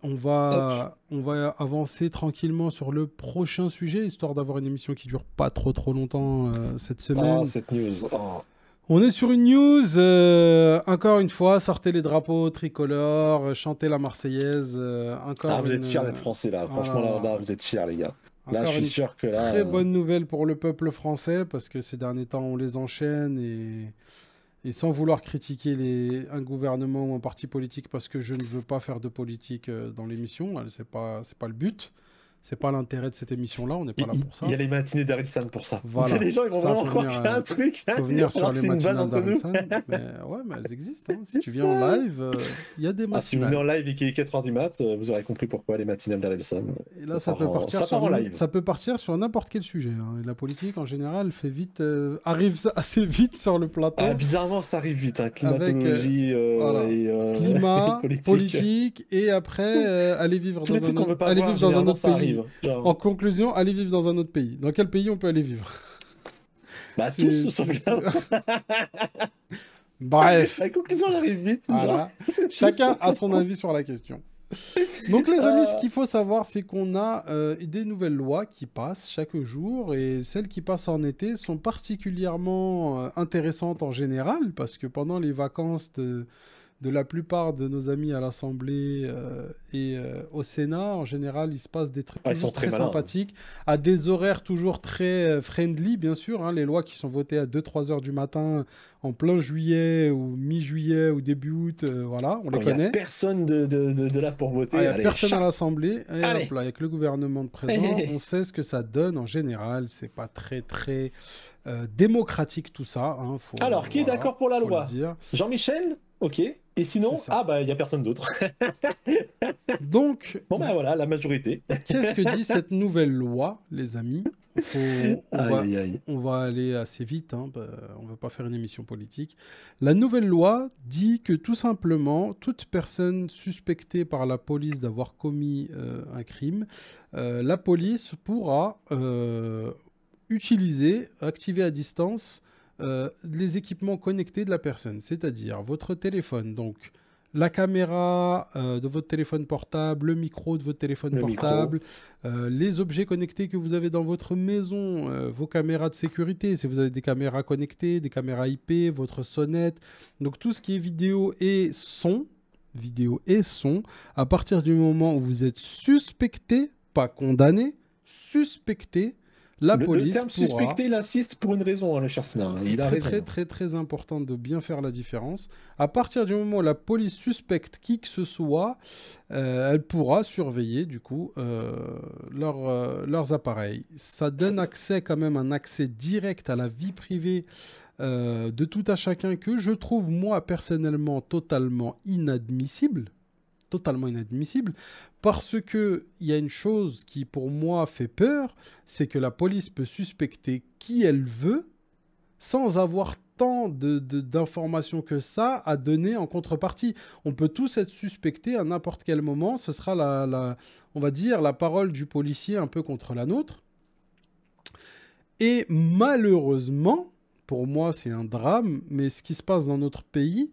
Speaker 1: On
Speaker 2: Hop.
Speaker 1: on va avancer tranquillement sur le prochain sujet, histoire d'avoir une émission qui dure pas trop longtemps cette
Speaker 2: Oh,
Speaker 1: semaine.
Speaker 2: cette news. Oh.
Speaker 1: On est sur une news, encore une fois, sortez les drapeaux tricolores, chantez la Marseillaise,
Speaker 2: Ah,
Speaker 1: encore
Speaker 2: vous êtes
Speaker 1: une,
Speaker 2: fiers d'être français, là. Franchement, là,
Speaker 1: voilà,
Speaker 2: vous êtes fiers, les gars. Là, je
Speaker 1: encore
Speaker 2: suis
Speaker 1: une
Speaker 2: sûr que là.
Speaker 1: très bonne nouvelle pour le peuple français, parce que ces derniers temps, on les enchaîne et sans vouloir critiquer un gouvernement ou un parti politique, parce que je ne veux pas faire de politique dans l'émission, c'est pas le but, c'est pas l'intérêt de cette émission-là, on n'est pas là pour
Speaker 2: Il y
Speaker 1: ça.
Speaker 2: a les matinées d'Arilsan pour ça. C'est
Speaker 1: Voilà.
Speaker 2: les gens, ils vont
Speaker 1: Ça,
Speaker 2: vraiment croire qu'il y a un truc,
Speaker 1: faut venir sur
Speaker 2: alors que
Speaker 1: les
Speaker 2: c'est une vanne
Speaker 1: matinales
Speaker 2: entre nous.
Speaker 1: d'Arilsan. Mais ouais, mais elles existent, hein. Si tu viens en live, il y a des
Speaker 2: Ah, si vous venez
Speaker 1: matinales.
Speaker 2: en live et qu'il est 4h du mat, vous aurez compris pourquoi les matinales d'Arilsan.
Speaker 1: Et là, ça peut partir
Speaker 2: Ça part en live.
Speaker 1: ça peut partir sur n'importe quel sujet, hein. Et la politique, en général, fait vite, arrive assez vite sur le
Speaker 2: Ah,
Speaker 1: plateau
Speaker 2: bizarrement, ça arrive vite, hein.
Speaker 1: avec
Speaker 2: Climatologie
Speaker 1: voilà,
Speaker 2: et
Speaker 1: climat,
Speaker 2: politique.
Speaker 1: politique, et après, aller vivre
Speaker 2: Tous les
Speaker 1: dans un
Speaker 2: trucs qu'on
Speaker 1: autre,
Speaker 2: veut pas
Speaker 1: aller
Speaker 2: voir,
Speaker 1: vivre dans un
Speaker 2: généralement,
Speaker 1: autre
Speaker 2: ça
Speaker 1: pays.
Speaker 2: arrive. Genre,
Speaker 1: En conclusion, aller vivre dans un autre pays. Dans quel pays on peut aller vivre?
Speaker 2: bah, tous, sauf là.
Speaker 1: Bref,
Speaker 2: La conclusion, elle arrive vite. Genre,
Speaker 1: voilà. Chacun a son avis sur la question. Donc les amis, ce
Speaker 2: Ah,
Speaker 1: qu'il faut savoir, c'est qu'on a des nouvelles lois qui passent chaque jour et celles qui passent en été sont particulièrement intéressantes en général parce que pendant les vacances de la plupart de nos amis à l'Assemblée et au Sénat, en général, il se passe des trucs
Speaker 2: ils sont
Speaker 1: toujours
Speaker 2: très
Speaker 1: très
Speaker 2: malins.
Speaker 1: sympathiques, à des horaires toujours très friendly, bien sûr, hein, les lois qui sont votées à 2-3 heures du matin en plein juillet ou mi-juillet ou début août, voilà, on les
Speaker 2: Quand il n'y a
Speaker 1: connaît.
Speaker 2: personne de là pour
Speaker 1: Ah, il
Speaker 2: voter,
Speaker 1: n'y a
Speaker 2: allez,
Speaker 1: personne à
Speaker 2: chat.
Speaker 1: l'Assemblée, et
Speaker 2: Allez.
Speaker 1: hop là, avec le gouvernement de présent, on sait ce que ça donne en général, c'est pas très démocratique tout ça, hein,
Speaker 2: Alors, qui est
Speaker 1: voilà,
Speaker 2: d'accord pour la
Speaker 1: faut le
Speaker 2: loi?
Speaker 1: dire.
Speaker 2: Jean-Michel? Ok. Et
Speaker 1: C'est
Speaker 2: sinon,
Speaker 1: ça.
Speaker 2: ah bah, il n'y a personne d'autre.
Speaker 1: Donc,
Speaker 2: Bon, bah voilà, la majorité.
Speaker 1: qu'est-ce que dit cette nouvelle loi, les amis?
Speaker 2: Aïe, aïe, aïe.
Speaker 1: On va aller assez vite, hein, on ne va pas faire une émission politique. La nouvelle loi dit que tout simplement, toute personne suspectée par la police d'avoir commis un crime, la police pourra utiliser, activer à distance les équipements connectés de la personne, c'est-à-dire votre téléphone, donc la caméra de votre téléphone portable, le micro de votre téléphone
Speaker 2: Le
Speaker 1: portable, les objets connectés que vous avez dans votre maison, vos caméras de sécurité, si vous avez des caméras connectées, des caméras IP, votre sonnette, donc tout ce qui est vidéo et son, à partir du moment où vous êtes suspecté, pas condamné, suspecté, la
Speaker 2: Le
Speaker 1: police
Speaker 2: terme
Speaker 1: pourra...
Speaker 2: suspecté, il insiste pour une raison, hein, le cher Sina.
Speaker 1: C'est
Speaker 2: Il a raison.
Speaker 1: très important de bien faire la différence. À partir du moment où la police suspecte qui que ce soit, elle pourra surveiller du coup leurs appareils. Ça donne accès quand même, un accès direct à la vie privée de tout à chacun que je trouve moi personnellement totalement inadmissible. Totalement inadmissible, parce que il y a une chose qui pour moi fait peur, c'est que la police peut suspecter qui elle veut sans avoir tant d'informations que ça à donner en contrepartie. On peut tous être suspectés à n'importe quel moment. Ce sera on va dire, la parole du policier un peu contre la nôtre. Et malheureusement, pour moi, c'est un drame, mais ce qui se passe dans notre pays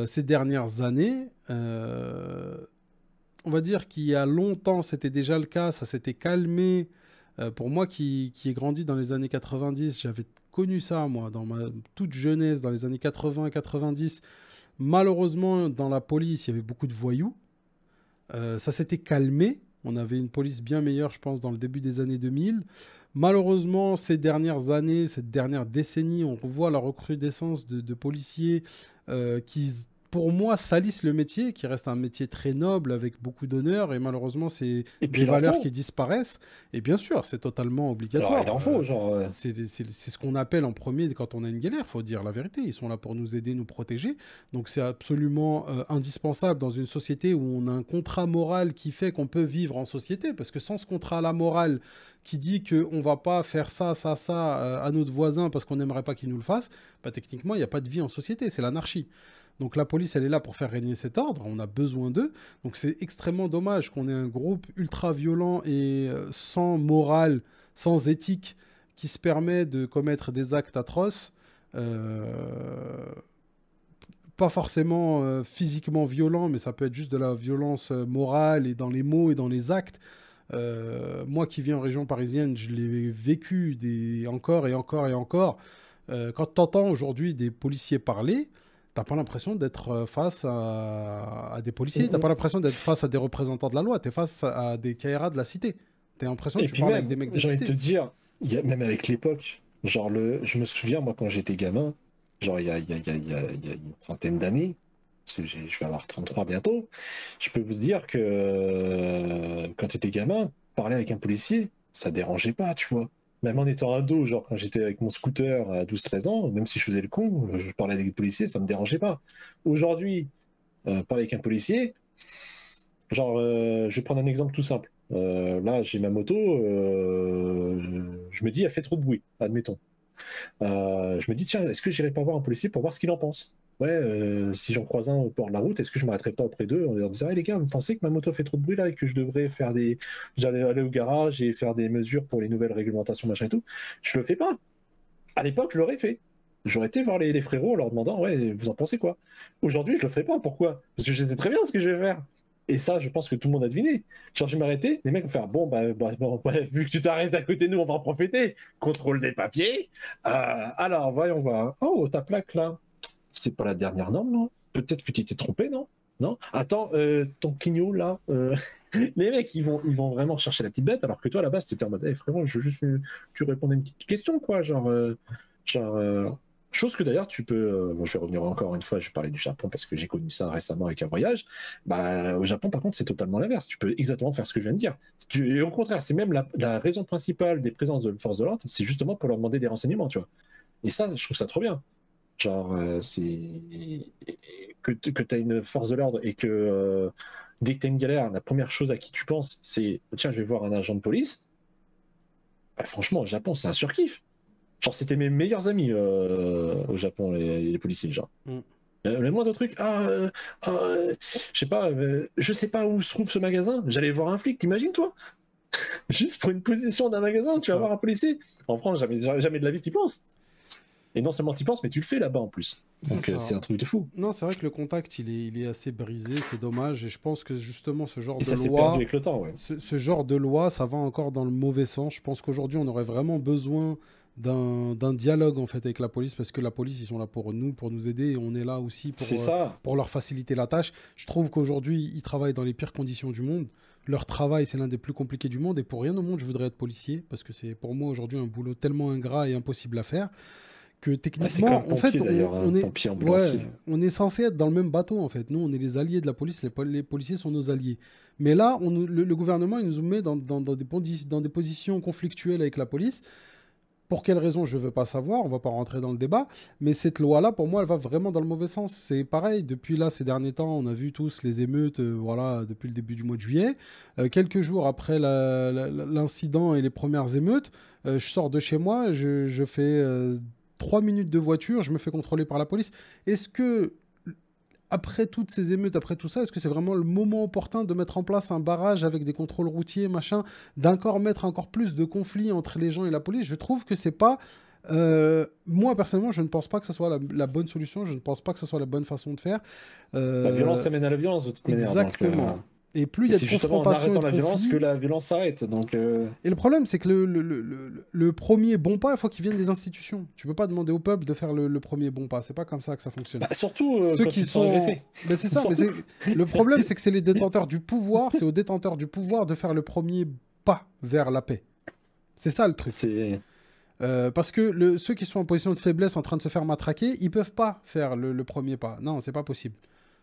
Speaker 1: ces dernières années, on va dire qu'il y a longtemps, c'était déjà le cas, ça s'était calmé. Pour moi qui ai grandi dans les années 90, j'avais connu ça, moi, dans ma toute jeunesse, dans les années 80-90. Malheureusement, dans la police, il y avait beaucoup de voyous. Ça s'était calmé. On avait une police bien meilleure, je pense, dans le début des années 2000. Malheureusement, ces dernières années, cette dernière décennie, on voit la recrudescence de policiers qui, pour moi, salissent le métier, qui reste un métier très noble avec beaucoup d'honneur. Et malheureusement, c'est
Speaker 2: Et puis
Speaker 1: des
Speaker 2: il en
Speaker 1: valeurs
Speaker 2: faut.
Speaker 1: qui disparaissent. Et bien sûr, c'est totalement
Speaker 2: Alors il
Speaker 1: obligatoire.
Speaker 2: en faut, genre.
Speaker 1: C'est ce qu'on appelle en premier quand on a une galère, faut dire la vérité. Ils sont là pour nous aider, nous protéger. Donc c'est absolument indispensable dans une société où on a un contrat moral qui fait qu'on peut vivre en société. Parce que sans ce contrat-là moral qui dit qu'on ne va pas faire ça, ça, ça à notre voisin parce qu'on n'aimerait pas qu'il nous le fasse, bah, techniquement, il n'y a pas de vie en société, c'est l'anarchie. Donc la police, elle est là pour faire régner cet ordre, on a besoin d'eux. Donc c'est extrêmement dommage qu'on ait un groupe ultra violent et sans morale, sans éthique, qui se permet de commettre des actes atroces, pas forcément physiquement violents, mais ça peut être juste de la violence morale et dans les mots et dans les actes. Moi qui vis en région parisienne, je l'ai vécu encore et encore et encore. Quand tu entends aujourd'hui des policiers parler, t'as pas l'impression d'être face à des policiers, t'as pas l'impression d'être face à des représentants de la loi, t'es face à des KRA de la cité. T'as l'impression que
Speaker 2: Et
Speaker 1: tu
Speaker 2: puis
Speaker 1: parles avec des
Speaker 2: même,
Speaker 1: mecs de
Speaker 2: j'ai envie de
Speaker 1: cité.
Speaker 2: te dire, même avec l'époque, genre je me souviens, moi, quand j'étais gamin, genre il y a une trentaine d'années, parce que je vais avoir 33 bientôt, je peux vous dire que quand tu étais gamin, parler avec un policier, ça dérangeait pas, tu vois. Même en étant ado, genre quand j'étais avec mon scooter à 12 13 ans, même si je faisais le con, je parlais avec des policiers, ça me dérangeait pas. Aujourd'hui, parler avec un policier, genre, je vais prendre un exemple tout simple. Là, j'ai ma moto, je me dis, elle fait trop de bruit, admettons. Je me dis, tiens, est-ce que j'irai pas voir un policier pour voir ce qu'il en pense? Ouais, si j'en croise un au bord de la route, est-ce que je m'arrêterai pas auprès d'eux en leur disant, hey, les gars, vous pensez que ma moto fait trop de bruit là et que je devrais faire j'allais aller au garage et faire des mesures pour les nouvelles réglementations, machin et tout? Je le fais pas. À l'époque, je l'aurais fait. J'aurais été voir les frérots en leur demandant, ouais, vous en pensez quoi? Aujourd'hui, je le ferai pas. Pourquoi? Parce que je sais très bien ce que je vais faire. Et ça, je pense que tout le monde a deviné. Genre, je vais m'arrêter, les mecs vont faire, bon, bon, ouais, vu que tu t'arrêtes à côté de nous, on va en profiter. Contrôle des papiers. Alors, voyons voir. Oh, ta plaque là, c'est pas la dernière norme, non? Peut-être que tu t'es trompé, non? Non? Attends, ton clignot là, les mecs, ils vont vraiment chercher la petite bête, alors que toi, à la base, tu étais en mode, hey, frérot, je veux juste tu répondais à une petite question, quoi, genre, chose que d'ailleurs, tu peux, bon, je vais revenir encore une fois, je vais parler du Japon parce que j'ai connu ça récemment avec un voyage. Bah, au Japon, par contre, c'est totalement l'inverse. Tu peux exactement faire ce que je viens de dire. Et au contraire, c'est même la raison principale des présences de forces de l'ordre, c'est justement pour leur demander des renseignements, tu vois. Et ça, je trouve ça trop bien. Genre, que tu as une force de l'ordre et que dès que tu as une galère, la première chose à qui tu penses, c'est tiens, je vais voir un agent de police. Bah, franchement, au Japon, c'est un surkiff. Genre, c'était mes meilleurs amis au Japon, les policiers, genre.
Speaker 1: Mm.
Speaker 2: Le moindre truc, je sais pas où se trouve ce magasin, j'allais voir un flic, t'imagines toi? Juste pour une position d'un magasin,
Speaker 1: C'est
Speaker 2: tu vas
Speaker 1: ça.
Speaker 2: voir un policier. En France, jamais de la vie t'y penses. Et non seulement t'y penses, mais tu le fais là-bas en plus.
Speaker 1: C'est
Speaker 2: Donc
Speaker 1: ça.
Speaker 2: c'est un truc de fou.
Speaker 1: Non, c'est vrai que le contact, il est assez brisé, c'est dommage. Et je pense que justement, ce genre
Speaker 2: Et
Speaker 1: de
Speaker 2: ça s'est perdu
Speaker 1: loi,
Speaker 2: avec le temps, ouais.
Speaker 1: ce genre de loi, ça va encore dans le mauvais sens. Je pense qu'aujourd'hui, on aurait vraiment besoin d'un dialogue en fait avec la police parce que la police, ils sont là pour nous aider et on est là aussi
Speaker 2: C'est ça.
Speaker 1: pour leur faciliter la tâche. Je trouve qu'aujourd'hui, ils travaillent dans les pires conditions du monde. Leur travail, c'est l'un des plus compliqués du monde et pour rien au monde, je voudrais être policier parce que c'est pour moi aujourd'hui un boulot tellement ingrat et impossible à faire que
Speaker 2: Ouais, c'est comme
Speaker 1: techniquement, en
Speaker 2: pompier
Speaker 1: fait,
Speaker 2: d'ailleurs, hein,
Speaker 1: on est,
Speaker 2: pompier
Speaker 1: ouais,
Speaker 2: ambulancier.
Speaker 1: on est censé être dans le même bateau, en fait. Nous, on est les alliés de la police, les policiers sont nos alliés. Mais là, le gouvernement, il nous met dans des positions conflictuelles avec la police. Pour quelles raisons, je ne veux pas savoir, on ne va pas rentrer dans le débat, mais cette loi-là, pour moi, elle va vraiment dans le mauvais sens. C'est pareil, depuis là, ces derniers temps, on a vu tous les émeutes, voilà, depuis le début du mois de juillet. Quelques jours après l'incident et les premières émeutes, je sors de chez moi, je fais 3 minutes de voiture, je me fais contrôler par la police. Est-ce que, après toutes ces émeutes, après tout ça, est-ce que c'est vraiment le moment opportun de mettre en place un barrage avec des contrôles routiers, machin, d'encore mettre encore plus de conflits entre les gens et la police? Je trouve que c'est pas... moi, personnellement, je ne pense pas que ce soit la bonne solution, je ne pense pas que ce soit la bonne façon de faire.
Speaker 2: La violence
Speaker 1: Euh,
Speaker 2: amène à la violence de toute manière. Donc,
Speaker 1: exactement. Et plus il
Speaker 2: et
Speaker 1: y a de
Speaker 2: c'est justement en
Speaker 1: confrontation et
Speaker 2: arrêtant
Speaker 1: de
Speaker 2: la violence que
Speaker 1: conflits,
Speaker 2: la violence s'arrête. Donc,
Speaker 1: et le problème, c'est que le premier bon pas, il faut qu'il vienne des institutions. Tu peux pas demander au peuple de faire le premier bon pas. C'est pas comme ça que ça fonctionne.
Speaker 2: bah, surtout
Speaker 1: Ceux
Speaker 2: quand
Speaker 1: qui
Speaker 2: ils sont
Speaker 1: sont...
Speaker 2: agressés.
Speaker 1: Ben c'est ça, mais
Speaker 2: Surtout.
Speaker 1: le problème, c'est que c'est les détenteurs du pouvoir, c'est aux détenteurs du pouvoir de faire le premier pas vers la paix. C'est ça le truc.
Speaker 2: C'est
Speaker 1: Parce que ceux qui sont en position de faiblesse en train de se faire matraquer, ils peuvent pas faire le premier pas. Non, c'est pas possible.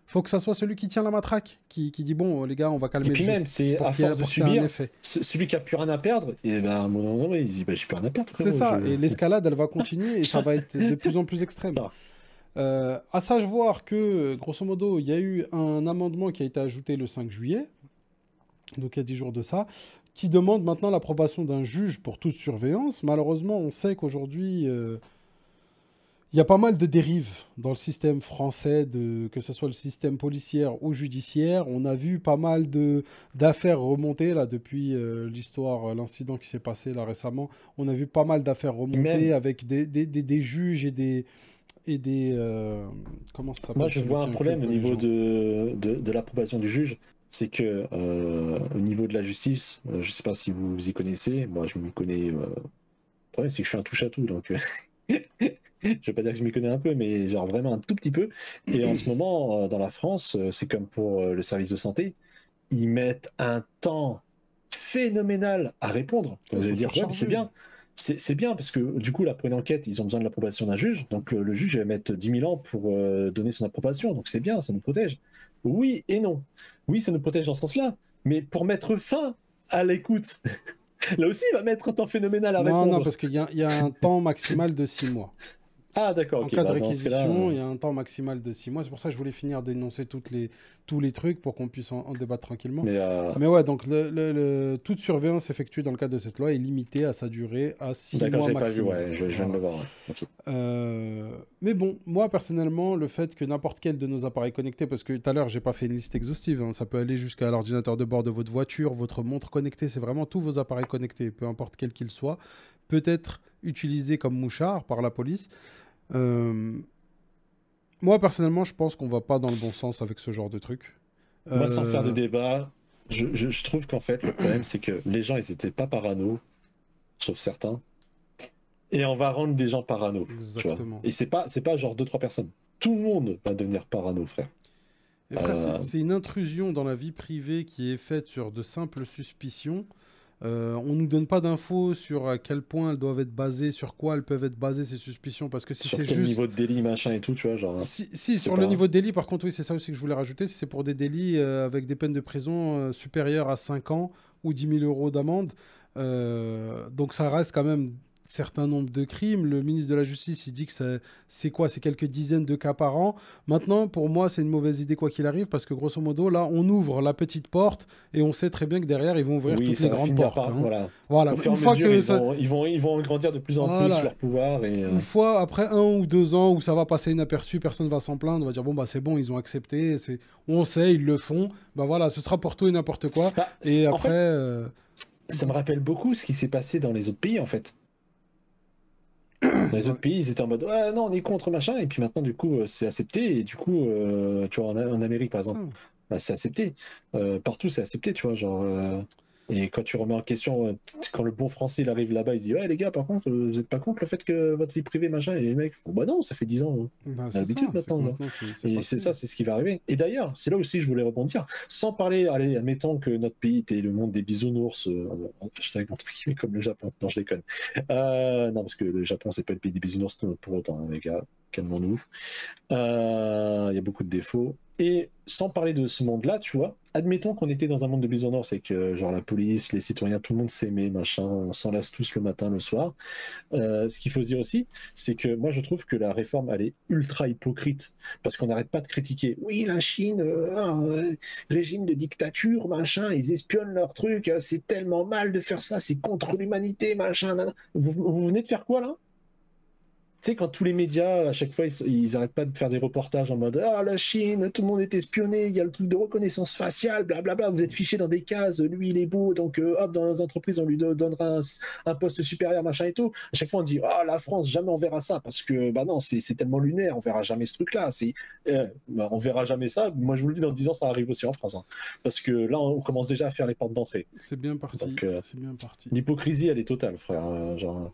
Speaker 1: Faut que ça soit celui qui tient la matraque, qui dit bon, les gars, on va calmer
Speaker 2: Et
Speaker 1: le
Speaker 2: puis
Speaker 1: jeu.
Speaker 2: même, c'est
Speaker 1: Pour
Speaker 2: à
Speaker 1: qu'il y ait
Speaker 2: force de
Speaker 1: pour que ça ait un
Speaker 2: subir,
Speaker 1: effet.
Speaker 2: celui qui a plus rien à perdre, et ben à un moment donné, il se dit bah, j'ai plus rien à perdre,
Speaker 1: C'est
Speaker 2: frérot.
Speaker 1: ça, et l'escalade, elle va continuer et ça va être de plus en plus extrême.
Speaker 2: Ah.
Speaker 1: À savoir que, grosso modo, il y a eu un amendement qui a été ajouté le 5 juillet, donc il y a 10 jours de ça, qui demande maintenant l'approbation d'un juge pour toute surveillance. Malheureusement, on sait qu'aujourd'hui, il y a pas mal de dérives dans le système français, que ce soit le système policier ou judiciaire. On a vu pas mal d'affaires remonter là, depuis l'histoire, l'incident qui s'est passé là récemment. On a vu pas mal d'affaires remonter
Speaker 2: Même,
Speaker 1: avec des juges et des comment ça
Speaker 2: moi
Speaker 1: s'appelle
Speaker 2: je
Speaker 1: celui
Speaker 2: vois
Speaker 1: qui
Speaker 2: un problème
Speaker 1: inculpe
Speaker 2: au
Speaker 1: les
Speaker 2: niveau
Speaker 1: gens?
Speaker 2: de l'approbation du juge, c'est que au niveau de la justice, je sais pas si vous vous y connaissez, moi je m'y connais. Le problème c'est que je suis un touche-à-tout, donc je vais pas dire que je m'y connais un peu, mais genre vraiment un tout petit peu. Et en ce moment, dans la France, c'est comme pour le service de santé, ils mettent un temps phénoménal à répondre.
Speaker 1: Ils
Speaker 2: Vous allez
Speaker 1: sont
Speaker 2: dire, ouais, mais c'est
Speaker 1: surchargés.
Speaker 2: bien. C'est bien parce que du coup, là, pour une enquête, ils ont besoin de l'approbation d'un juge. Donc le juge va mettre 10 000 ans pour donner son approbation. Donc c'est bien, ça nous protège. Oui et non. Oui, ça nous protège dans ce sens-là. Mais pour mettre fin à l'écoute, là aussi, il va mettre un temps phénoménal à
Speaker 1: Non, non,
Speaker 2: répondre.
Speaker 1: parce qu'il y a un temps maximal de 6 mois.
Speaker 2: Ah, d'accord,
Speaker 1: En
Speaker 2: ok.
Speaker 1: cas de
Speaker 2: Bah, dans ce cas-là,
Speaker 1: réquisition, il y a un temps maximal de 6 mois. C'est pour ça que je voulais finir d'énoncer tous les trucs pour qu'on puisse en débattre tranquillement.
Speaker 2: mais
Speaker 1: Mais ouais, donc toute surveillance effectuée dans le cadre de cette loi est limitée à sa durée à 6
Speaker 2: d'accord,
Speaker 1: mois
Speaker 2: j'avais pas vu,
Speaker 1: maximum.
Speaker 2: ouais, je viens de
Speaker 1: Voilà.
Speaker 2: le voir. Ouais. Ok.
Speaker 1: Mais bon, moi personnellement, le fait que n'importe quel de nos appareils connectés, parce que tout à l'heure, j'ai pas fait une liste exhaustive, hein, ça peut aller jusqu'à l'ordinateur de bord de votre voiture, votre montre connectée, c'est vraiment tous vos appareils connectés, peu importe quel qu'il soit, peut être utilisé comme mouchard par la police. Euh, Moi, personnellement, je pense qu'on va pas dans le bon sens avec ce genre de truc.
Speaker 2: Moi, sans faire de
Speaker 1: Euh,
Speaker 2: débat, je trouve qu'en fait, le problème, c'est que les gens, ils étaient pas parano, sauf certains, et on va rendre les gens parano, tu vois.
Speaker 1: Exactement.
Speaker 2: Et c'est pas genre deux, trois personnes. Tout le monde va devenir parano, frère.
Speaker 1: Et frère,
Speaker 2: Euh,
Speaker 1: c'est une intrusion dans la vie privée qui est faite sur de simples suspicions. On nous donne pas d'infos sur à quel point elles doivent être basées, sur quoi elles peuvent être basées ces suspicions, parce que si
Speaker 2: sur
Speaker 1: c'est
Speaker 2: quel niveau
Speaker 1: juste...
Speaker 2: de délit, machin et tout, tu vois, genre,
Speaker 1: Si,
Speaker 2: c'est
Speaker 1: sur le
Speaker 2: pas.
Speaker 1: niveau de délit, par contre, oui, c'est ça aussi que je voulais rajouter, si c'est pour des délits avec des peines de prison supérieures à 5 ans ou 10 000 € d'amende, donc ça reste quand même certain nombre de crimes. Le ministre de la Justice, il dit que c'est quoi? C'est quelques dizaines de cas par an. Maintenant, pour moi, c'est une mauvaise idée quoi qu'il arrive, parce que grosso modo, là, on ouvre la petite porte et on sait très bien que derrière, ils vont ouvrir
Speaker 2: Oui,
Speaker 1: toutes les
Speaker 2: ça va
Speaker 1: grandes
Speaker 2: finir
Speaker 1: portes,
Speaker 2: par.
Speaker 1: hein.
Speaker 2: Voilà.
Speaker 1: Voilà,
Speaker 2: Au fur et
Speaker 1: une
Speaker 2: à
Speaker 1: fois
Speaker 2: mesure,
Speaker 1: que ça...
Speaker 2: ils vont agrandir de plus en plus
Speaker 1: Voilà,
Speaker 2: leur pouvoir et.
Speaker 1: une fois, après 1 ou 2 ans où ça va passer inaperçu, personne va s'en plaindre, on va dire bon bah c'est bon, ils ont accepté, on sait, ils le font, bah voilà, ce sera pour tout et n'importe quoi.
Speaker 2: Bah,
Speaker 1: Et
Speaker 2: en
Speaker 1: après,
Speaker 2: fait, ça me rappelle beaucoup ce qui s'est passé dans les autres pays, en fait. Dans les
Speaker 1: dans-
Speaker 2: autres pays, ils étaient en mode ouais, non, on est contre machin, et puis maintenant, du coup, c'est accepté, et du coup, tu vois, en Amérique, par
Speaker 1: c'est ça.
Speaker 2: exemple, bah, c'est accepté. Partout, c'est accepté, tu vois, genre. Et quand tu remets en question, quand le bon français il arrive là-bas, il se dit ouais, les gars, par contre, vous êtes pas contre le fait que votre vie privée, machin, et les mecs font bah non, ça fait 10 ans, hein.
Speaker 1: Bah,
Speaker 2: On a
Speaker 1: c'est ça,
Speaker 2: l'habitude
Speaker 1: c'est
Speaker 2: maintenant,
Speaker 1: que
Speaker 2: là.
Speaker 1: maintenant c'est
Speaker 2: Et c'est ça,
Speaker 1: passé.
Speaker 2: c'est ce qui va arriver. Et d'ailleurs, c'est là aussi que je voulais rebondir. Sans parler, allez, admettons que notre pays était le monde des bisounours, hashtag entre guillemets comme le Japon. Non, je déconne. Non, parce que le Japon, c'est pas le pays des bisounours pour autant, hein, les gars. Calmons-nous. Il y a beaucoup de défauts. Et sans parler de ce monde-là, tu vois, admettons qu'on était dans un monde de bisounours, c'est que genre la police, les citoyens, tout le monde s'aimait, machin, on s'enlace tous le matin, le soir. Ce qu'il faut se dire aussi, c'est que moi je trouve que la réforme elle est ultra hypocrite parce qu'on n'arrête pas de critiquer. Oui, la Chine, régime de dictature, machin, ils espionnent leurs trucs, c'est tellement mal de faire ça, c'est contre l'humanité, machin. Vous venez de faire quoi là? sais, quand tous les médias, à chaque fois, ils arrêtent pas de faire des reportages en mode ah, la Chine, tout le monde est espionné, il y a le truc de reconnaissance faciale, blablabla, vous êtes fichés dans des cases, lui il est beau, donc hop, dans les entreprises, on lui donnera un poste supérieur, machin et tout. À chaque fois, on dit ah, la France, jamais on verra ça, parce que bah non, c'est tellement lunaire, on verra jamais ce truc-là. Bah, on verra jamais ça. Moi, je vous le dis, dans 10 ans, ça arrive aussi en France. Hein. Parce que là, on commence déjà à faire les portes d'entrée.
Speaker 1: C'est bien parti.
Speaker 2: Donc,
Speaker 1: c'est bien parti.
Speaker 2: l'hypocrisie, elle est totale, frère. Genre.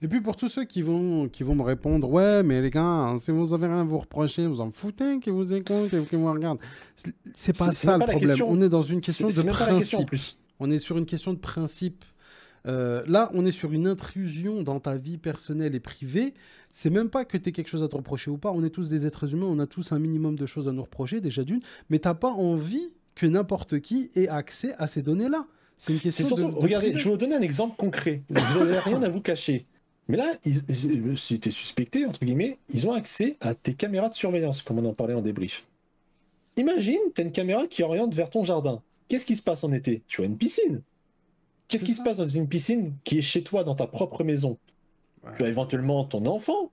Speaker 1: Et puis pour tous ceux qui vont me répondre, ouais, mais les gars, si vous avez rien à vous reprocher, vous en foutez qu'ils vous écoutent et qu'ils vous regardent. C'est pas ça le problème. On est dans une question de
Speaker 2: même pas la question, en
Speaker 1: principe.
Speaker 2: plus.
Speaker 1: On est sur une question de principe. Là, on est sur une intrusion dans ta vie personnelle et privée. C'est même pas que tu aies quelque chose à te reprocher ou pas. On est tous des êtres humains, on a tous un minimum de choses à nous reprocher, déjà d'une. Mais t'as pas envie que n'importe qui ait accès à ces données-là. C'est une question
Speaker 2: surtout,
Speaker 1: de
Speaker 2: regardez,
Speaker 1: privé.
Speaker 2: je vais vous donner un exemple concret. Vous n'avez rien à vous cacher. Mais là, si tu es suspecté, entre guillemets, ils ont accès à tes caméras de surveillance, comme on en parlait en débrief. Imagine, tu as une caméra qui oriente vers ton jardin. Qu'est-ce qui se passe en été? Tu as une piscine. Qu'est-ce qui se passe dans une piscine qui est chez toi, dans ta propre maison? Ouais. Tu as éventuellement ton enfant,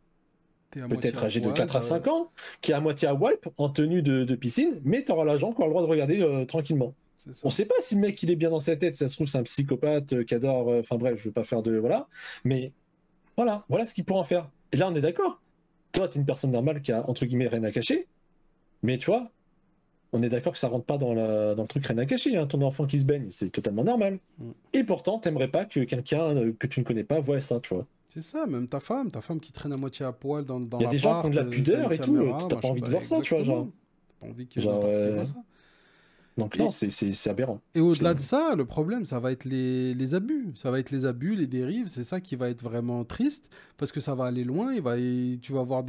Speaker 2: peut-être âgé de 4 à 5 ans, qui est à moitié à Walp, en tenue de piscine, mais tu auras l'agent qui aura le droit de regarder tranquillement. On ne sait pas si le mec il est bien dans sa tête, ça se trouve c'est un psychopathe qui adore, enfin bref, je ne veux pas faire de... Voilà, mais voilà ce qu'il pourra en faire. Et là on est d'accord. Toi tu es une personne normale qui a entre guillemets rien à cacher, mais tu vois, on est d'accord que ça rentre pas dans le truc rien à cacher, hein. Ton enfant qui se baigne, c'est totalement normal. Et pourtant t'aimerais pas que quelqu'un que tu ne connais pas voie ça, tu vois.
Speaker 1: C'est ça, même ta femme qui traîne à moitié à poil dans
Speaker 2: il y a des gens qui ont de la pudeur et tout, t'as pas envie de voir ça, tu vois, genre.
Speaker 1: T'as pas envie que n'importe qui voit ça.
Speaker 2: Donc non, c'est aberrant.
Speaker 1: Et au-delà de ça, le problème, ça va être les abus. Ça va être les abus, les dérives. C'est ça qui va être vraiment triste parce que ça va aller loin. Tu vas avoir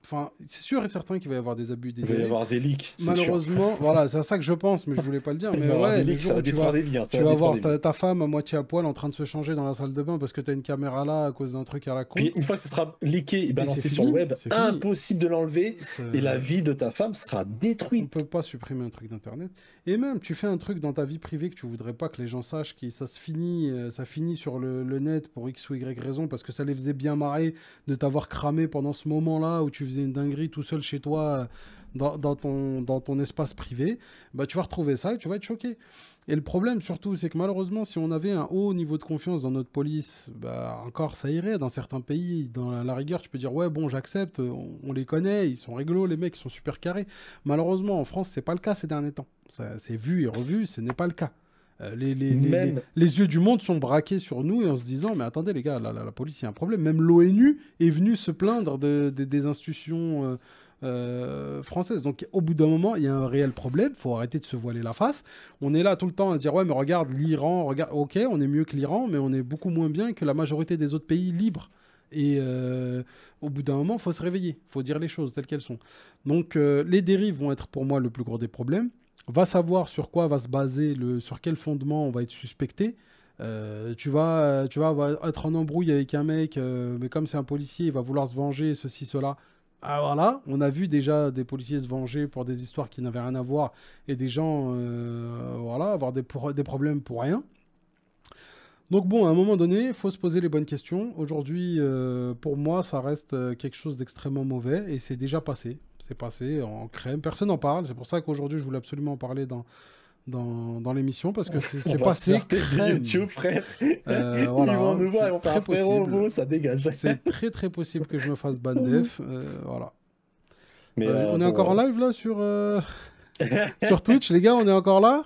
Speaker 1: Enfin, c'est sûr et certain qu'il va y avoir des abus, des dérives.
Speaker 2: Il va y avoir des leaks.
Speaker 1: Malheureusement, voilà, c'est à ça que je pense, mais je voulais pas le dire. Mais ouais,
Speaker 2: des leaks, ça va détruire des vies.
Speaker 1: Tu vas voir ta femme à moitié à poil en train de se changer dans la salle de bain parce que tu as une caméra là à cause d'un truc à la con.
Speaker 2: Puis une fois que ça sera leaké et balancé sur le web, impossible de l'enlever et la vie de ta femme sera détruite.
Speaker 1: On peut pas supprimer un truc d'internet. Et même, tu fais un truc dans ta vie privée que tu voudrais pas que les gens sachent, ça finit sur le net pour X ou Y raison parce que ça les faisait bien marrer de t'avoir cramé pendant ce moment-là où tu faisais une dinguerie tout seul chez toi dans ton espace privé, bah, tu vas retrouver ça et tu vas être choqué. Et le problème surtout, c'est que malheureusement, si on avait un haut niveau de confiance dans notre police, bah, encore ça irait. Dans certains pays, dans la rigueur, tu peux dire ouais bon j'accepte, on les connaît, ils sont rigolos, les mecs, ils sont super carrés. Malheureusement, en France, c'est pas le cas ces derniers temps. C'est vu et revu, ce n'est pas le cas. Les yeux du monde sont braqués sur nous et en se disant mais attendez les gars, la police, il y a un problème. Même l'ONU est venue se plaindre des institutions françaises. Donc au bout d'un moment, il y a un réel problème. Il faut arrêter de se voiler la face. On est là tout le temps à dire ouais mais regarde l'Iran, regarde, ok on est mieux que l'Iran, mais on est beaucoup moins bien que la majorité des autres pays libres. Et au bout d'un moment, il faut se réveiller. Il faut dire les choses telles qu'elles sont. Donc les dérives vont être pour moi le plus gros des problèmes. Va savoir sur quoi va se baser, sur quel fondement on va être suspecté. Tu vas être en embrouille avec un mec, mais comme c'est un policier, il va vouloir se venger, ceci, cela. Ah voilà, on a vu déjà des policiers se venger pour des histoires qui n'avaient rien à voir et des gens avoir des problèmes pour rien. Donc bon, à un moment donné, il faut se poser les bonnes questions. Aujourd'hui, pour moi, ça reste quelque chose d'extrêmement mauvais et c'est déjà passé. C'est passé en crème. Personne n'en parle. C'est pour ça qu'aujourd'hui, je voulais absolument en parler dans l'émission parce que c'est passé crème.
Speaker 2: YouTube, frère.
Speaker 1: Voilà,
Speaker 2: ils vont nous voir, ils vont faire un frérot, ça dégage.
Speaker 1: C'est très très possible que je me fasse ban def. Voilà.
Speaker 2: Mais
Speaker 1: on est encore en live là sur Twitch, les gars, on est encore là?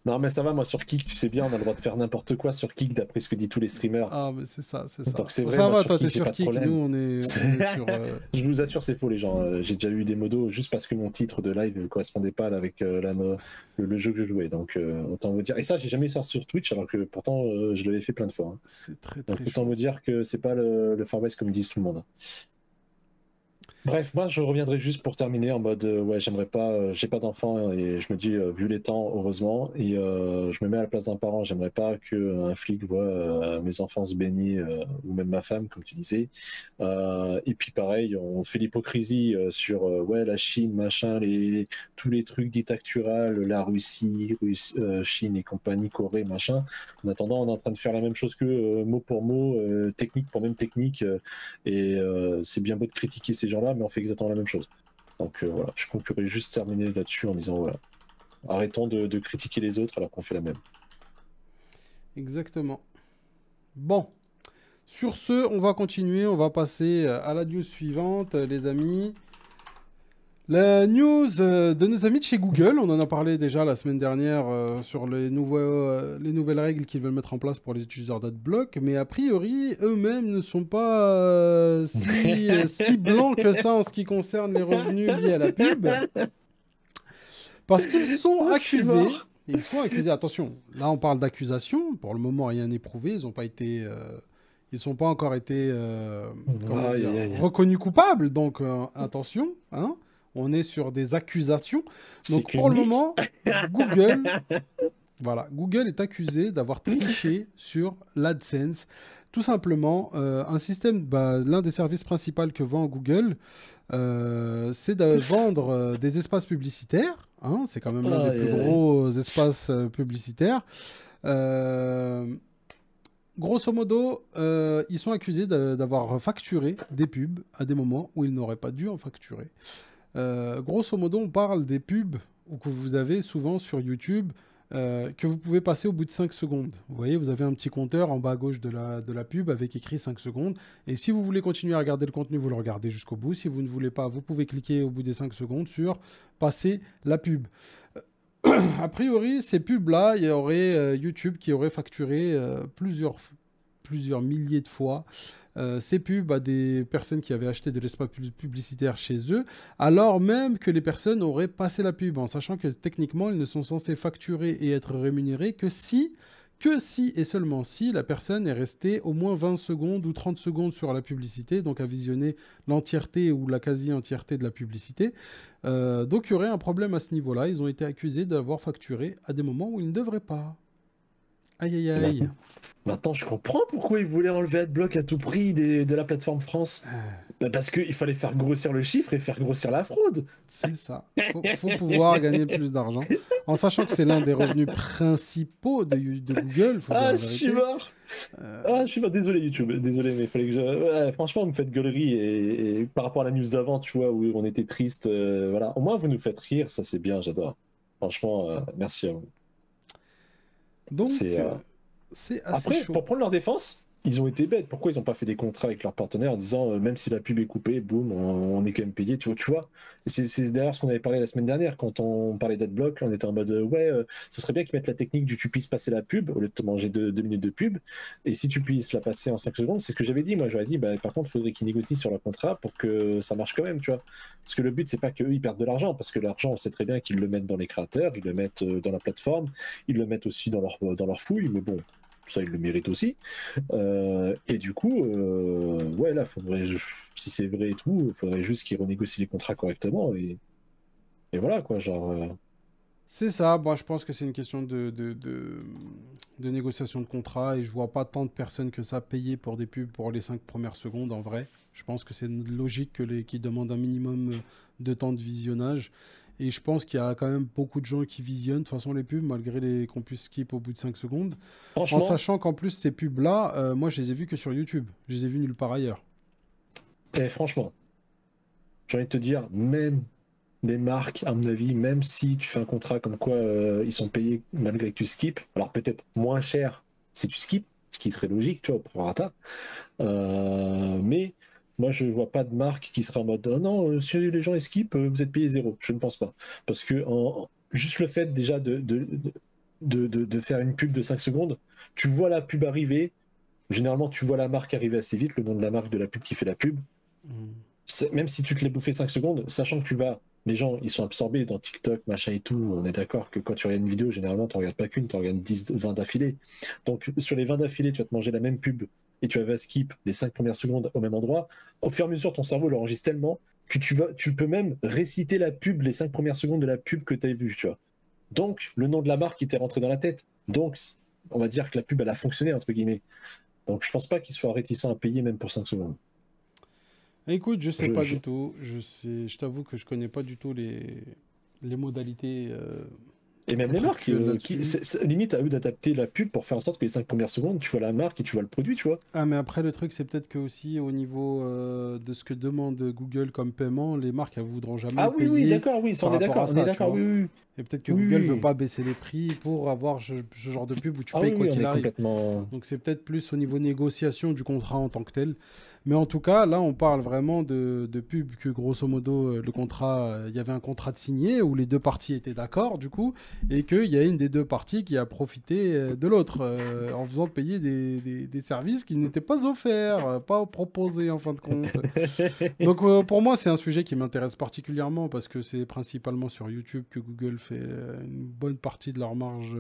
Speaker 2: Non, mais ça va, moi sur Kik, tu sais bien, on a le droit de faire n'importe quoi sur Kik, d'après ce que disent tous les streamers.
Speaker 1: Ah, mais c'est ça.
Speaker 2: Donc c'est vrai,
Speaker 1: ça va,
Speaker 2: toi,
Speaker 1: t'es sur Kik, nous, on est sur...
Speaker 2: Je vous assure, c'est faux, les gens. J'ai déjà eu des modos juste parce que mon titre de live ne correspondait pas avec le jeu que je jouais. Donc, autant vous dire... Et ça, j'ai jamais eu ça sur Twitch, alors que pourtant, je l'avais fait plein de fois. Hein.
Speaker 1: C'est très,
Speaker 2: donc,
Speaker 1: très
Speaker 2: autant vous dire que c'est pas le Far West comme disent tout le monde. Bref, moi je reviendrai juste pour terminer en mode ouais, j'aimerais pas, j'ai pas d'enfant et je me dis vu les temps heureusement et je me mets à la place d'un parent, j'aimerais pas que un flic voit mes enfants se baigner ou même ma femme comme tu disais. Et puis pareil, on fait l'hypocrisie sur ouais la Chine machin, tous les trucs dictaturales, la Russie, Chine et compagnie, Corée machin. En attendant, on est en train de faire la même chose que mot pour mot, technique pour même technique. C'est bien beau de critiquer ces gens-là, mais on fait exactement la même chose. Donc voilà, je conclurai juste terminer là-dessus en disant voilà, arrêtons de critiquer les autres alors qu'on fait la même.
Speaker 1: Exactement. Bon, sur ce, on va continuer, on va passer à la news suivante, les amis. La news de nos amis de chez Google, on en a parlé déjà la semaine dernière sur les nouvelles règles qu'ils veulent mettre en place pour les utilisateurs d'AdBlock, mais a priori, eux-mêmes ne sont pas si blancs que ça en ce qui concerne les revenus liés à la pub, parce qu'ils sont
Speaker 2: Je suis
Speaker 1: accusés.
Speaker 2: mort.
Speaker 1: Ils sont accusés, attention, là on parle d'accusation, pour le moment rien n'est prouvé, ils n'ont pas été... ils sont pas encore été comment
Speaker 2: Aïe,
Speaker 1: dire,
Speaker 2: aïe, aïe.
Speaker 1: reconnus coupables, donc attention, hein, on est sur des accusations.
Speaker 2: C'est
Speaker 1: Donc
Speaker 2: que
Speaker 1: pour le
Speaker 2: Nick.
Speaker 1: moment, Google, voilà, Google est accusé d'avoir triché sur l'AdSense. Tout simplement, un système, l'un des services principaux que vend Google, c'est de vendre des espaces publicitaires. Hein, c'est quand même l'un des plus
Speaker 2: Aïe, aïe.
Speaker 1: gros espaces publicitaires. Euh, Grosso modo, ils sont accusés d'avoir facturé des pubs à des moments où ils n'auraient pas dû en facturer. Grosso modo, on parle des pubs que vous avez souvent sur YouTube, que vous pouvez passer au bout de 5 secondes. Vous voyez, vous avez un petit compteur en bas à gauche de la pub avec écrit 5 secondes. Et si vous voulez continuer à regarder le contenu, vous le regardez jusqu'au bout. Si vous ne voulez pas, vous pouvez cliquer au bout des 5 secondes sur passer la pub. A priori, ces pubs-là, il y aurait YouTube qui aurait facturé plusieurs milliers de fois ces pubs à des personnes qui avaient acheté de l'espace publicitaire chez eux, alors même que les personnes auraient passé la pub, en sachant que techniquement, ils ne sont censés facturer et être rémunérés que si et seulement si la personne est restée au moins 20 secondes ou 30 secondes sur la publicité, donc à visionner l'entièreté ou la quasi-entièreté de la publicité. Donc il y aurait un problème à ce niveau-là. Ils ont été accusés d'avoir facturé à des moments où ils ne devraient pas. Aïe aïe aïe.
Speaker 2: Maintenant, je comprends pourquoi ils voulaient enlever AdBlock à tout prix de la plateforme France. Parce qu'il fallait faire grossir le chiffre et faire grossir la fraude.
Speaker 1: C'est ça. Faut pouvoir gagner plus d'argent. En sachant que c'est l'un des revenus principaux de Google, faut dire
Speaker 2: Ah,
Speaker 1: la
Speaker 2: je suis
Speaker 1: vérité.
Speaker 2: mort. Ah, je suis mort. Désolé, YouTube. Désolé, mais il fallait que je. Ouais, franchement, vous me faites gueulerie. Et par rapport à la news d'avant, tu vois, où on était triste. Voilà. Au moins, vous nous faites rire. Ça, c'est bien. J'adore. Franchement, merci à vous.
Speaker 1: Donc,
Speaker 2: C'est.
Speaker 1: c'est assez
Speaker 2: Après,
Speaker 1: chaud.
Speaker 2: pour prendre leur défense, ils ont été bêtes. Pourquoi ils n'ont pas fait des contrats avec leurs partenaires en disant même si la pub est coupée, boum, on est quand même payé, tu vois. C'est d'ailleurs ce qu'on avait parlé la semaine dernière quand on parlait d'adblock. On était en mode ouais, ça serait bien qu'ils mettent la technique du tu puisses passer la pub au lieu de te manger 2 minutes de pub. Et si tu puisses la passer en 5 secondes, c'est ce que j'avais dit. Moi, j'aurais dit, par contre, il faudrait qu'ils négocient sur leur contrat pour que ça marche quand même, tu vois. Parce que le but, c'est pas qu'eux ils perdent de l'argent, parce que l'argent, on sait très bien qu'ils le mettent dans les créateurs, ils le mettent dans la plateforme, ils le mettent aussi dans leur fouille, mais bon. Ça, ils le méritent aussi. Et du coup, ouais, là, si c'est vrai et tout, il faudrait juste qu'ils renégocient les contrats correctement. Et voilà, quoi, genre.
Speaker 1: C'est ça. Moi, je pense que c'est une question de négociation de contrat et je vois pas tant de personnes que ça payer pour des pubs pour les 5 premières secondes en vrai. Je pense que c'est logique qu'ils demandent un minimum de temps de visionnage. Et je pense qu'il y a quand même beaucoup de gens qui visionnent de toute façon les pubs malgré qu'on puisse skip au bout de 5 secondes. En
Speaker 2: Franchement,
Speaker 1: sachant qu'en plus ces pubs-là, moi je les ai vues que sur YouTube. Je les ai vues nulle part ailleurs.
Speaker 2: franchement, j'ai envie de te dire, même les marques, à mon avis, même si tu fais un contrat comme quoi ils sont payés malgré que tu skips, alors peut-être moins cher si tu skips, ce qui serait logique, tu vois, pour rata. Mais moi, je vois pas de marque qui sera en mode oh non, si les gens esquipent, vous êtes payé zéro. Je ne pense pas. Parce que juste le fait déjà de faire une pub de 5 secondes, tu vois la pub arriver. Généralement, tu vois la marque arriver assez vite, le nom de la marque de la pub qui fait la pub.
Speaker 1: Mm.
Speaker 2: Même si tu te l'es bouffé 5 secondes, sachant que tu vas. Les gens, ils sont absorbés dans TikTok, machin et tout. On est d'accord que quand tu regardes une vidéo, généralement, tu regardes pas qu'une, tu regardes 10, 20 d'affilée. Donc, sur les 20 d'affilée, tu vas te manger la même pub et tu vas skip les 5 premières secondes au même endroit. Au fur et à mesure, ton cerveau l'enregistre tellement que tu peux même réciter la pub, les 5 premières secondes de la pub que tu as vue, tu vois. Donc, le nom de la marque, il t'est rentré dans la tête. Donc, on va dire que la pub, elle a fonctionné, entre guillemets. Donc, je pense pas qu'il soit réticent à payer même pour 5 secondes.
Speaker 1: Écoute, je sais pas du tout. Je t'avoue que je connais pas du tout les modalités.
Speaker 2: Et même les marques, limite à eux d'adapter la pub pour faire en sorte que les 5 premières secondes, tu vois la marque et tu vois le produit, tu vois.
Speaker 1: Ah, mais après, le truc, c'est peut-être que aussi au niveau de ce que demande Google comme paiement, les marques, elles voudront jamais
Speaker 2: Ah oui,
Speaker 1: payer
Speaker 2: oui, d'accord, oui, ça, on est d'accord,
Speaker 1: oui,
Speaker 2: oui.
Speaker 1: Et peut-être que
Speaker 2: Oui,
Speaker 1: Google
Speaker 2: oui.
Speaker 1: veut pas baisser les prix pour avoir ce genre de pub où tu
Speaker 2: Ah
Speaker 1: payes
Speaker 2: oui,
Speaker 1: quoi
Speaker 2: oui, on
Speaker 1: qu'il
Speaker 2: est
Speaker 1: arrive.
Speaker 2: complètement.
Speaker 1: Donc c'est peut-être plus au niveau négociation du contrat en tant que tel. Mais en tout cas, là, on parle vraiment de pub que grosso modo, le contrat, il y avait un contrat de signé où les deux parties étaient d'accord, du coup, et qu'il y a une des deux parties qui a profité de l'autre en faisant payer des services qui n'étaient pas offerts, pas proposés en fin de compte. Donc pour moi, c'est un sujet qui m'intéresse particulièrement parce que c'est principalement sur YouTube que Google fait une bonne partie de leur marge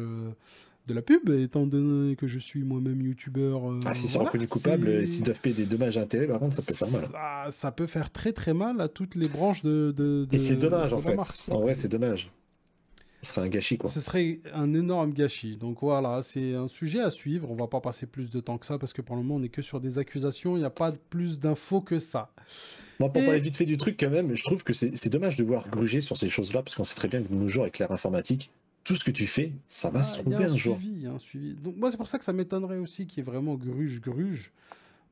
Speaker 1: de la pub, étant donné que je suis moi-même YouTubeur.
Speaker 2: S'ils sont
Speaker 1: Voilà,
Speaker 2: reconnus coupables, s'ils doivent payer des dommages à intérêts, par contre, ça peut faire mal.
Speaker 1: ça peut faire très très mal à toutes les branches de
Speaker 2: Et c'est dommage, en
Speaker 1: la
Speaker 2: fait.
Speaker 1: marque.
Speaker 2: En vrai, c'est dommage. Ce serait un gâchis, quoi.
Speaker 1: Ce serait un énorme gâchis. Donc voilà, c'est un sujet à suivre. On va pas passer plus de temps que ça parce que pour le moment, on n'est que sur des accusations. Il n'y a pas plus d'infos que ça.
Speaker 2: Moi, pour parler vite fait du truc, quand même, je trouve que c'est dommage de voir gruger sur ces choses-là parce qu'on sait très bien que de nos jours, avec l'ère informatique, tout ce que tu fais, ça va se trouver un jour.
Speaker 1: Il y a un suivi. Donc moi, c'est pour ça que ça m'étonnerait aussi qu'il y ait vraiment gruge.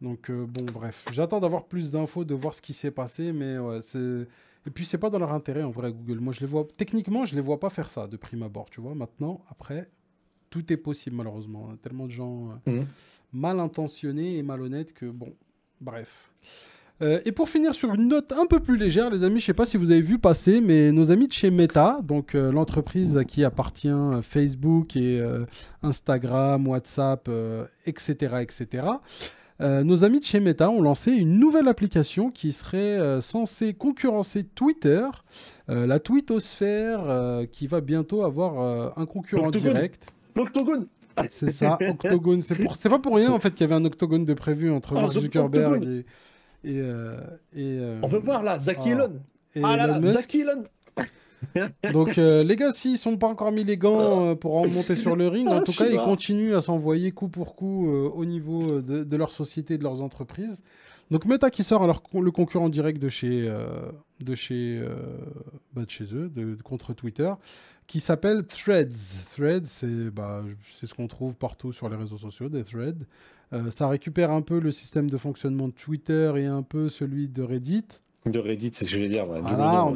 Speaker 1: Donc bon, bref, j'attends d'avoir plus d'infos, de voir ce qui s'est passé, mais ouais, c'est... Et puis c'est pas dans leur intérêt en vrai, Google. Moi, je les vois... Techniquement, je les vois pas faire ça de prime abord, tu vois. Maintenant, après, tout est possible malheureusement. Tellement de gens mal intentionnés et malhonnêtes que bon, bref. Et pour finir sur une note un peu plus légère, les amis, je sais pas si vous avez vu passer, mais nos amis de chez Meta, donc l'entreprise à qui appartient Facebook et Instagram, WhatsApp, etc., etc. Nos amis de chez Meta ont lancé une nouvelle application qui serait censée concurrencer Twitter, la twittosphère, qui va bientôt avoir un concurrent direct.
Speaker 2: L'Octogone.
Speaker 1: C'est ça, Octogone. C'est pas pour rien en fait qu'il y avait un Octogone de prévu entre Mark Zuckerberg et
Speaker 2: on veut voir là, Zach Elon.
Speaker 1: Zach Elon. Donc les gars, s'ils sont pas encore mis les gants pour en monter sur le ring, en tout cas, ils continuent à s'envoyer coup pour coup au niveau de leur société, de leurs entreprises. Donc Meta qui sort le concurrent direct de chez eux, contre Twitter, qui s'appelle Threads. Threads, c'est ce qu'on trouve partout sur les réseaux sociaux, des threads. Ça récupère un peu le système de fonctionnement de Twitter et un peu celui de Reddit.
Speaker 2: De Reddit, c'est ce que je veux dire. Ouais.
Speaker 1: Voilà,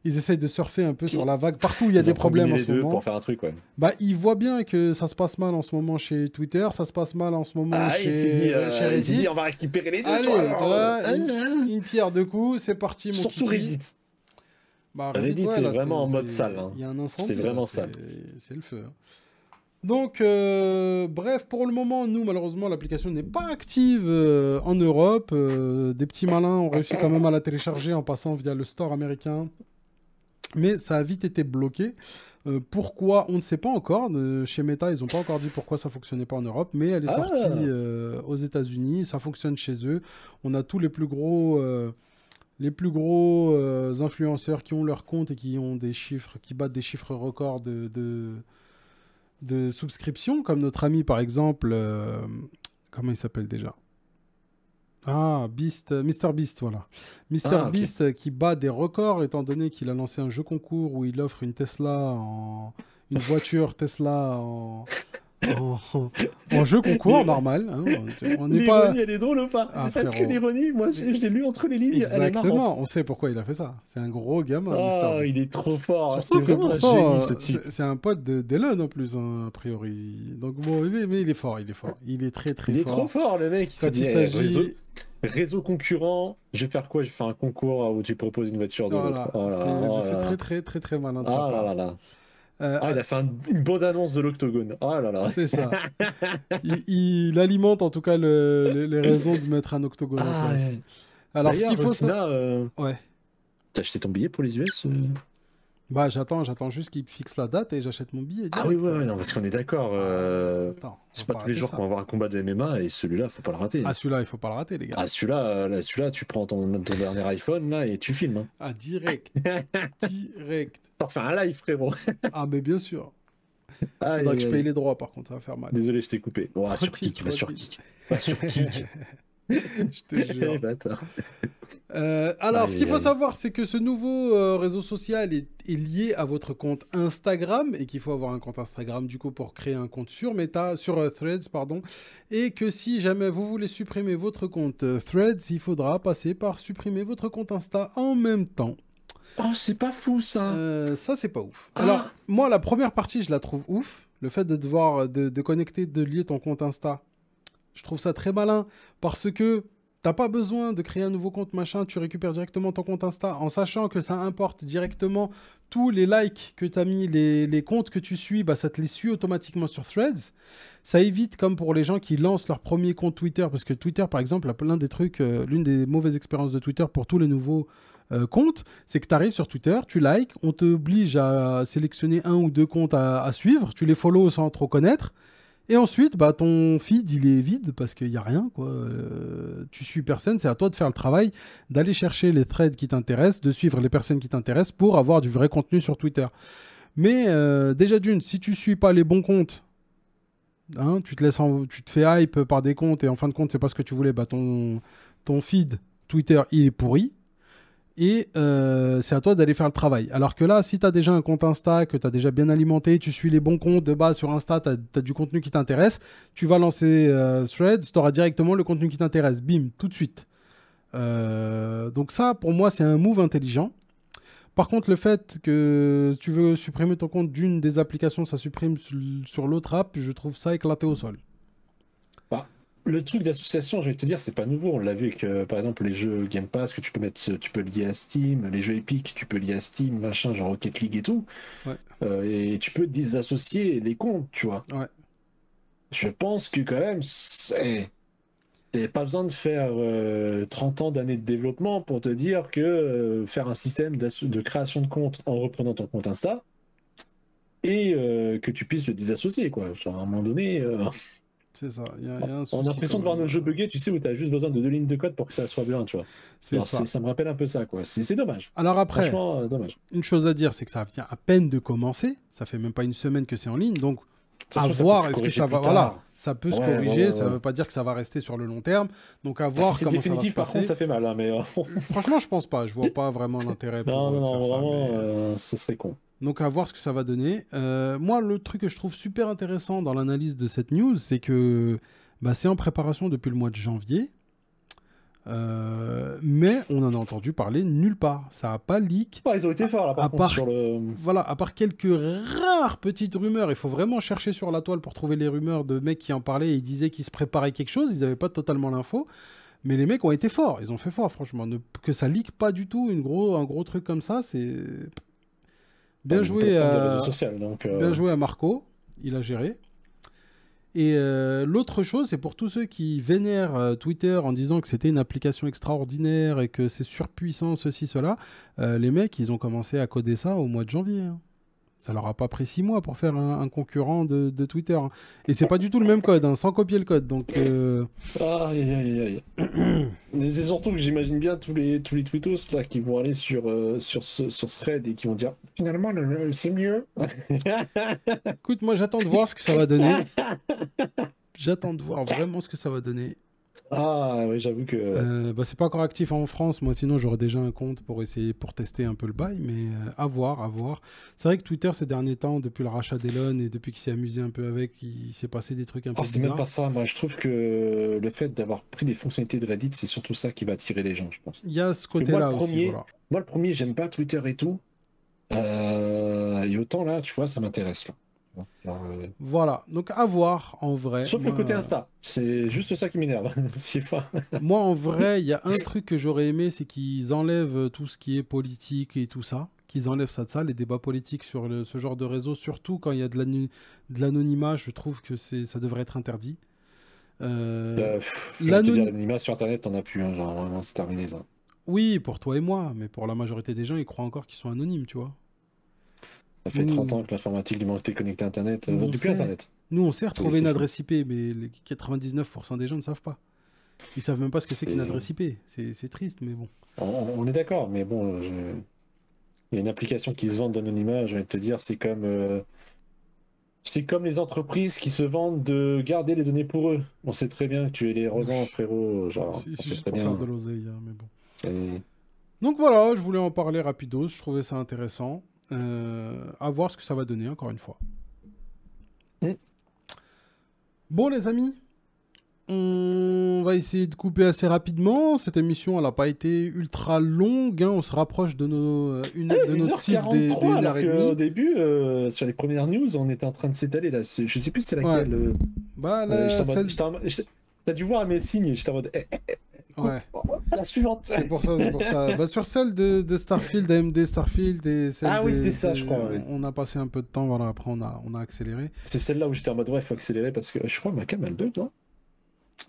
Speaker 1: ils essayent de surfer un peu sur la vague. Partout où il y a des problèmes en ce moment.
Speaker 2: Pour faire un truc, ouais.
Speaker 1: Ils voient bien que ça se passe mal en ce moment chez Twitter, ça se passe mal en ce moment chez Reddit.
Speaker 2: Il s'est dit, on va récupérer les deux.
Speaker 1: Allez, tu vois, une pierre deux coups, c'est parti, mon
Speaker 2: Surtout
Speaker 1: kiki.
Speaker 2: Reddit.
Speaker 1: Reddit,
Speaker 2: c'est vraiment en mode sale.
Speaker 1: Il y a un incendie.
Speaker 2: C'est vraiment sale.
Speaker 1: C'est le feu. Donc, bref, pour le moment, nous, malheureusement, l'application n'est pas active en Europe. Des petits malins ont réussi quand même à la télécharger en passant via le store américain. Mais ça a vite été bloqué. Pourquoi? On ne sait pas encore. Chez Meta, ils n'ont pas encore dit pourquoi ça ne fonctionnait pas en Europe. Mais elle est sortie aux États-Unis. Ça fonctionne chez eux. On a tous les plus gros... influenceurs qui ont leur compte et qui ont des chiffres, qui battent des chiffres records de subscription, comme notre ami par exemple, comment il s'appelle déjà? Mr Beast, voilà. Beast qui bat des records étant donné qu'il a lancé un jeu concours où il offre une voiture Tesla en jeu concours normal. Hein.
Speaker 2: L'ironie, elle est drôle ou pas? Parce que l'ironie, moi, je l'ai lu entre les lignes.
Speaker 1: Exactement, on sait pourquoi il a fait ça. C'est un gros gamin.
Speaker 2: Il est trop fort.
Speaker 1: Surtout que pourtant, c'est un pote d'Elon en plus, hein, a priori. Donc bon, mais il est fort. Il est très très fort.
Speaker 2: Il est trop fort, le mec.
Speaker 1: Quand il s'agit...
Speaker 2: Réseau concurrent, je vais faire quoi? Je vais faire un concours où tu proposes une voiture de l'autre.
Speaker 1: C'est très très très très malin de sa
Speaker 2: part. Il a fait une bonne annonce de l'Octogone. Oh là là.
Speaker 1: C'est ça. il alimente en tout cas les raisons de mettre un Octogone en place. Alors, ce qu'il faut...
Speaker 2: ouais. T'as acheté ton billet pour les US
Speaker 1: Bah, j'attends juste qu'il fixe la date et j'achète mon billet
Speaker 2: Ah oui,
Speaker 1: direct,
Speaker 2: ouais,
Speaker 1: quoi.
Speaker 2: ouais, non, parce qu'on est d'accord.
Speaker 1: Attends, on va
Speaker 2: C'est pas
Speaker 1: pas
Speaker 2: tous les
Speaker 1: rater
Speaker 2: jours qu'on
Speaker 1: ça.
Speaker 2: va voir un combat de MMA et celui-là, faut pas le rater.
Speaker 1: Ah, celui-là, il faut pas le rater, les gars.
Speaker 2: Ah, celui-là, tu prends ton dernier iPhone là et tu filmes.
Speaker 1: Ah, direct.
Speaker 2: Hein.
Speaker 1: Direct.
Speaker 2: T'en fais un live, frérot.
Speaker 1: Ah, mais bien sûr.
Speaker 2: Aïe,
Speaker 1: Faudra que
Speaker 2: aïe,
Speaker 1: je paye
Speaker 2: aïe.
Speaker 1: les droits, par contre, ça va faire mal.
Speaker 2: Désolé, je t'ai coupé. Oh, sur
Speaker 1: Tranquille,
Speaker 2: kick, va sur
Speaker 1: tranquille.
Speaker 2: kick. Va sur kick.
Speaker 1: Je te
Speaker 2: Eh,
Speaker 1: jure.
Speaker 2: bâtard.
Speaker 1: Alors, ce
Speaker 2: Aïe,
Speaker 1: qu'il
Speaker 2: aïe,
Speaker 1: faut
Speaker 2: aïe.
Speaker 1: savoir, c'est que ce nouveau réseau social est lié à votre compte Instagram et qu'il faut avoir un compte Instagram du coup pour créer un compte sur Meta, sur Threads, pardon, et que si jamais vous voulez supprimer votre compte Threads, il faudra passer par supprimer votre compte Insta en même temps.
Speaker 2: Oh, c'est pas fou ça.
Speaker 1: Ça, c'est pas ouf. Alors,
Speaker 2: Ah,
Speaker 1: moi, la première partie, je la trouve ouf. Le fait de devoir de connecter, de lier ton compte Insta, je trouve ça très malin parce que t'as pas besoin de créer un nouveau compte machin, tu récupères directement ton compte Insta en sachant que ça importe directement tous les likes que tu as mis, les comptes que tu suis, bah, ça te les suit automatiquement sur Threads. Ça évite, comme pour les gens qui lancent leur premier compte Twitter, parce que Twitter, par exemple, a plein des trucs, l'une des mauvaises expériences de Twitter pour tous les nouveaux comptes, c'est que tu arrives sur Twitter, tu likes, on t'oblige à sélectionner un ou deux comptes à suivre, tu les follow sans trop connaître. Et ensuite, bah, ton feed, il est vide parce qu'il n'y a rien, quoi. Tu suis personne, c'est à toi de faire le travail, d'aller chercher les threads qui t'intéressent, de suivre les personnes qui t'intéressent pour avoir du vrai contenu sur Twitter. Mais déjà d'une, si tu suis pas les bons comptes, hein, tu te fais hype par des comptes et en fin de compte, c'est pas ce que tu voulais, bah, ton feed Twitter, il est pourri. Et c'est à toi d'aller faire le travail. Alors que là, si tu as déjà un compte Insta, que tu as déjà bien alimenté, tu suis les bons comptes de base sur Insta, tu as du contenu qui t'intéresse, tu vas lancer Threads, tu auras directement le contenu qui t'intéresse. Bim, tout de suite. Donc ça, pour moi, c'est un move intelligent. Par contre, le fait que tu veux supprimer ton compte d'une des applications, ça supprime sur l'autre app, je trouve ça éclaté au sol.
Speaker 2: bah, le truc d'association, je vais te dire, c'est pas nouveau. On l'a vu avec, par exemple, les jeux Game Pass que tu peux lier à Steam, les jeux Epic, tu peux lier à Steam, machin, genre Rocket League et tout.
Speaker 1: Ouais,
Speaker 2: Et tu peux désassocier les comptes, tu vois.
Speaker 1: ouais.
Speaker 2: Je pense que quand même, t'avais pas besoin de faire 30 ans d'années de développement pour te dire que faire un système de création de compte en reprenant ton compte Insta et que tu puisses le désassocier, quoi. Genre, à un moment donné,
Speaker 1: C'est ça, il y a un
Speaker 2: on a
Speaker 1: souci quand
Speaker 2: l'impression de voir
Speaker 1: même.
Speaker 2: nos jeux buggés, tu sais, où tu as juste besoin de 2 lignes de code pour que ça soit bien, tu vois.
Speaker 1: C'est
Speaker 2: Alors,
Speaker 1: ça.
Speaker 2: ça me rappelle un peu ça, quoi. C'est dommage.
Speaker 1: Alors après,
Speaker 2: Franchement, dommage.
Speaker 1: une chose à dire, c'est que ça vient à peine de commencer. Ça fait même pas une semaine que c'est en ligne. Donc,
Speaker 2: De toute
Speaker 1: à
Speaker 2: façon, ça peut
Speaker 1: voir,
Speaker 2: être
Speaker 1: est-ce que
Speaker 2: corrigé
Speaker 1: ça
Speaker 2: plus
Speaker 1: va. Voilà,
Speaker 2: tard.
Speaker 1: ça peut se
Speaker 2: Ouais, ouais,
Speaker 1: corriger.
Speaker 2: ouais,
Speaker 1: Ça
Speaker 2: ouais.
Speaker 1: veut pas dire que ça va rester sur le long terme. Donc, à
Speaker 2: Bah, si
Speaker 1: voir
Speaker 2: c'est
Speaker 1: comment ça va se
Speaker 2: définitif, par contre,
Speaker 1: passer.
Speaker 2: ça fait mal, hein, mais
Speaker 1: Franchement, je pense pas. Je vois pas vraiment l'intérêt
Speaker 2: non,
Speaker 1: pour
Speaker 2: non,
Speaker 1: de
Speaker 2: non,
Speaker 1: faire ça.
Speaker 2: vraiment,
Speaker 1: Mais...
Speaker 2: ce serait con.
Speaker 1: Donc, à voir ce que ça va donner. Moi, le truc que je trouve super intéressant dans l'analyse de cette news, c'est que bah, c'est en préparation depuis le mois de janvier. Mais on en a entendu parler nulle part. Ça n'a pas leak.
Speaker 2: Ouais, ils ont été forts, là,
Speaker 1: À
Speaker 2: par contre,
Speaker 1: part,
Speaker 2: sur le...
Speaker 1: voilà, à part quelques rares petites rumeurs, il faut vraiment chercher sur la toile pour trouver les rumeurs de mecs qui en parlaient et ils disaient qu'ils se préparaient quelque chose. Ils n'avaient pas totalement l'info. Mais les mecs ont été forts. Ils ont fait fort, franchement. Que ça leak pas du tout un gros truc comme ça, c'est bien
Speaker 2: une
Speaker 1: joué
Speaker 2: plateforme de réseau social, donc...
Speaker 1: bien joué à Marco. Il a géré. Et l'autre chose, c'est pour tous ceux qui vénèrent Twitter en disant que c'était une application extraordinaire et que c'est surpuissant, ceci, cela, les mecs, ils ont commencé à coder ça au mois de janvier. Hein. Ça leur a pas pris 6 mois pour faire un concurrent de Twitter. Hein. Et c'est pas du tout le même code, hein, sans copier le code. Donc,
Speaker 2: Aïe, aïe, aïe, aïe. C'est surtout que j'imagine bien tous les tweetos là, qui vont aller sur Thread et qui vont dire finalement c'est mieux.
Speaker 1: écoute, moi j'attends de voir ce que ça va donner. J'attends de voir vraiment ce que ça va donner.
Speaker 2: Ah oui, j'avoue que...
Speaker 1: Bah, c'est pas encore actif en France, moi sinon j'aurais déjà un compte pour essayer, pour tester un peu le bail, mais à voir, à voir. C'est vrai que Twitter ces derniers temps, depuis le rachat d'Elon et depuis qu'il s'est amusé un peu avec, il s'est passé des trucs un peu
Speaker 2: Oh, c'est même
Speaker 1: bizarres.
Speaker 2: pas ça, moi je trouve que le fait d'avoir pris des fonctionnalités de Reddit, c'est surtout ça qui va attirer les gens, je pense.
Speaker 1: Il y a ce
Speaker 2: Parce que moi
Speaker 1: côté-là
Speaker 2: le
Speaker 1: aussi,
Speaker 2: premier,
Speaker 1: voilà.
Speaker 2: moi le premier, j'aime pas Twitter et tout. Et autant là, tu vois, ça m'intéresse là. Genre,
Speaker 1: Voilà, donc à voir en vrai.
Speaker 2: sauf le côté Insta, c'est juste ça qui m'énerve. C'est pas...
Speaker 1: Moi en vrai, il y a un truc que j'aurais aimé, c'est qu'ils enlèvent tout ce qui est politique et tout ça. Qu'ils enlèvent ça de ça, les débats politiques sur ce genre de réseau, surtout quand il y a de l'anonymat, je trouve que ça devrait être interdit.
Speaker 2: Je vais te dire,
Speaker 1: L'anony-
Speaker 2: l'anonymat sur internet, t'en as plus, hein, genre vraiment c'est terminé ça.
Speaker 1: Oui, pour toi et moi, mais pour la majorité des gens, ils croient encore qu'ils sont anonymes, tu vois.
Speaker 2: Ça fait
Speaker 1: Nous,
Speaker 2: 30 ans que l'informatique, l'humanité connectée à Internet,
Speaker 1: nous, on
Speaker 2: depuis
Speaker 1: sait.
Speaker 2: Internet.
Speaker 1: Nous, on sait retrouver une
Speaker 2: c'est fou.
Speaker 1: adresse IP, mais les 99% des gens ne savent pas. Ils savent même pas ce que c'est qu'une
Speaker 2: C'est-
Speaker 1: adresse IP. C'est triste, mais bon.
Speaker 2: on est d'accord, mais bon, il y a une application qui se vend d'anonymat, j'ai envie de te dire, c'est comme les entreprises qui se vendent de garder les données pour eux. On sait très bien que tu les revends, frérot. Genre,
Speaker 1: C'est
Speaker 2: on sait
Speaker 1: juste
Speaker 2: très
Speaker 1: pour faire
Speaker 2: bien.
Speaker 1: de l'oseille, hein, mais bon.
Speaker 2: C'est-
Speaker 1: Donc voilà, je voulais en parler rapidos, je trouvais ça intéressant. À voir ce que ça va donner, encore une fois.
Speaker 2: Mm.
Speaker 1: Bon, les amis, on va essayer de couper assez rapidement. Cette émission, elle n'a pas été ultra longue, hein. On se rapproche de, de notre cible des
Speaker 2: 1h43, alors
Speaker 1: 1h30.
Speaker 2: qu'au début, sur les premières news, on était en train de s'étaler là. Je sais plus c'était
Speaker 1: Ouais.
Speaker 2: laquelle.
Speaker 1: Bah, là,
Speaker 2: T'as dû voir mes signes, j'étais en mode.
Speaker 1: ouais.
Speaker 2: À la suivante.
Speaker 1: C'est pour ça, c'est pour ça. Bah, sur celle de Starfield, AMD Starfield et celle
Speaker 2: Ah oui,
Speaker 1: des-
Speaker 2: c'est ça, je crois, ouais.
Speaker 1: On a passé un peu de temps, voilà, après on a accéléré.
Speaker 2: C'est celle-là où j'étais en mode ouais, il faut accélérer parce que je crois que ma cam elle bug, non?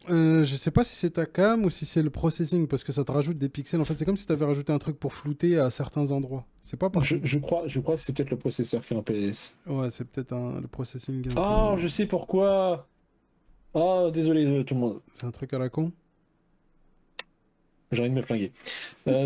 Speaker 1: Je sais pas si c'est ta cam ou si c'est le processing, parce que ça te rajoute des pixels. En fait, c'est comme si tu avais rajouté un truc pour flouter à certains endroits. C'est pas partout.
Speaker 2: Je crois que c'est peut-être le processeur qui est en PS.
Speaker 1: Ouais, c'est peut-être le processing.
Speaker 2: Oh, je sais pourquoi. Oh, désolé tout le monde.
Speaker 1: C'est un truc à la con.
Speaker 2: J'ai envie de me flinguer.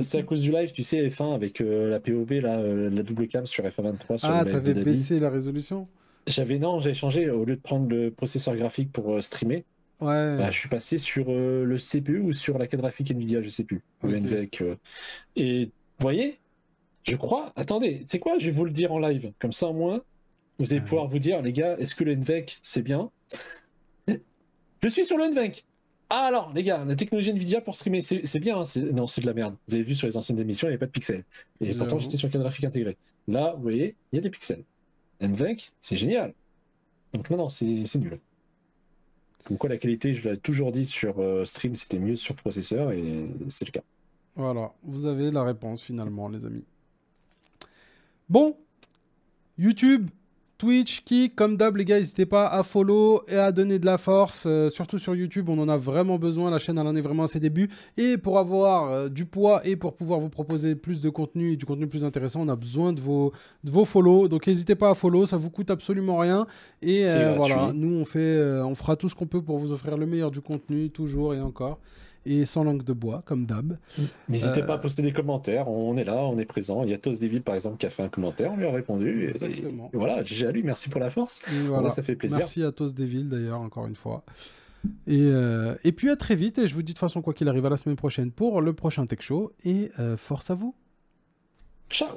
Speaker 2: C'est à cause du live, tu sais, F1 avec la POV, là, la double cam sur F23 sur
Speaker 1: Ah,
Speaker 2: le live
Speaker 1: t'avais
Speaker 2: de Daddy.
Speaker 1: baissé la résolution?
Speaker 2: J'avais changé, au lieu de prendre le processeur graphique pour streamer,
Speaker 1: Ouais.
Speaker 2: bah, je suis passé sur le CPU ou sur la carte graphique Nvidia, je sais plus. Le
Speaker 1: Ok.
Speaker 2: NVEC. Et vous voyez, je crois, attendez, c'est quoi, je vais vous le dire en live, comme ça au moins, vous allez pouvoir vous dire, les gars, est-ce que le NVEC c'est bien? Je suis sur le NVENC. Ah alors, les gars, la technologie Nvidia pour streamer, c'est bien, hein, non, c'est de la merde. Vous avez vu sur les anciennes émissions, il n'y avait pas de pixels. Et pourtant,
Speaker 1: J'avoue.
Speaker 2: j'étais sur carte graphique intégrée. Là, vous voyez, il y a des pixels. NVENC, c'est génial. Donc non, c'est nul. Comme quoi, la qualité, je l'ai toujours dit sur stream, c'était mieux sur processeur, et c'est le cas.
Speaker 1: Voilà, vous avez la réponse finalement, les amis. Bon, YouTube, Twitch, Kick, comme d'hab, les gars, n'hésitez pas à follow et à donner de la force. Surtout sur YouTube, on en a vraiment besoin. La chaîne, elle en est vraiment à ses débuts. Et pour avoir du poids et pour pouvoir vous proposer plus de contenu et du contenu plus intéressant, on a besoin de vos follow. Donc, n'hésitez pas à follow, ça vous coûte absolument rien. Et
Speaker 2: C'est gratuit.
Speaker 1: voilà, nous, on fera tout ce qu'on peut pour vous offrir le meilleur du contenu, toujours et encore. Et sans langue de bois, comme d'hab.
Speaker 2: N'hésitez pas à poster des commentaires, on est là, on est présent. Il y a Tos Devil par exemple qui a fait un commentaire, on lui a répondu.
Speaker 1: Exactement.
Speaker 2: Et voilà, GG à lui, merci pour la force.
Speaker 1: Et voilà.
Speaker 2: Voilà, ça fait plaisir.
Speaker 1: Merci à Tos Devil d'ailleurs, encore une fois. Et puis à très vite, et je vous dis de toute façon quoi qu'il arrive à la semaine prochaine pour le prochain Tech Show, et force à vous.
Speaker 2: Ciao.